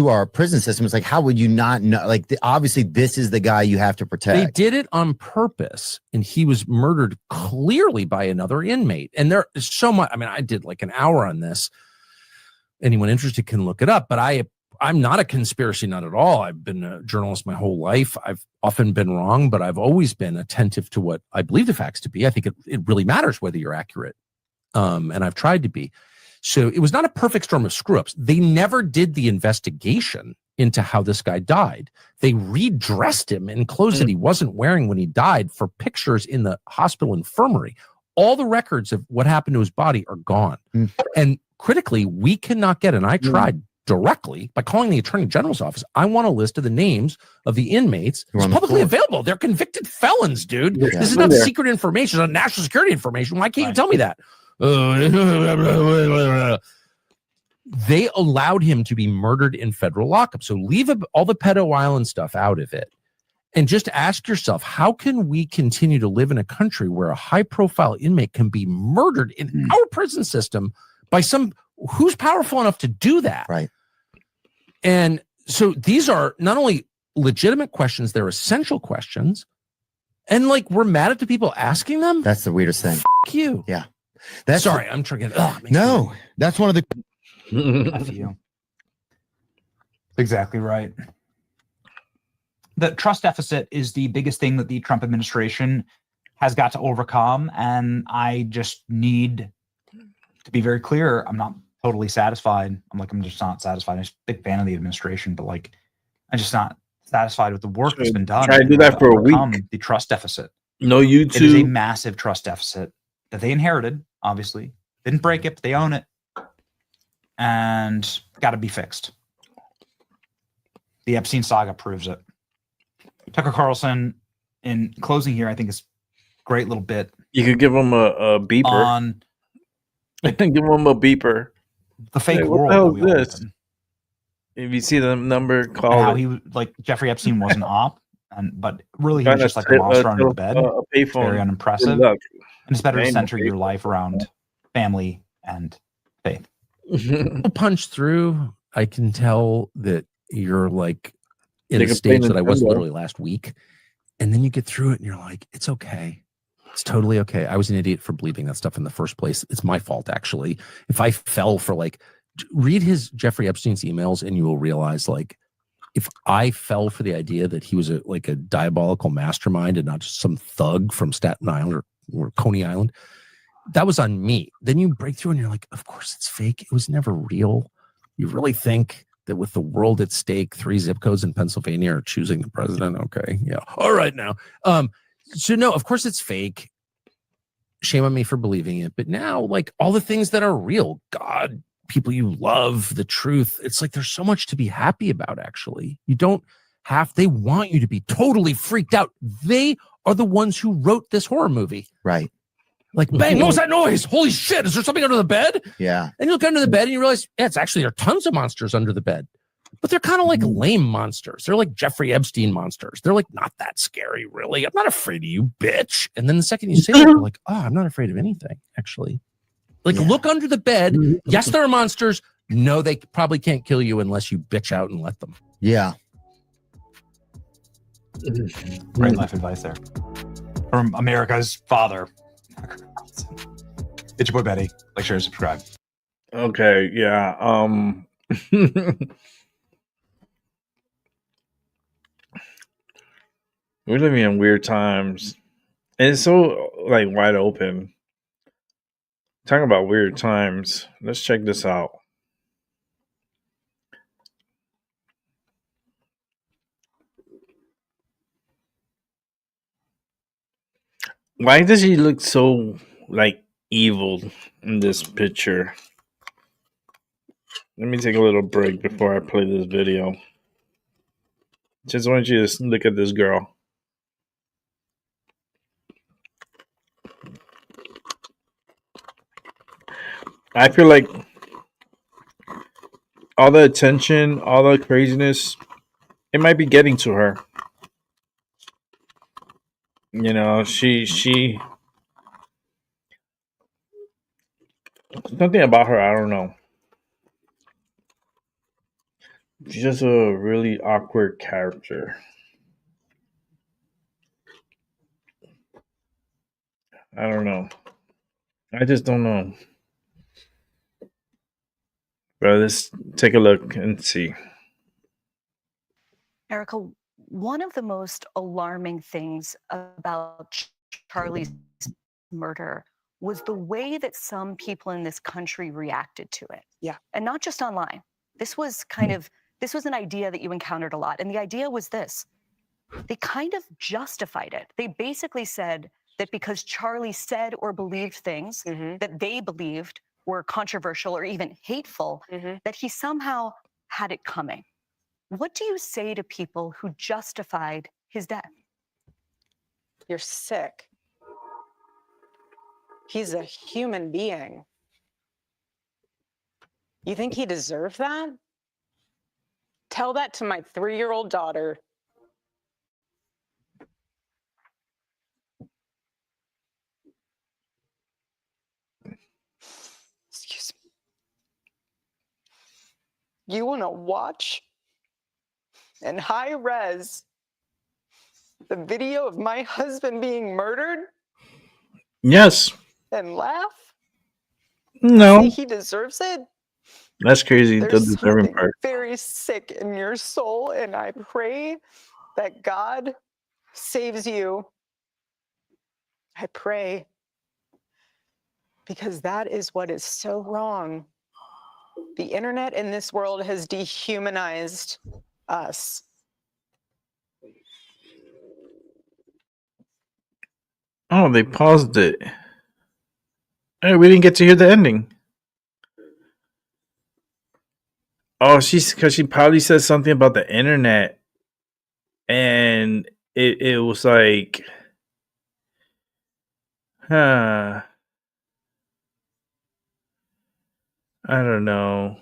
our prison system. It's like, how would you not know? Like, obviously, this is the guy you have to protect. They did it on purpose, and he was murdered clearly by another inmate. And there is so much. I mean, I did like an hour on this. Anyone interested can look it up. But I'm not a conspiracy nut at all. I've been a journalist my whole life. I've often been wrong, but I've always been attentive to what I believe the facts to be. I think it really matters whether you're accurate. And I've tried to be. So it was not a perfect storm of screw-ups. They never did the investigation into how this guy died. They redressed him in clothes that he wasn't wearing when he died for pictures in the hospital infirmary. All the records of what happened to his body are gone. And critically, we cannot get, and I tried directly by calling the Attorney General's office. I want a list of the names of the inmates. It's publicly available. They're convicted felons, dude. Yeah. This is not secret information, it's not national security information. Why can't you tell me that? They allowed him to be murdered in federal lockup. So leave all the pedo island stuff out of it. And just ask yourself, how can we continue to live in a country where a high-profile inmate can be murdered in our prison system by who's powerful enough to do that? Right. And so these are not only legitimate questions, they're essential questions. And like, we're mad at the people asking them. That's the weirdest thing. Fuck you. Yeah. Sorry, I'm trying to. No, that's one of the. F you. Exactly right. The trust deficit is the biggest thing that the Trump administration has got to overcome. And I just need to be very clear. I'm not totally satisfied. I'm just not satisfied. I'm just a big fan of the administration, but like, I'm just not satisfied with the work that's been done. Try to do that for a week. The trust deficit. No, YouTube. It is a massive trust deficit that they inherited, obviously. Didn't break it, but they own it. And got to be fixed. The Epstein saga proves it. Tucker Carlson, in closing here, I think is a great little bit. You could give him a beeper. On give him a beeper. The fake Hey, world. what the hell that we all is this? live in. If you see the number, And call how it. he was like Jeffrey Epstein was an op, but really he was just like a monster under the bed. It's very unimpressive. And it's better to center your life around family and faith. Punch through. I can tell that you're like in They a can stage play that I was Nintendo. literally last week. And then you get through it and you're like, it's okay. It's totally okay. I was an idiot for believing that stuff in the first place. It's my fault, actually. If I fell for read his Jeffrey Epstein's emails and you will realize if I fell for the idea that he was a diabolical mastermind and not just some thug from Staten Island or Coney Island, that was on me. Then you break through and you're like, of course it's fake. It was never real. You really think that with the world at stake, 3 zip codes in Pennsylvania are choosing the president? Okay. Yeah. All right now. So no, of course it's fake. Shame on me for believing it. But now, all the things that are real, God, people you love, the truth, it's like there's so much to be happy about, actually. They want you to be totally freaked out. They are the ones who wrote this horror movie. Right. Like, bang, what was that noise? Holy shit, is there something under the bed? Yeah. And you look under the bed and you realize, yeah, there are tons of monsters under the bed. But they're kind of like lame monsters. They're like Jeffrey Epstein monsters. They're like not that scary, really. I'm not afraid of you, bitch. And then the second you say that, you're like, oh, I'm not afraid of anything, actually. Look under the bed. Yes, there are monsters. No, they probably can't kill you unless you bitch out and let them. Yeah. Great life advice there. From America's father. It's your boy Betty. Like, share, subscribe. Okay, yeah. We're living in weird times. And it's so wide open. Talking about weird times. Let's check this out. Why does he look so evil in this picture? Let me take a little break before I play this video. Just want you to look at this girl. I feel like all the attention, all the craziness, it might be getting to her. You know, she something about her, I don't know. She's just a really awkward character. I don't know. I just don't know. But let's take a look and see. Erica, one of the most alarming things about Charlie's murder was the way that some people in this country reacted to it. Yeah. And not just online. This was an idea that you encountered a lot. And the idea was this. They kind of justified it. They basically said that because Charlie said or believed things that they believed were controversial or even hateful, that he somehow had it coming. What do you say to people who justified his death? You're sick. He's a human being. You think he deserved that? Tell that to my 3-year-old daughter. Excuse me. You want to watch in high res the video of my husband being murdered Yes. and laugh? No. See, he deserves it. That's crazy. The There's deserving something part. very sick in your soul, and I pray that God saves you. I pray, because that is what is so wrong. The internet in this world has dehumanized us. Oh, they paused it. Hey, we didn't get to hear the ending. Oh, because she probably said something about the internet, and it was like, I don't know.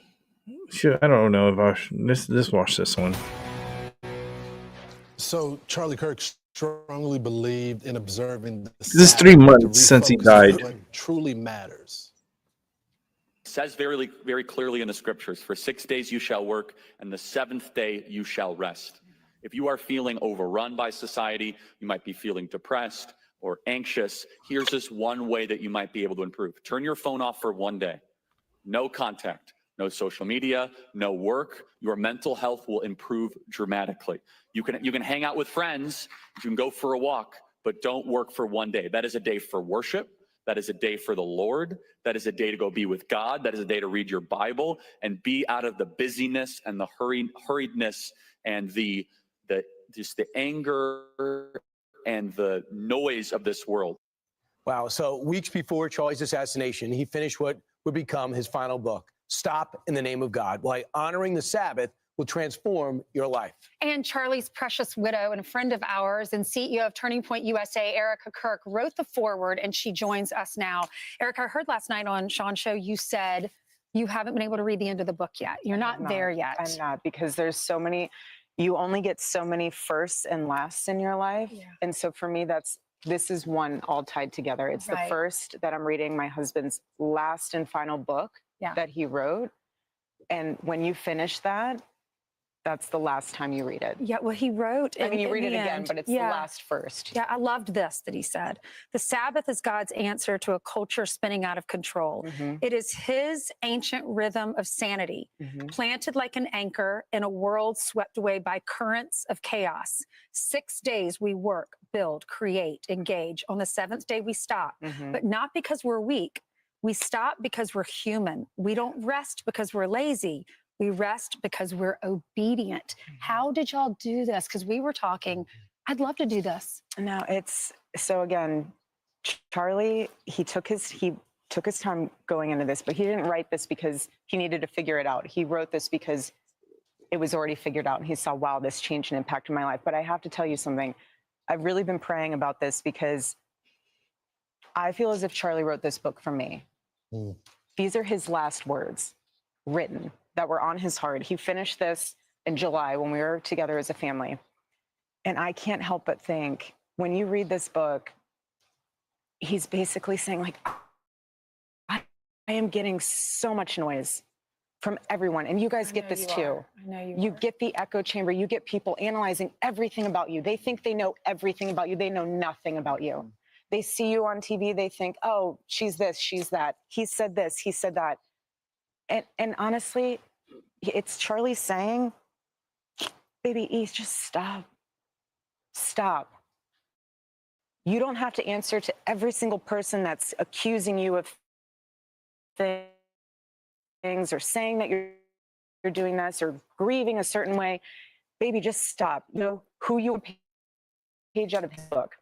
I don't know if I let's watch this one. So Charlie Kirk strongly believed in observing the This is 3 Sabbath to months since he refocus on died. what truly matters. It says very, very clearly in the scriptures, for 6 days you shall work, and the 7th day you shall rest. If you are feeling overrun by society, you might be feeling depressed or anxious. Here's just one way that you might be able to improve. Turn your phone off for 1 day. No contact, no social media, no work. Your mental health will improve dramatically. You can hang out with friends, you can go for a walk, but don't work for 1 day. That is a day for worship. That is a day for the Lord. That is a day to go be with God. That is a day to read your Bible and be out of the busyness and the hurriedness and the anger and the noise of this world. Wow. So weeks before Charlie's assassination, he finished what would become his final book, Stop in the Name of God, why honoring the Sabbath will transform your life. And Charlie's precious widow and a friend of ours and CEO of Turning Point USA, Erica Kirk, wrote the foreword, and she joins us now. Erica, I heard last night on Sean's show you said you haven't been able to read the end of the book yet. You're not there yet. I'm not, because there's so many, you only get so many firsts and lasts in your life. Yeah. And so for me, this is one all tied together. It's the first that I'm reading my husband's last and final book that he wrote. And when you finish that, that's the last time you read it. Yeah, well, he wrote. I mean, you in read it the again, end. but it's the last first. Yeah, I loved this that he said. The Sabbath is God's answer to a culture spinning out of control. It is his ancient rhythm of sanity, planted like an anchor in a world swept away by currents of chaos. 6 days we work, build, create, engage. On the 7th day we stop, but not because we're weak. We stop because we're human. We don't rest because we're lazy. We rest because we're obedient. How did y'all do this? Because we were talking, I'd love to do this. No, it's so again, Charlie, he took his time going into this, but he didn't write this because he needed to figure it out. He wrote this because it was already figured out, and he saw, wow, this changed and impacted my life. But I have to tell you something. I've really been praying about this because I feel as if Charlie wrote this book for me. These are his last words written that were on his heart. He finished this in July when we were together as a family. And I can't help but think, when you read this book, he's basically saying, like, I am getting so much noise from everyone. And you guys get this too. I know You get the echo chamber. You get people analyzing everything about you. They think they know everything about you. They know nothing about you. They see you on TV. They think, oh, she's this, she's that. He said this, he said that. And honestly, it's Charlie saying, baby, Eve, just stop. Stop. You don't have to answer to every single person that's accusing you of things or saying that you're doing this or grieving a certain way. Baby, just stop. You know who you page out of his book.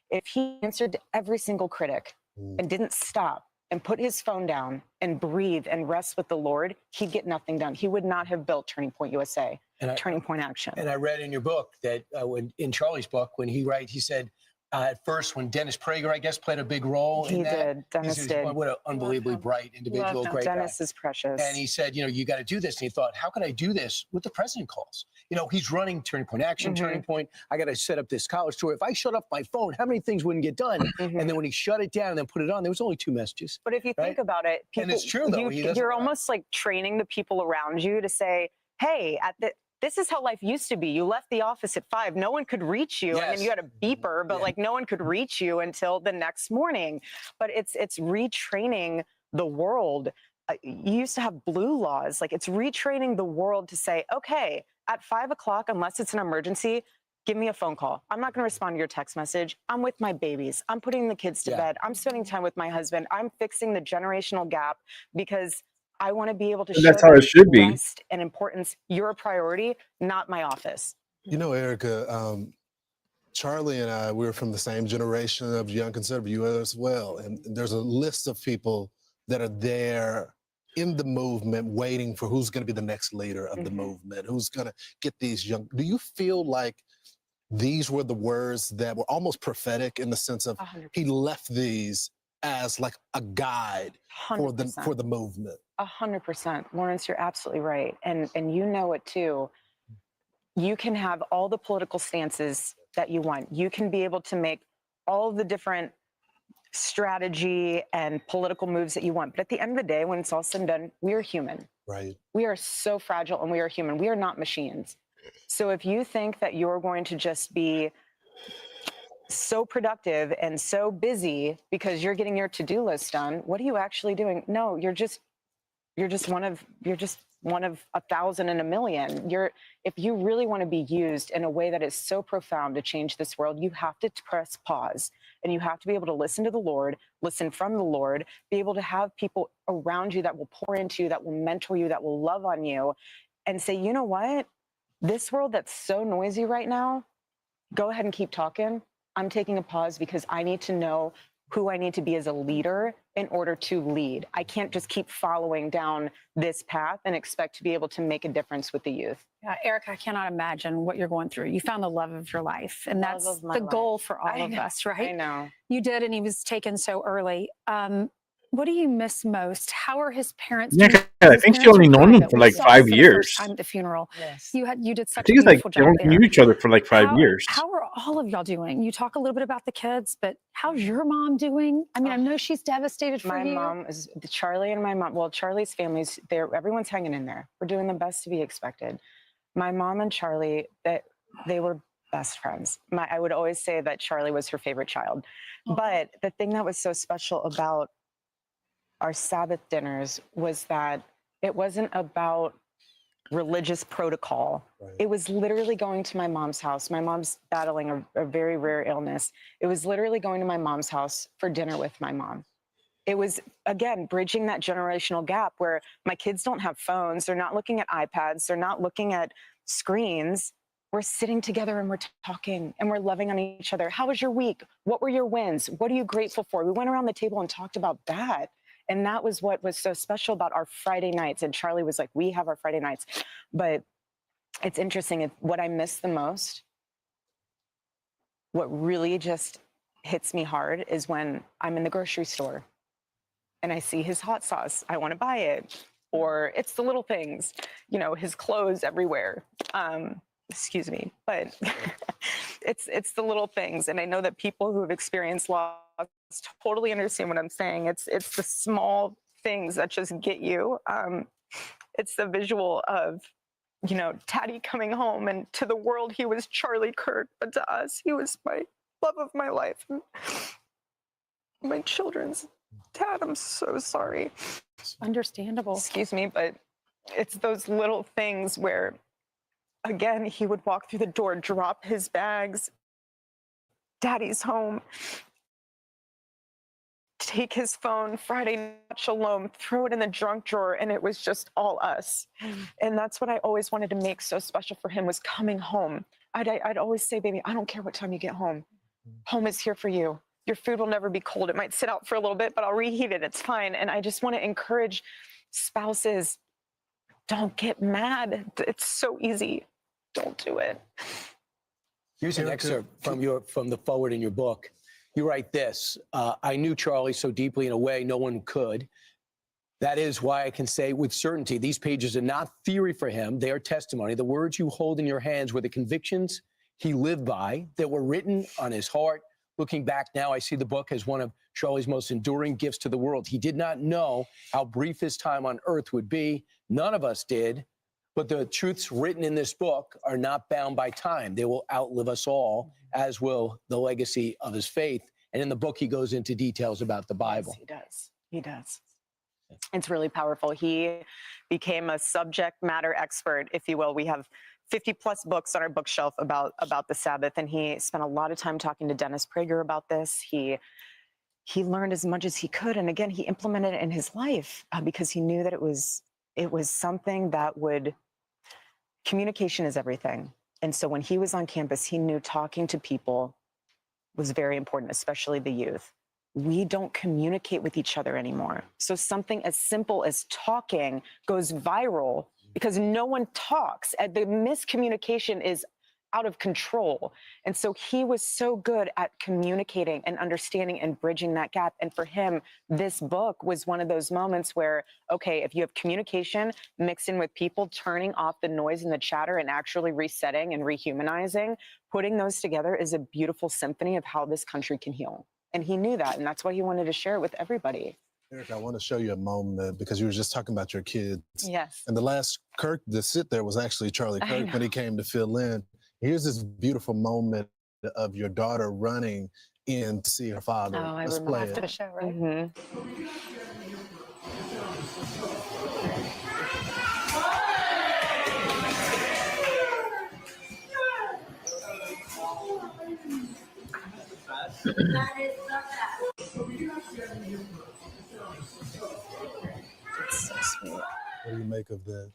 If he answered to every single critic and didn't stop and put his phone down and breathe and rest with the Lord, he'd get nothing done. He would not have built Turning Point USA, Turning Point Action. And I read in your book that in Charlie's book, when he said, at first, when Dennis Prager, I guess, played a big role in that. He did. Dennis did. What an unbelievably bright individual, great guy. Dennis is precious. And he said, you got to do this. And he thought, how can I do this with the president calls? He's running Turning Point Action, Turning Point. I got to set up this college tour. If I shut off my phone, how many things wouldn't get done? And then when he shut it down and then put it on, there was only 2 messages. But if you think about it, people, and it's true, though. You're almost like training the people around you to say, hey, this is how life used to be. You left the office at 5. No one could reach you. And then you had a beeper, but like no one could reach you until the next morning. But it's retraining the world. You used to have blue laws. Like it's retraining the world to say, okay, at 5 o'clock, unless it's an emergency, give me a phone call. I'm not going to respond to your text message. I'm with my babies. I'm putting the kids to bed. I'm spending time with my husband. I'm fixing the generational gap because I want to be able to show that's how it should be. Rest and importance. You're a priority, not my office. Erica, Charlie and I, we're from the same generation of young conservative, you as well. And there's a list of people that are there in the movement waiting for who's going to be the next leader of the movement, who's going to get these young. Do you feel like these were the words that were almost prophetic in the sense of 100%. He left these as like a guide for the movement? 100%. Lawrence, you're absolutely right. And you know it too. You can have all the political stances that you want. You can be able to make all the different strategy and political moves that you want. But at the end of the day, when it's all said and done, we are human. Right. We are so fragile and we are human. We are not machines. So if you think that you're going to just be so productive and so busy because you're getting your to-do list done, what are you actually doing? No, you're just one of 1,000 in a million. If you really want to be used in a way that is so profound to change this world, you have to press pause and you have to be able to listen to the Lord, listen from the Lord, be able to have people around you that will pour into you, that will mentor you, that will love on you, and say, you know what? This world that's so noisy right now, go ahead and keep talking. I'm taking a pause because I need to know who I need to be as a leader in order to lead. I can't just keep following down this path and expect to be able to make a difference with the youth. Yeah, Erica, I cannot imagine what you're going through. You found the love of your life, and that's the goal for all of us, right? I know. You did, and he was taken so early. What do you miss most? How are his parents? Yeah, I think she only known him for like 5 years. Time at the funeral. Yes. You did such I think a it's like beautiful they job only there. knew each other for like 5 years. How are all of y'all doing? You talk a little bit about the kids, but how's your mom doing? I mean, I know she's devastated for My you. mom is Charlie and my mom. Well, Charlie's family's there. Everyone's hanging in there. We're doing the best to be expected. My mom and Charlie, they were best friends. I would always say that Charlie was her favorite child. But the thing that was so special about our Sabbath dinners was that it wasn't about religious protocol. Right. It was literally going to my mom's house. My mom's battling a very rare illness. It was literally going to my mom's house for dinner with my mom. It was, again, bridging that generational gap where my kids don't have phones. They're not looking at iPads. They're not looking at screens. We're sitting together and we're talking and we're loving on each other. How was your week? What were your wins? What are you grateful for? We went around the table and talked about that. And that was what was so special about our Friday nights. And Charlie was like, we have our Friday nights. But it's interesting. What I miss the most, what really just hits me hard is when I'm in the grocery store and I see his hot sauce. I want to buy it. Or it's the little things, his clothes everywhere. Excuse me. But it's the little things. And I know that people who have experienced loss totally understand what I'm saying. It's the small things that just get you. It's the visual of, Daddy coming home, and to the world he was Charlie Kirk, but to us he was my love of my life, my children's dad. I'm so sorry. Understandable. Excuse me, but it's those little things where, again, he would walk through the door, drop his bags, Daddy's home, take his phone, Friday night shalom, throw it in the junk drawer, and it was just all us. And that's what I always wanted to make so special for him, was coming home. I'd always say, baby, I don't care what time you get home. Home is here for you. your food will never be cold. It might sit out for a little bit, but I'll reheat it. It's fine. And I just want to encourage spouses, don't get mad. It's so easy. Don't do it. Here's an excerpt from the forward in your book. You write this: I knew Charlie so deeply in a way no one could. That is why I can say with certainty, these pages are not theory for him. They are testimony. The words you hold in your hands were the convictions he lived by that were written on his heart. Looking back now, I see the book as one of Charlie's most enduring gifts to the world. He did not know how brief his time on earth would be. None of us did. But the truths written in this book are not bound by time. They will outlive us all, as will the legacy of his faith. And in the book, he goes into details about the Bible. Yes, he does. He does. It's really powerful. He became a subject matter expert, if you will. We have 50 plus books on our bookshelf about the Sabbath, and he spent a lot of time talking to Dennis Prager about this. He learned as much as he could, and again, he implemented it in his life because he knew that it was something that would. Communication is everything, and so when he was on campus, he knew talking to people was very important, especially the youth. We don't communicate with each other anymore. So something as simple as talking goes viral because no one talks. The miscommunication is out of control. And so he was so good at communicating and understanding and bridging that gap. And for him, this book was one of those moments where, okay, if you have communication mixed in with people, turning off the noise and the chatter and actually resetting and rehumanizing, putting those together is a beautiful symphony of how this country can heal. And he knew that, and that's why he wanted to share it with everybody. Eric, I want to show you a moment because you were just talking about your kids. Yes. And the last Kirk to sit there was actually Charlie Kirk when he came to fill in. Here's this beautiful moment of your daughter running in to see her father. Oh, I Let's remember play after it. the show, right? Mm-hmm. It's so sweet. What do you make of that?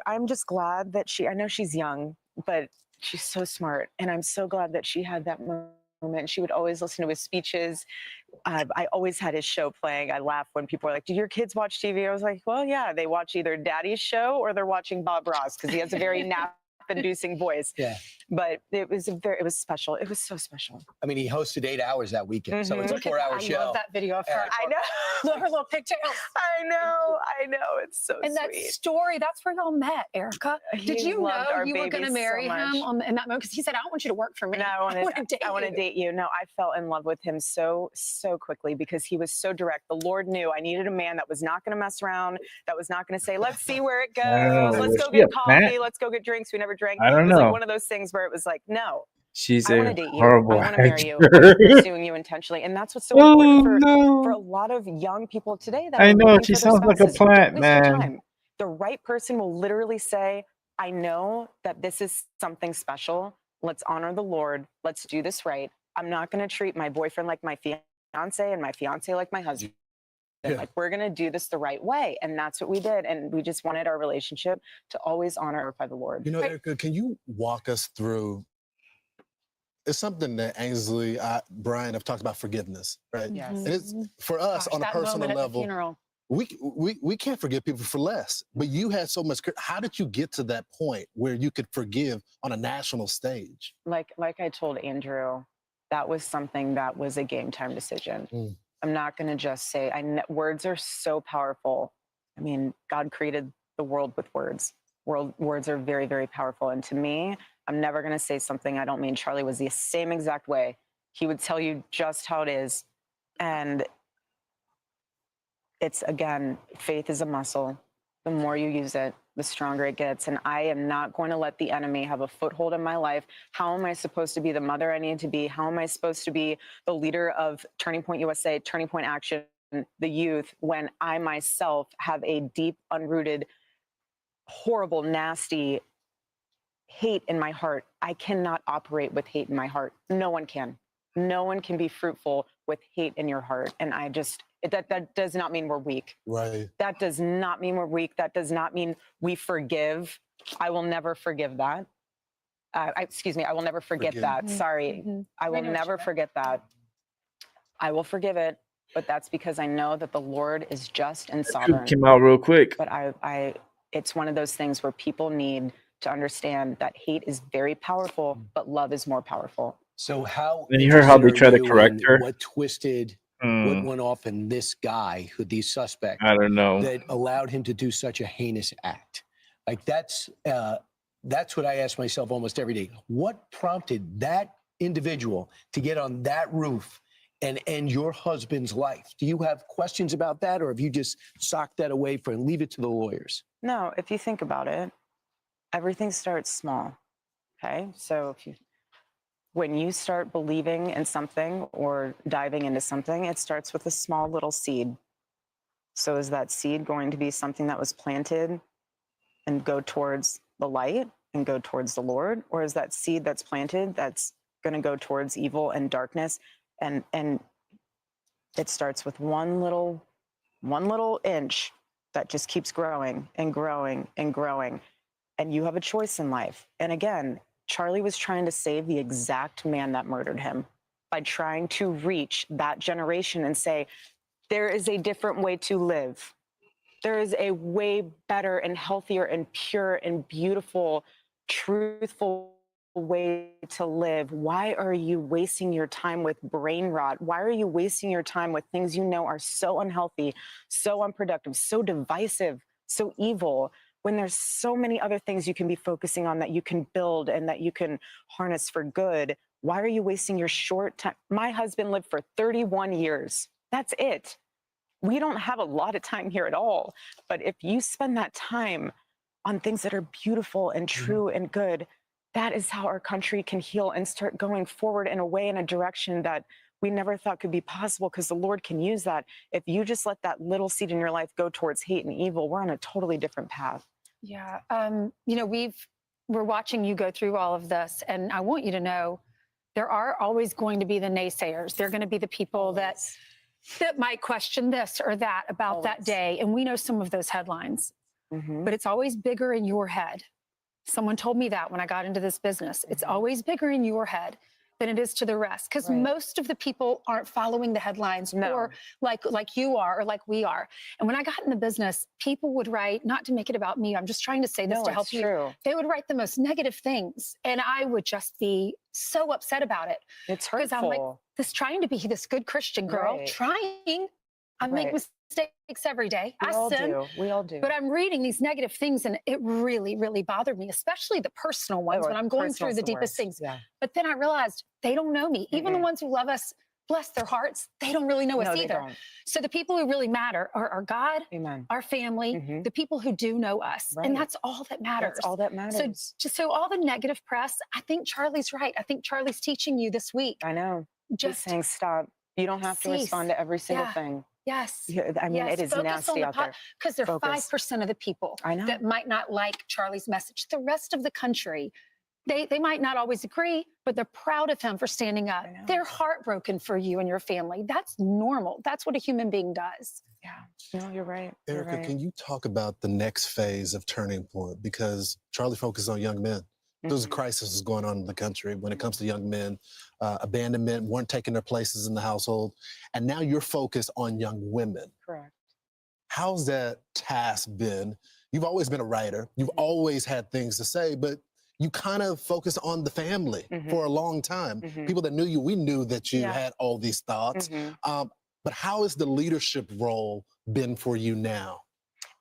I'm just glad that I know she's young, but she's so smart. And I'm so glad that she had that moment. She would always listen to his speeches. I always had his show playing. I laugh when people are like, do your kids watch TV? I was like, well, yeah, they watch either Daddy's show or they're watching Bob Ross because he has a very nap-inducing voice. Yeah. But it was special. It was so special. I mean, he hosted 8 hours that weekend, so it's a 4-hour show. I love that video of her. I know. Her little pigtails. I know. It's so and sweet. that story, that's where y'all met, Erica. Did you know you were going to marry him in that moment? Because he said, I don't want you to work for me. No, I want to date you. No, I fell in love with him so quickly because he was so direct. The Lord knew I needed a man that was not going to mess around, that was not going to say, let's see where it goes. Let's go get coffee. Let's go get drinks. We never drank. I don't know. It was like one of those things where it was like, no. She's I a want to date you. horrible I want to marry you. actor. I'm pursuing you intentionally. And that's what's so important for a lot of young people today. That I are know, looking she for their sounds like a spouses. plant, Don't waste your man. time. The right person will literally say, I know that this is something special. Let's honor the Lord. Let's do this right. I'm not going to treat my boyfriend like my fiance and my fiance like my husband. Yeah. Like, we're going to do this the right way. And that's what we did. And we just wanted our relationship to always honor by the Lord. You know, Erica, can you walk us through? It's something that Ainsley, Brian have talked about forgiveness, right? Yes. And it's for us on a personal level. We can't forgive people for less. But you had so much. How did you get to that point where you could forgive on a national stage? Like I told Andrew, that was something that was a game time decision. I'm not going to just say. Words are so powerful. I mean, God created the world with words. Words are very, very powerful. And to me, I'm never going to say something I don't mean. Charlie was the same exact way. He would tell you just how it is. And it's, again, faith is a muscle. The more you use it, the stronger it gets. And I am not going to let the enemy have a foothold in my life. How am I supposed to be the mother I need to be? How am I supposed to be the leader of Turning Point USA, Turning Point Action, the youth, when I myself have a deep, unrooted, horrible, nasty hate in my heart? I cannot operate with hate in my heart. No one can. No one can be fruitful with hate in your heart. And that does not mean we're weak. Right. That does not mean we're weak. That does not mean we forgive. I will never forgive that. I will never forget that. Sorry. I will never forget that. I will forgive it, but that's because I know that the Lord is just and sovereign. Came out real quick. But it's one of those things where people need to understand that hate is very powerful, but love is more powerful. So how? And you heard how they interested try are to you correct in her? What twisted? What went off in this guy, who these suspects? I don't know. That allowed him to do such a heinous act. Like that's what I ask myself almost every day. What prompted that individual to get on that roof and end your husband's life? Do you have questions about that, or have you just socked that away and leave it to the lawyers? No, if you think about it, everything starts small. Okay, so when you start believing in something or diving into something, it starts with a small little seed. So is that seed going to be something that was planted and go towards the light and go towards the Lord? Or is that seed that's planted that's going to go towards evil and darkness? And it starts with one little inch that just keeps growing and growing and growing. And you have a choice in life. And again, Charlie was trying to save the exact man that murdered him by trying to reach that generation and say, there is a different way to live. There is a way better and healthier and pure and beautiful, truthful way to live. Why are you wasting your time with brain rot? Why are you wasting your time with things you know are so unhealthy, so unproductive, so divisive, so evil, when there's so many other things you can be focusing on that you can build and that you can harness for good? Why are you wasting your short time? My husband lived for 31 years. That's it. We don't have a lot of time here at all. But if you spend that time on things that are beautiful and true and good, that is how our country can heal and start going forward in a way, in a direction that we never thought could be possible, because the Lord can use that. If you just let that little seed in your life go towards hate and evil, we're on a totally different path. Yeah. You know, we're watching you go through all of this, and I want you to know there are always going to be the naysayers. They're going to be the people that might question this or that about that day. And we know some of those headlines, but it's always bigger in your head. Someone told me that when I got into this business. It's always bigger in your head than it is to the rest, because most of the people aren't following the headlines or like you are or like we are. And when I got in the business, people would write, not to make it about me, I'm just trying to say this to help you. They would write the most negative things, and I would just be so upset about it. It's hurtful. Because I'm like, trying to be this good Christian girl, trying. I make mistakes every day. I sin. We all do. But I'm reading these negative things, and it really, really bothered me, especially the personal ones when I'm going through the deepest things. Yeah. But then I realized they don't know me. Even the ones who love us, bless their hearts, they don't really know us they either. don't. So the people who really matter are God, our family, the people who do know us. And that's all that matters. That's all that matters. So all the negative press, I think Charlie's right. I think Charlie's teaching you this week. I know. Just saying stop. You don't have to respond to every single thing. Yes. I mean, it is nasty out there. Because they're 5% of the people that might not like Charlie's message. The rest of the country, they might not always agree, but they're proud of him for standing up. They're heartbroken for you and your family. That's normal. That's what a human being does. Yeah. No, you're right. Erica, can you talk about the next phase of Turning Point? Because Charlie focuses on young men. There's a crisis going on in the country when it comes to young men. Abandonment, weren't taking their places in the household. And now you're focused on young women. Correct. How's that task been? You've always been a writer. You've always had things to say, but you kind of focus on the family for a long time. People that knew you, we knew that you had all these thoughts. But how has the leadership role been for you now?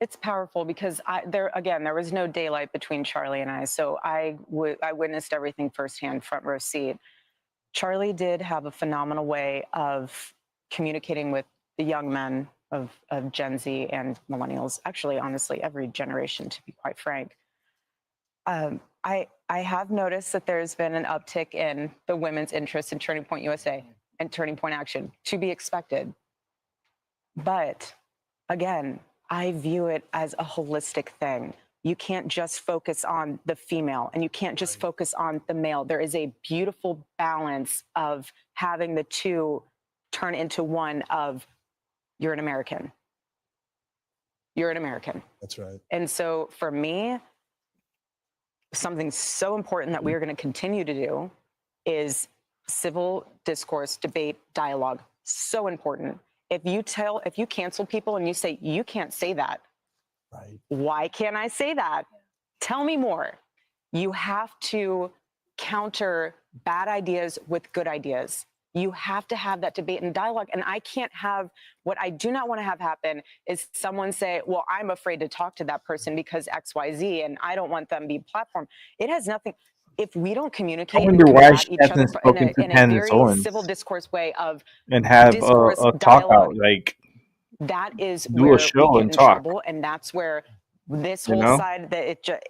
It's powerful because there was no daylight between Charlie and I. So I witnessed everything firsthand, front row seat. Charlie did have a phenomenal way of communicating with the young men of Gen Z and millennials. Actually, honestly, every generation, to be quite frank. I have noticed that there's been an uptick in the women's interest in Turning Point USA and Turning Point Action, to be expected. But again, I view it as a holistic thing. You can't just focus on the female and you can't just focus on the male. There is a beautiful balance of having the two turn into one of, you're an American. You're an American. That's right. And so for me, something so important that we are going to continue to do is civil discourse, debate, dialogue. So important. If you cancel people and you say, you can't say that. Right. Why can't I say that? Tell me more. You have to counter bad ideas with good ideas. You have to have that debate and dialogue. And I can't have, what I do not want to have happen is someone say, well, I'm afraid to talk to that person because X, Y, Z, and I don't want them to be platformed. It has nothing. If we don't communicate and wonder why combat she each other hasn't spoken to in a Candace very Owens civil discourse way of and have discourse, a talk dialogue, out, like that is do a where we show get and in talk. trouble. And that's where this You whole know? side that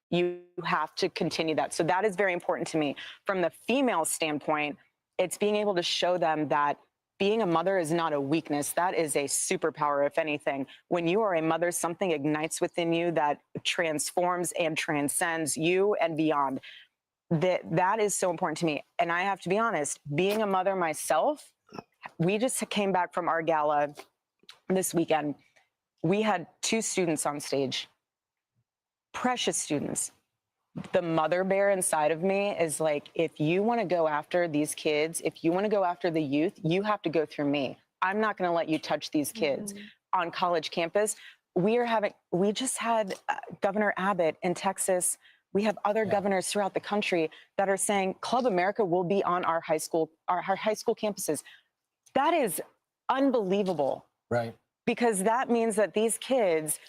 you have to continue that. So that is very important to me. From the female standpoint, it's being able to show them that being a mother is not a weakness. That is a superpower, if anything. When you are a mother, something ignites within you that transforms and transcends you and beyond. That is so important to me. And I have to be honest, being a mother myself, we just came back from our gala this weekend. We had 2 students on stage, precious students. The mother bear inside of me is like, if you want to go after these kids, if you want to go after the youth, you have to go through me. I'm not going to let you touch these kids. On college campus, we just had Governor Abbott in Texas. We have other governors throughout the country that are saying Club America will be on our high school campuses. That is unbelievable. Right. Because that means that these kids,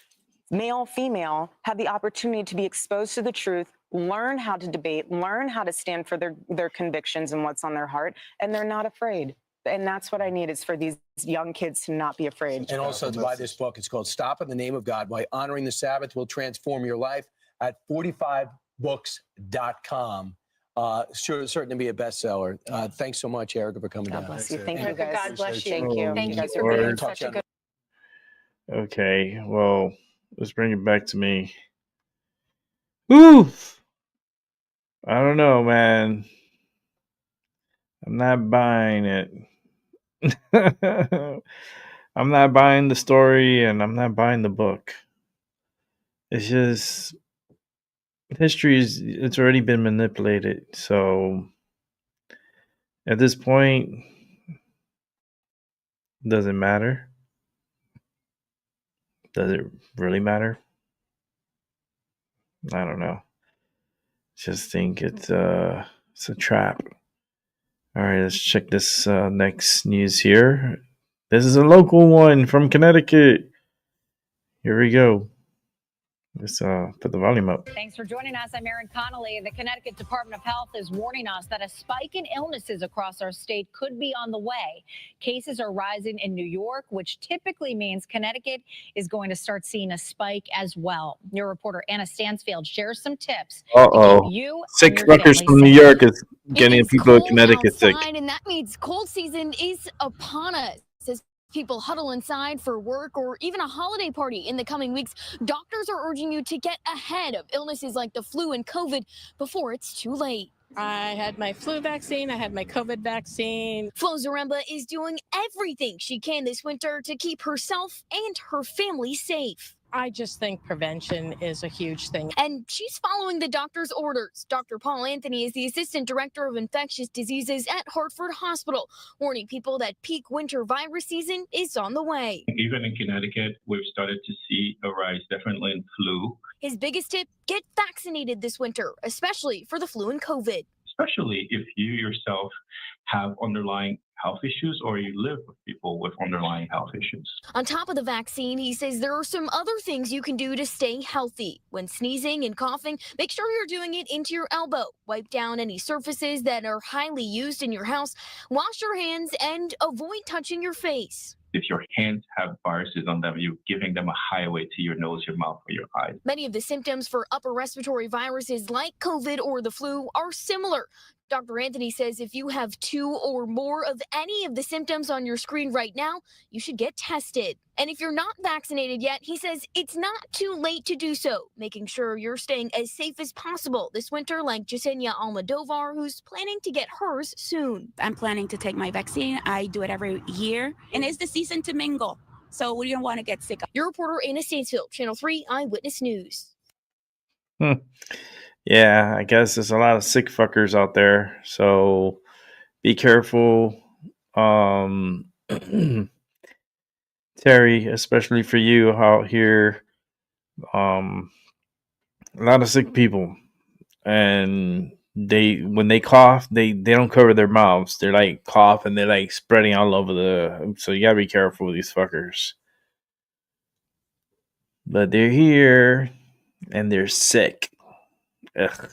male, female, have the opportunity to be exposed to the truth, learn how to debate, learn how to stand for their convictions and what's on their heart, and they're not afraid. And that's what I need, is for these young kids to not be afraid. And also to buy this book. It's called Stop in the Name of God, Why Honoring the Sabbath Will Transform Your Life, at 45books.com. Certain to be a bestseller. Thanks so much, Erica, for coming down. God bless you. Thank you, guys. God bless you. Thank you. Thank you guys for are being great. such a good. Okay, well, let's bring it back to me. Woo! I don't know, man. I'm not buying it. I'm not buying the story, and I'm not buying the book. It's just it's already been manipulated. So at this point, does it matter? Does it really matter? I don't know. Just think it's a trap. All right, let's check this next news here. This is a local one from Connecticut. Here we go. Let's put the volume up. Thanks for joining us. I'm Erin Connolly. The Connecticut Department of Health is warning us that a spike in illnesses across our state could be on the way. Cases are rising in New York, which typically means Connecticut is going to start seeing a spike as well. Your reporter Anna Stansfield shares some tips to keep you Sick and your fuckers family from New safe. York is getting people in Connecticut sick. And that means cold season is upon us. As people huddle inside for work or even a holiday party in the coming weeks, doctors are urging you to get ahead of illnesses like the flu and COVID before it's too late. I had my flu vaccine. I had my COVID vaccine. Flo Zaremba is doing everything she can this winter to keep herself and her family safe. I just think prevention is a huge thing. And she's following the doctor's orders. Dr. Paul Anthony is the Assistant Director of Infectious Diseases at Hartford Hospital, warning people that peak winter virus season is on the way. Even in Connecticut, we've started to see a rise, definitely in flu. His biggest tip, get vaccinated this winter, especially for the flu and COVID. Especially if you yourself have underlying health issues or you live with people with underlying health issues. On top of the vaccine, he says there are some other things you can do to stay healthy. When sneezing and coughing, make sure you're doing it into your elbow. Wipe down any surfaces that are highly used in your house. Wash your hands and avoid touching your face. If your hands have viruses on them, you're giving them a highway to your nose, your mouth, or your eyes. Many of the symptoms for upper respiratory viruses like COVID or the flu are similar. Dr. Anthony says if you have 2 or more of any of the symptoms on your screen right now, you should get tested. And if you're not vaccinated yet, he says it's not too late to do so, making sure you're staying as safe as possible this winter, like Jasenia Almodovar, who's planning to get hers soon. I'm planning to take my vaccine. I do it every year, and it's the season to mingle, so we don't want to get sick. Your reporter, Anna Stansfield, Channel 3 Eyewitness News. Yeah, I guess there's a lot of sick fuckers out there, so be careful. Terry, especially for you out here, a lot of sick people, and when they cough, they don't cover their mouths. They're like cough and they're like spreading all over the. So you gotta be careful with these fuckers. But they're here and they're sick. Ugh.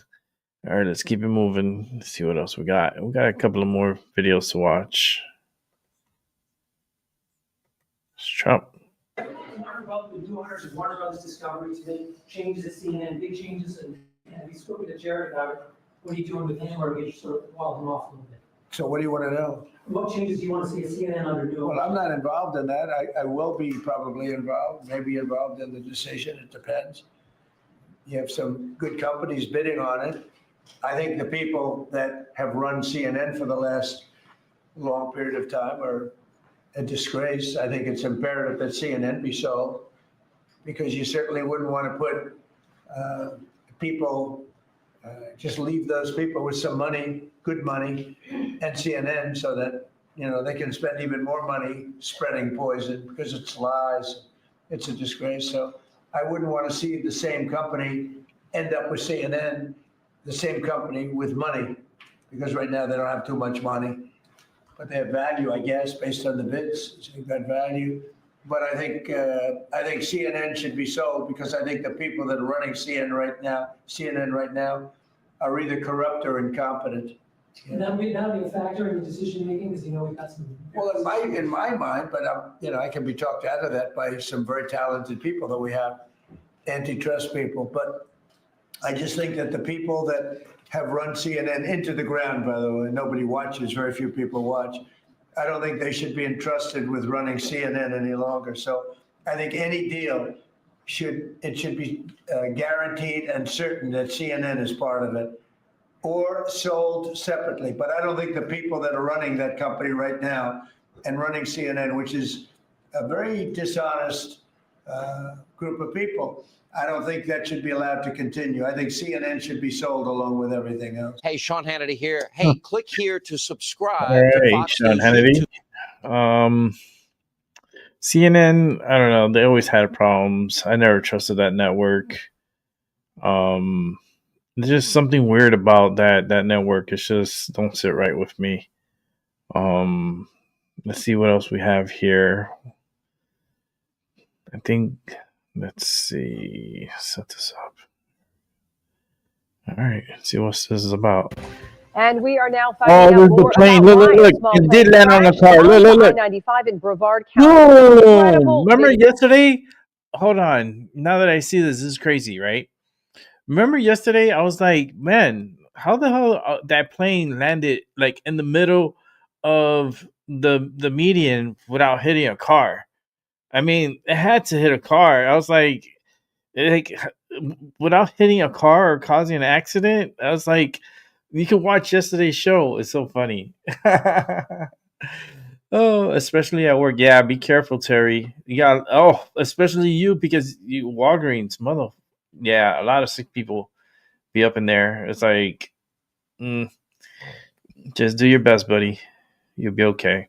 All right, let's keep it moving. Let's see what else we got. We got a couple of more videos to watch. It's Trump. Warner Brothers Discovery to make changes at CNN, big changes, and we spoke to Jared about it. What are you doing with him, or get you sort of wall him off a little bit? So what do you want to know? What changes do you want to see at CNN under new? Well, I'm not involved in that. I will be probably involved, maybe involved in the decision. It depends. You have some good companies bidding on it. I think the people that have run CNN for the last long period of time are a disgrace. I think it's imperative that CNN be sold, because you certainly wouldn't want to put people, just leave those people with some money, good money, and CNN, so that, you know, they can spend even more money spreading poison, because it's lies. It's a disgrace. So I wouldn't want to see the same company end up with CNN, the same company with money, because right now they don't have too much money, but they have value, I guess, based on the bids. So they've got value. But I think CNN should be sold, because I think the people that are running CNN right now are either corrupt or incompetent. And that would be a factor in the decision making, because, you know, we've got some. Well, in my mind, but I can be talked out of that by some very talented people that we have, antitrust people. But I just think that the people that have run CNN into the ground, by the way, nobody watches, very few people watch. I don't think they should be entrusted with running CNN any longer. So I think any deal should be guaranteed and certain that CNN is part of it, or sold separately. But I don't think the people that are running that company right now and running CNN, which is a very dishonest group of people, I don't think that should be allowed to continue. I think CNN should be sold along with everything else. Hey, Sean Hannity here. Hey, click here to subscribe All to right, Fox Sean News Hannity. YouTube. CNN, I don't know. They always had problems. I never trusted that network. There's just something weird about that network. It's just don't sit right with me. Let's see what else we have here. I think, let's see. Set this up. All right, let's see what this is about. And we are now finding Oh, out there's the more plane. about Look, why a look. small It plane did land on the crashed car. Look, look, look. I-95 in Brevard County. No, Incredible remember video. yesterday? Hold on. Now that I see this is crazy, right? Remember yesterday? I was like, man, how the hell that plane landed like in the middle of the median without hitting a car? I mean, it had to hit a car. I was like without hitting a car or causing an accident. I was like, you can watch yesterday's show. It's so funny. Oh, especially at work. Yeah, be careful, Terry. You got especially you, because you Walgreens, mother. Yeah, a lot of sick people be up in there. It's like, just do your best, buddy. You'll be okay.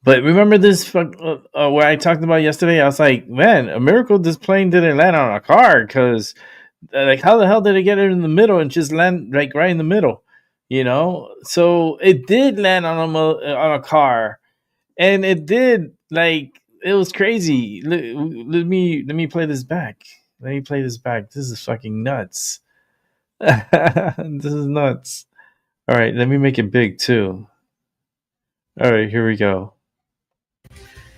But remember this what I talked about yesterday? I was like, man, a miracle this plane didn't land on a car, because like, how the hell did it get it in the middle and just land like right in the middle? You know, so it did land on a car, and it did, like, it was crazy. Let me play this back. Let me play this back. This is fucking nuts. This is nuts. All right, let me make it big too. All right, here we go.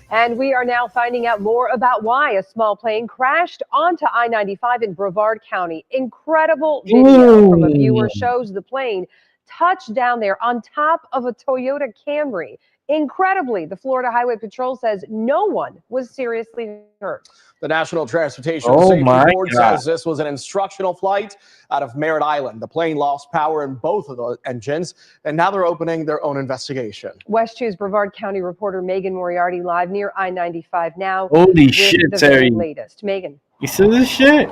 And we are now finding out more about why a small plane crashed onto I-95 in Brevard County. Incredible video from a viewer shows the plane touch down there on top of a Toyota Camry. Incredibly, the Florida Highway Patrol says no one was seriously hurt. The National Transportation Oh Safety my Board God. says this was an instructional flight out of Merritt Island. The plane lost power in both of the engines, and now they're opening their own investigation. West 2's Brevard County reporter Megan Moriarty live near I-95 now. Holy with shit, the very Terry. latest. Megan. You see this shit?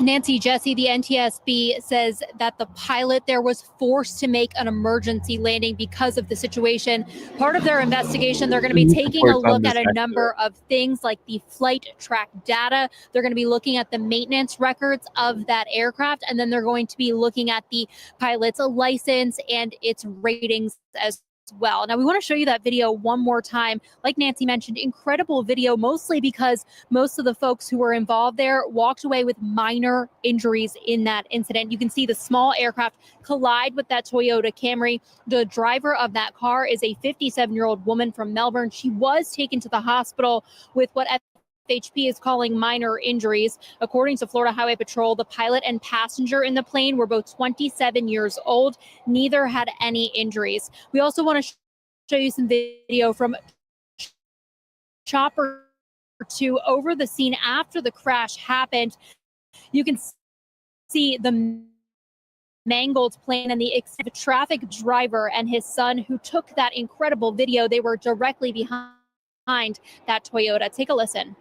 Nancy Jesse, the NTSB, says that the pilot there was forced to make an emergency landing because of the situation. Part of their investigation, they're going to be taking a look at a number of things like the flight track data. They're going to be looking at the maintenance records of that aircraft, and then they're going to be looking at the pilot's license and its ratings as well. Now, we want to show you that video one more time. Like Nancy mentioned, incredible video, mostly because most of the folks who were involved there walked away with minor injuries in that incident. You can see the small aircraft collide with that Toyota Camry. The driver of that car is a 57-year-old woman from Melbourne. She was taken to the hospital with what FHP is calling minor injuries. According to Florida Highway Patrol, the pilot and passenger in the plane were both 27 years old. Neither had any injuries. We also want to show you some video from Chopper 2 over the scene after the crash happened. You can see the mangled plane and the traffic driver and his son who took that incredible video. They were directly behind that Toyota. Take a listen.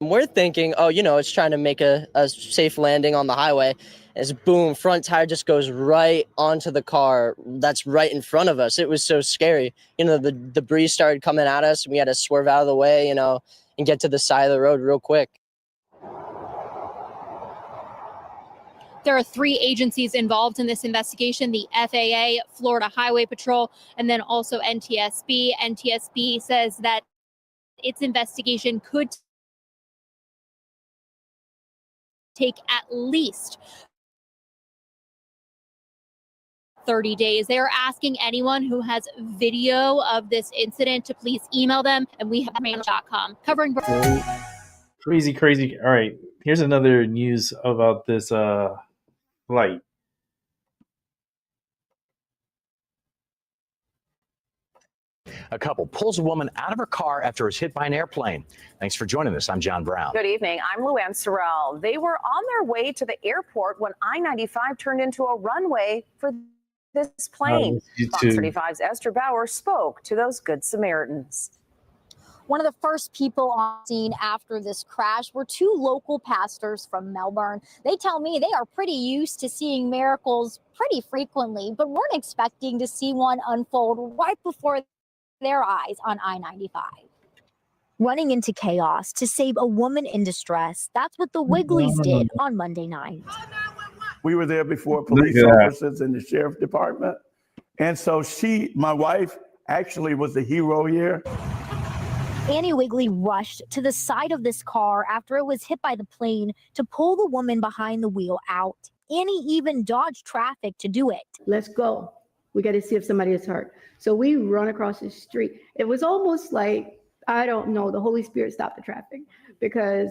We're thinking, oh, it's trying to make a safe landing on the highway. As boom, front tire just goes right onto the car that's right in front of us. It was so scary. The debris started coming at us and we had to swerve out of the way, and get to the side of the road real quick. There are 3 agencies involved in this investigation: the FAA, Florida Highway Patrol, and then also NTSB. NTSB says that its investigation could take at least 30 days. They are asking anyone who has video of this incident to please email them, and we have mail.com covering. Crazy. All right, here's another news about this flight. A couple pulls a woman out of her car after it was hit by an airplane. Thanks for joining us. I'm John Brown. Good evening. I'm Luann Sorrell. They were on their way to the airport when I-95 turned into a runway for this plane. Fox 35's Esther Bauer spoke to those Good Samaritans. One of the first people on scene after this crash were 2 local pastors from Melbourne. They tell me they are pretty used to seeing miracles pretty frequently, but weren't expecting to see one unfold right before their eyes on I-95. Running into chaos to save a woman in distress. That's what the Wigleys did on Monday night. We were there before police officers in the sheriff department. And so my wife actually was the hero here. Annie Wigley rushed to the side of this car after it was hit by the plane to pull the woman behind the wheel out. Annie even dodged traffic to do it. Let's go. We got to see if somebody is hurt. So we run across the street. It was almost like, I don't know, the Holy Spirit stopped the traffic because,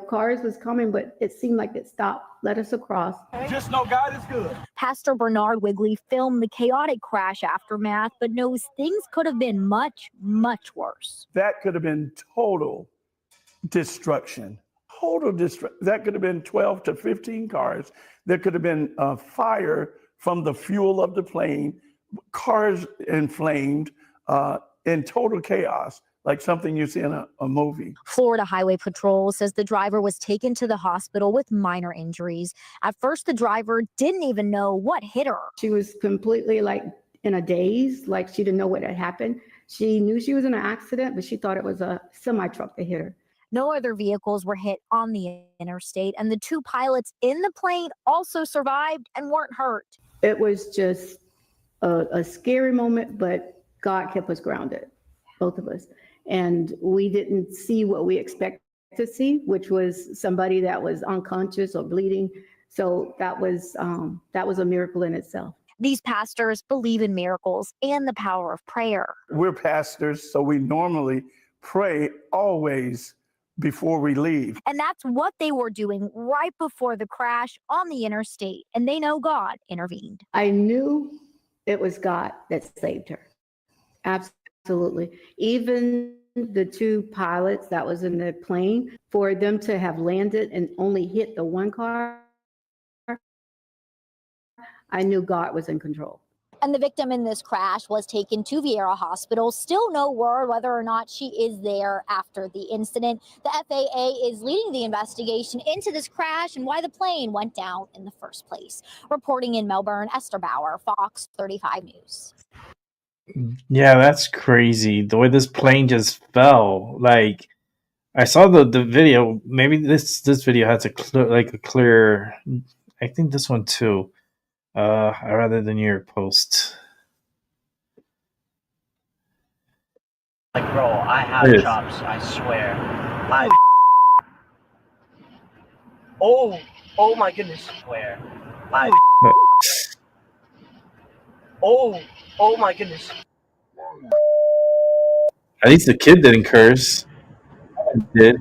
cars was coming, but it seemed like it stopped, let us across. Just know God is good. Pastor Bernard Wigley filmed the chaotic crash aftermath, but knows things could have been much, much worse. That could have been total destruction. That could have been 12 to 15 cars. There could have been a fire from the fuel of the plane, cars inflamed, in total chaos, like something you see in a movie. Florida Highway Patrol says the driver was taken to the hospital with minor injuries. At first, the driver didn't even know what hit her. She was completely like in a daze, like she didn't know what had happened. She knew she was in an accident, but she thought it was a semi-truck that hit her. No other vehicles were hit on the interstate, and the 2 pilots in the plane also survived and weren't hurt. It was just a scary moment, but God kept us grounded, both of us. And we didn't see what we expected to see, which was somebody that was unconscious or bleeding. So that was a miracle in itself. These pastors believe in miracles and the power of prayer. We're pastors, so we normally pray always before we leave. And that's what they were doing right before the crash on the interstate. And they know God intervened. I knew it was God that saved her. Absolutely. Even the 2 pilots that was in the plane, for them to have landed and only hit the one car, I knew God was in control. And the victim in this crash was taken to Vieira Hospital. Still no word whether or not she is there after the incident. The FAA is leading the investigation into this crash and why the plane went down in the first place. Reporting in Melbourne, Esther Bauer, Fox 35 News. Yeah, that's crazy. The way this plane just fell. Like, I saw the video. Maybe this video has a clear. I think this one too. Rather than your post. Like, bro, I have Yes. chops, I swear. Oh my goodness. Swear. Oh my goodness. At least the kid didn't curse. I did.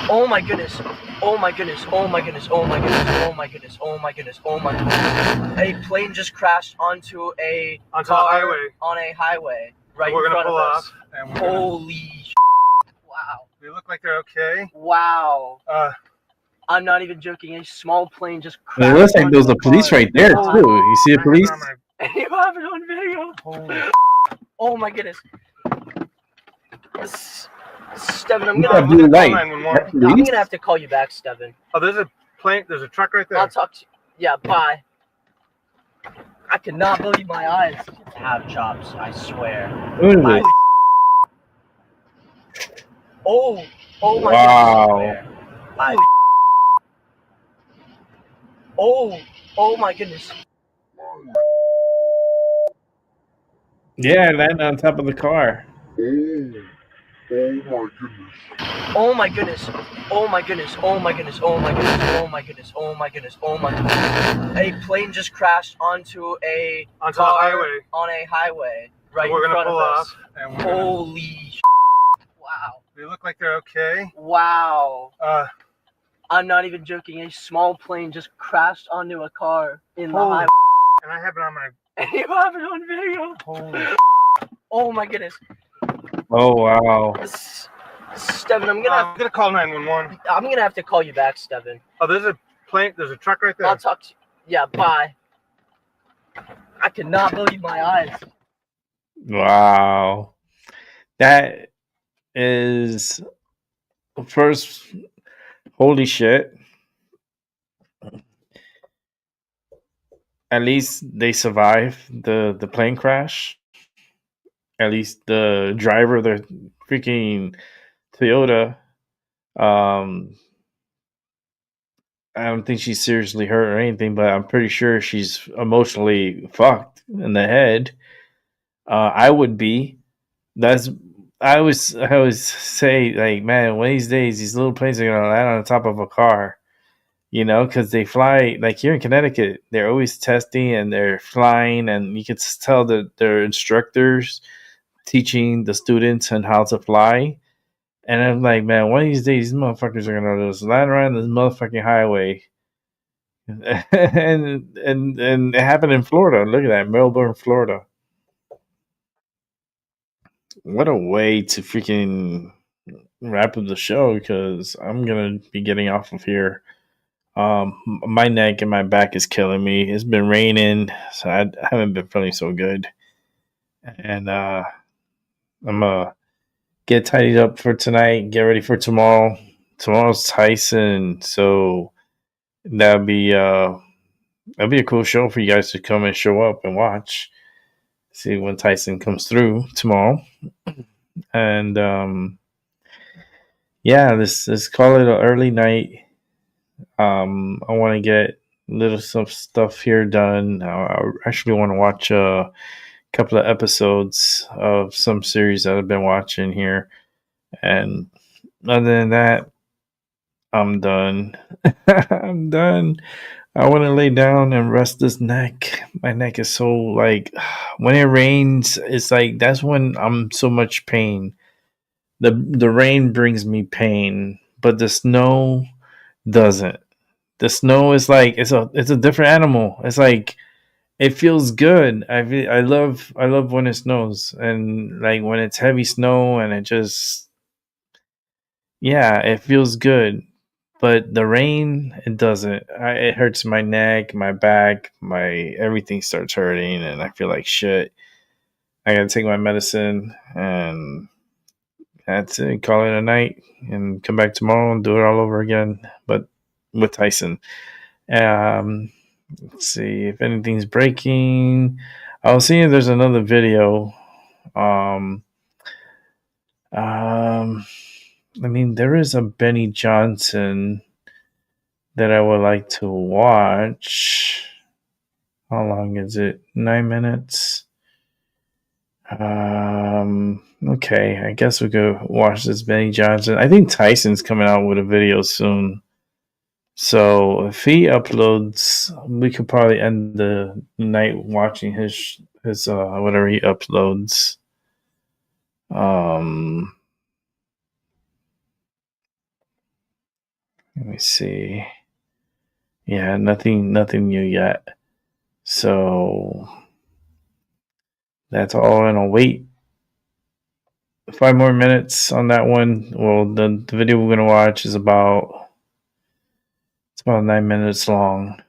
Oh my goodness. Oh my goodness. Oh my goodness. Oh my goodness. Oh my goodness. Oh my goodness. Oh my goodness. A plane just crashed onto a highway. On a highway. Right in front of us. Holy wow. They look like they're okay. Wow. I'm not even joking. A small plane just It crashed. looks like there's a police right there too. You see the police? You have it on video. Oh my goodness. Steven, I'm Look gonna, at blue light. I'm That police? gonna have to call you back, Steven. Oh, there's a plane. There's a truck right there. I'll talk to you. Yeah, bye. I cannot believe my eyes. Have chops, I swear. What is it? Oh my Wow. goodness. Oh my goodness. Yeah, land on top of the car. Oh my goodness. Oh my goodness. Oh my goodness. Oh my goodness. Oh my goodness. Oh my goodness. Oh my goodness. A plane just crashed onto a highway. On a highway. Right We're in gonna front pull of off, us. and we're gonna- Holy wow. They look like they're okay. Wow. I'm not even joking. A small plane just crashed onto a car in the highway. And I have it on my. You have it on video. Oh my goodness. Oh wow. Steven, I'm gonna call 911. I'm gonna have to call you back, Steven. Oh, there's a plane. There's a truck right there. I'll talk to you. Yeah, bye. I cannot believe my eyes. Wow. That is first. Holy shit. At least they survived the plane crash. At least the driver of the freaking Toyota, I don't think she's seriously hurt or anything, but I'm pretty sure she's emotionally fucked in the head. I would be. That's I always say, like, man, one of these days these little planes are gonna land on the top of a car. You know, because they fly, like here in Connecticut, they're always testing and they're flying, and you can tell that their instructors teaching the students on how to fly. And I'm like, man, one of these days, these motherfuckers are gonna just land around this motherfucking highway. and it happened in Florida. Look at that, Melbourne, Florida. What a way to freaking wrap up the show, because I'm gonna be getting off of here. My neck and my back is killing me. It's been raining, so I haven't been feeling so good. And I'm gonna get tidied up for tonight, get ready for tomorrow. Tomorrow's Tyson, so that'll be a cool show for you guys to come and show up and watch. See when Tyson comes through tomorrow. And yeah, let's call it an early night. I want to get some stuff here done. I actually want to watch a couple of episodes of some series that I've been watching here. And other than that, I'm done. I'm done. I want to lay down and rest this neck. My neck is so, like, when it rains, it's like that's when I'm so much pain. The rain brings me pain, but the snow doesn't. The snow is like it's a different animal. It's like it feels good. I love when it snows, and like when it's heavy snow and it just, yeah, it feels good. But the rain, it doesn't. It hurts my neck, my back, my everything starts hurting, and I feel like shit. I gotta take my medicine, and that's it. Call it a night, and come back tomorrow and do it all over again. But with Tyson, let's see if anything's breaking. I was seeing there's another video. I mean, there is a Benny Johnson that I would like to watch. How long is it? 9 minutes. Okay, I guess we could watch this Benny Johnson. I think Tyson's coming out with a video soon. So if he uploads, we could probably end the night watching his whatever he uploads. Let me see. Yeah, nothing new yet. So that's all, and I'll wait 5 more minutes on that one. Well, the video we're gonna watch is about 9 minutes long.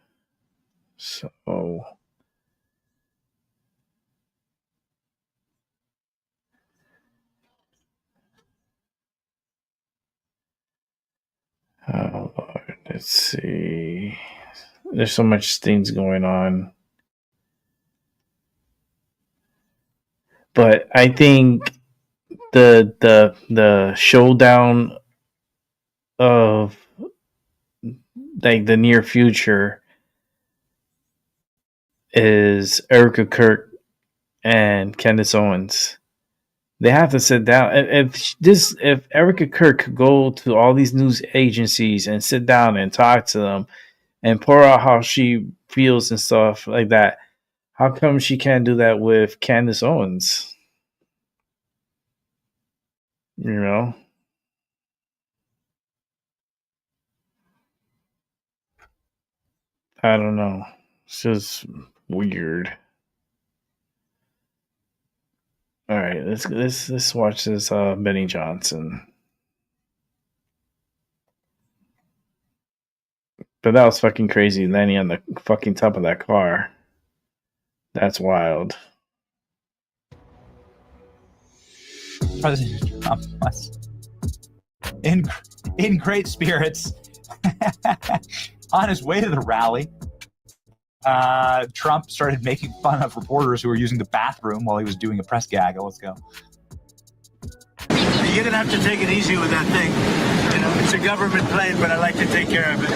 So oh Lord, let's see. There's so much things going on. But I think the showdown of like the near future is Erica Kirk and Candace Owens. They have to sit down. If Erica Kirk could go to all these news agencies and sit down and talk to them and pour out how she feels and stuff like that, how come she can't do that with Candace Owens? You know? I don't know. It's just weird. All right, let's watch this Benny Johnson. But that was fucking crazy, landing on the fucking top of that car. That's wild. President Trump was in great spirits on his way to the rally. Trump started making fun of reporters who were using the bathroom while he was doing a press gag. Let's go. You're gonna have to take it easy with that thing. You know, it's a government plane, but I like to take care of it.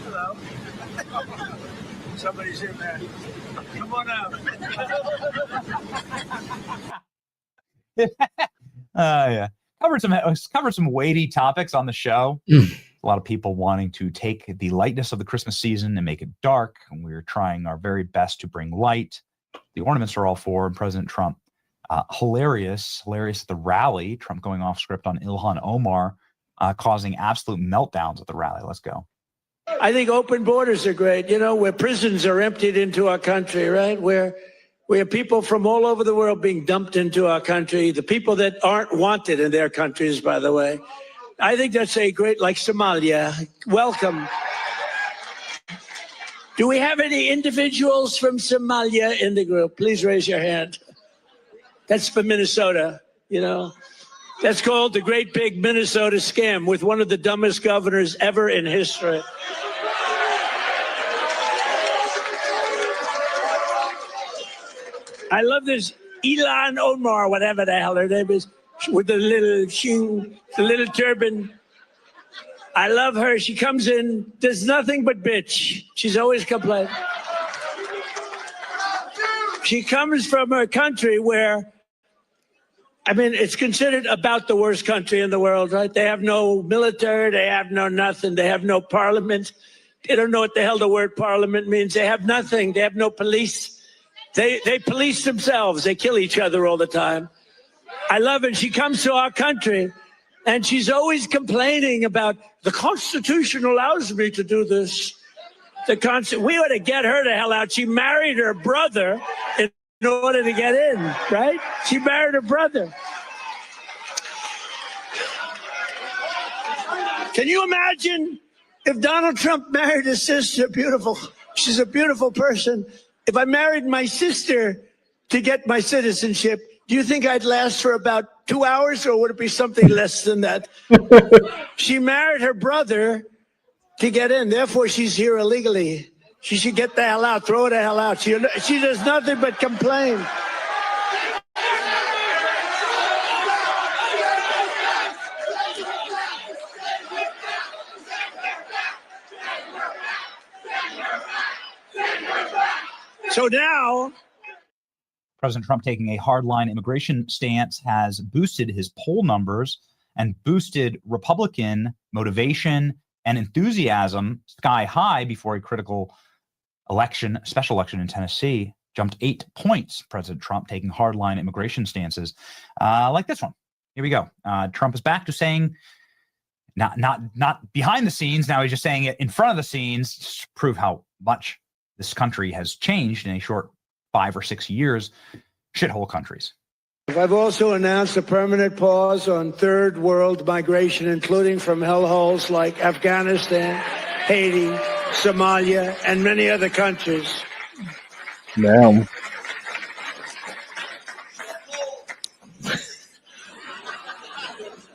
Hello. Somebody's in there. Come on out. Yeah. Covered some weighty topics on the show. A lot of people wanting to take the lightness of the Christmas season and make it dark, and we're trying our very best to bring light. The ornaments are all for President Trump. Hilarious at the rally. Trump going off script on Ilhan Omar, causing absolute meltdowns at the rally. Let's go. I think open borders are great. You know, where prisons are emptied into our country, right? Where we have people from all over the world being dumped into our country. The people that aren't wanted in their countries, by the way. I think that's a great, like Somalia. Welcome. Do we have any individuals from Somalia in the group? Please raise your hand. That's for Minnesota, you know. That's called the Great Big Minnesota Scam with one of the dumbest governors ever in history. I love this Ilhan Omar, whatever the hell her name is, with the little turban. I love her. She comes in, does nothing but bitch. She's always complaining. She comes from a country where, I mean, it's considered about the worst country in the world, right? They have no military. They have no nothing. They have no parliament. They don't know what the hell the word parliament means. They have nothing. They have no police. They police themselves. They kill each other all the time. I love it. She comes to our country, and she's always complaining about the Constitution allows me to do this. We ought to get her the hell out. She married her brother in order to get in, right? She married her brother. Can you imagine if Donald Trump married his sister? Beautiful. She's a beautiful person. If I married my sister to get my citizenship, do you think I'd last for about 2 hours, or would it be something less than that? She married her brother to get in. Therefore, she's here illegally. She should get the hell out. Throw her the hell out. She does nothing but complain. So now, President Trump taking a hardline immigration stance has boosted his poll numbers and boosted Republican motivation and enthusiasm sky high before a critical special election in Tennessee. Jumped 8 points. President Trump taking hardline immigration stances like this one. Here we go. Trump is back to saying, not behind the scenes. Now he's just saying it in front of the scenes to prove how much this country has changed in a short 5 or 6 years. Shithole countries. I've also announced a permanent pause on third world migration, including from hellholes like Afghanistan, Haiti, Somalia, and many other countries. Damn.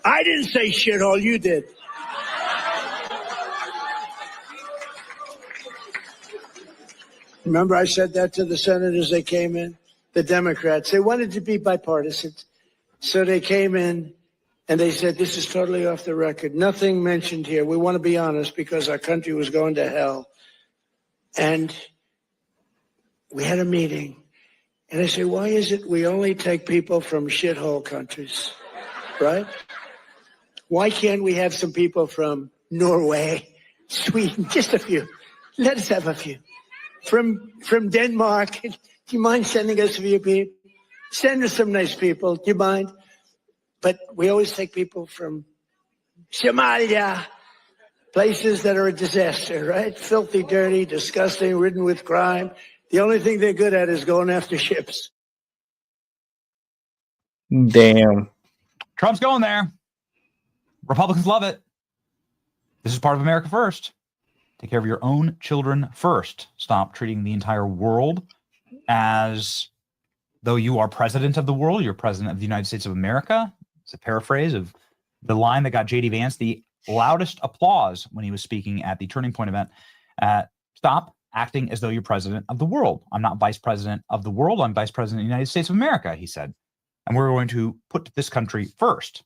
I didn't say shithole, you did. Remember I said that to the senators that came in? The Democrats. They wanted to be bipartisan. So they came in and they said, this is totally off the record. Nothing mentioned here. We want to be honest because our country was going to hell. And we had a meeting. And I said, why is it we only take people from shithole countries, right? Why can't we have some people from Norway, Sweden, just a few? Let us have a few. From Denmark, do you mind sending us a few people? Send us some nice people, do you mind? But we always take people from Somalia, places that are a disaster, right? Filthy, dirty, disgusting, ridden with crime. The only thing they're good at is going after ships. Damn. Trump's going there. Republicans love it. This is part of America First. Take care of your own children first. Stop treating the entire world as though you are president of the world. You're president of the United States of America. It's a paraphrase of the line that got J.D. Vance the loudest applause when he was speaking at the Turning Point event. Stop acting as though you're president of the world. I'm not vice president of the world. I'm vice president of the United States of America, he said. And we're going to put this country first.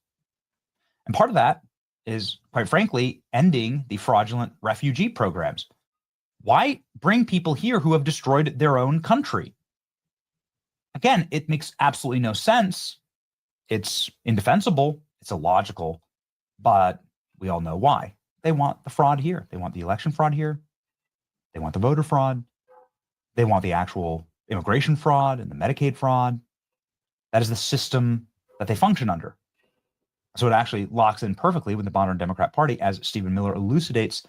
And part of that is, quite frankly, ending the fraudulent refugee programs. Why bring people here who have destroyed their own country? Again, it makes absolutely no sense. It's indefensible. It's illogical. But we all know why. They want the fraud here. They want the election fraud here. They want the voter fraud. They want the actual immigration fraud and the Medicaid fraud. That is the system that they function under. So it actually locks in perfectly with the modern Democrat Party, as Stephen Miller elucidates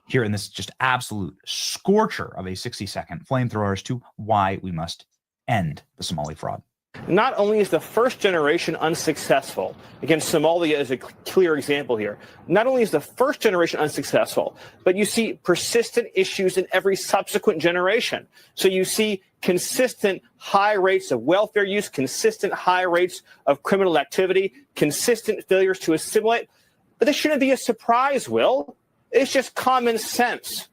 here in this just absolute scorcher of a 60-second flamethrower as to why we must end the Somali fraud. Not only is the first generation unsuccessful, again, Somalia is a clear example here. Not only is the first generation unsuccessful, but you see persistent issues in every subsequent generation. So you see consistent high rates of welfare use, consistent high rates of criminal activity, consistent failures to assimilate. But this shouldn't be a surprise, Will. It's just common sense.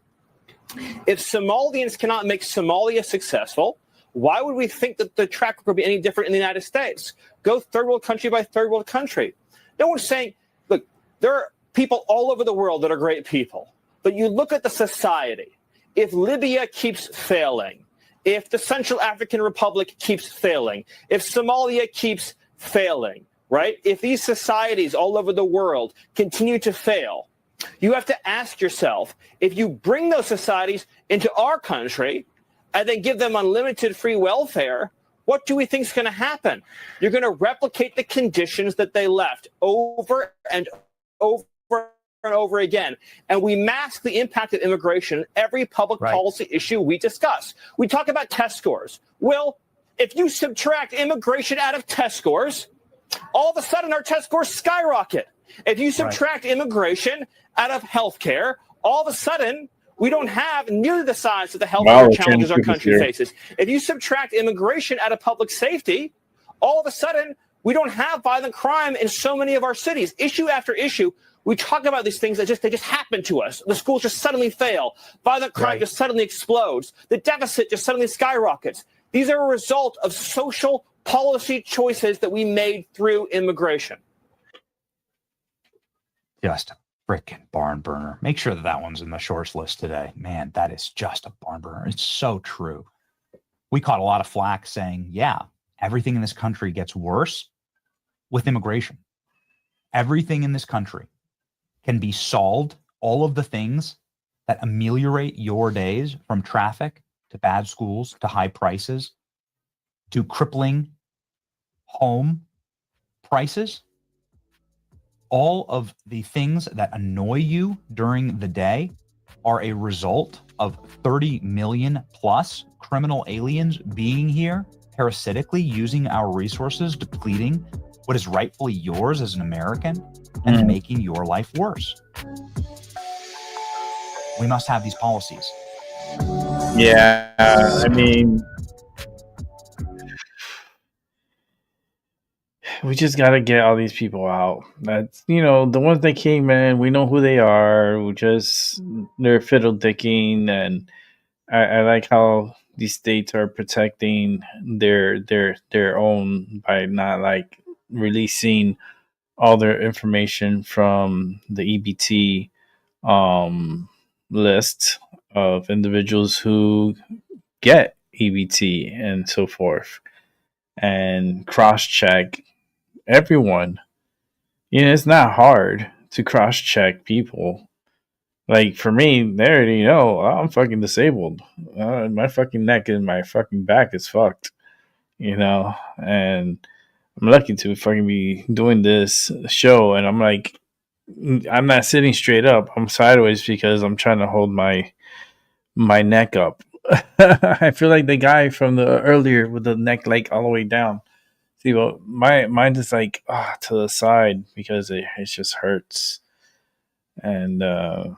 If Somalians cannot make Somalia successful, why would we think that the track record would be any different in the United States? Go third world country by third world country. No one's saying, look, there are people all over the world that are great people. But you look at the society. If Libya keeps failing, if the Central African Republic keeps failing, if Somalia keeps failing, right? If these societies all over the world continue to fail, you have to ask yourself, if you bring those societies into our country and then give them unlimited free welfare, what do we think is going to happen? You're going to replicate the conditions that they left over and over and over again. And we mask the impact of immigration in every public policy issue we discuss. We talk about test scores. Well, if you subtract immigration out of test scores, all of a sudden our test scores skyrocket. If you subtract immigration out of healthcare, all of a sudden, we don't have nearly the size of the healthcare challenges our country faces. If you subtract immigration out of public safety, all of a sudden, we don't have violent crime in so many of our cities. Issue after issue, we talk about these things that they just happen to us. The schools just suddenly fail. Violent crime just suddenly explodes. The deficit just suddenly skyrockets. These are a result of social policy choices that we made through immigration. Just a freaking barn burner. Make sure that one's in the shorts list today. Man, that is just a barn burner. It's so true. We caught a lot of flack saying, yeah, everything in this country gets worse with immigration. Everything in this country can be solved. All of the things that ameliorate your days, from traffic to bad schools to high prices to crippling home prices, all of the things that annoy you during the day are a result of 30 million plus criminal aliens being here, parasitically using our resources, depleting what is rightfully yours as an American, and making your life worse. We must have these policies. Yeah, I mean, we just gotta get all these people out. That's, the ones that came in, we know who they are. They're fiddle dicking, and I like how these states are protecting their own by not like releasing all their information from the EBT list of individuals who get EBT and so forth, and cross-check everyone. It's not hard to cross-check people. Like, for me, they already know I'm fucking disabled. My fucking neck and my fucking back is fucked, and I'm lucky to fucking be doing this show, and I'm like, I'm not sitting straight up. I'm sideways because I'm trying to hold my neck up. I feel like the guy from the earlier with the neck like all the way down. See, well, mine is like to the side because it just hurts. And I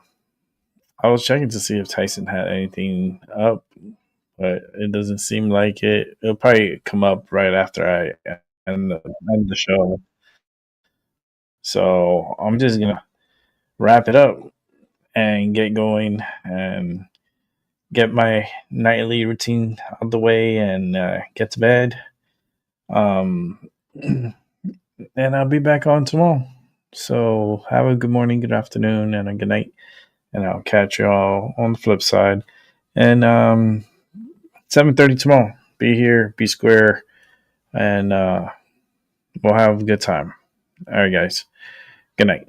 was checking to see if Tyson had anything up, but it doesn't seem like it. It'll probably come up right after I end the show. So I'm just gonna wrap it up and get going and get my nightly routine out the way and get to bed. And I'll be back on tomorrow. So have a good morning, good afternoon, and a good night. And I'll catch you all on the flip side. And 7:30 tomorrow. Be here, be square, and we'll have a good time. All right, guys. Good night.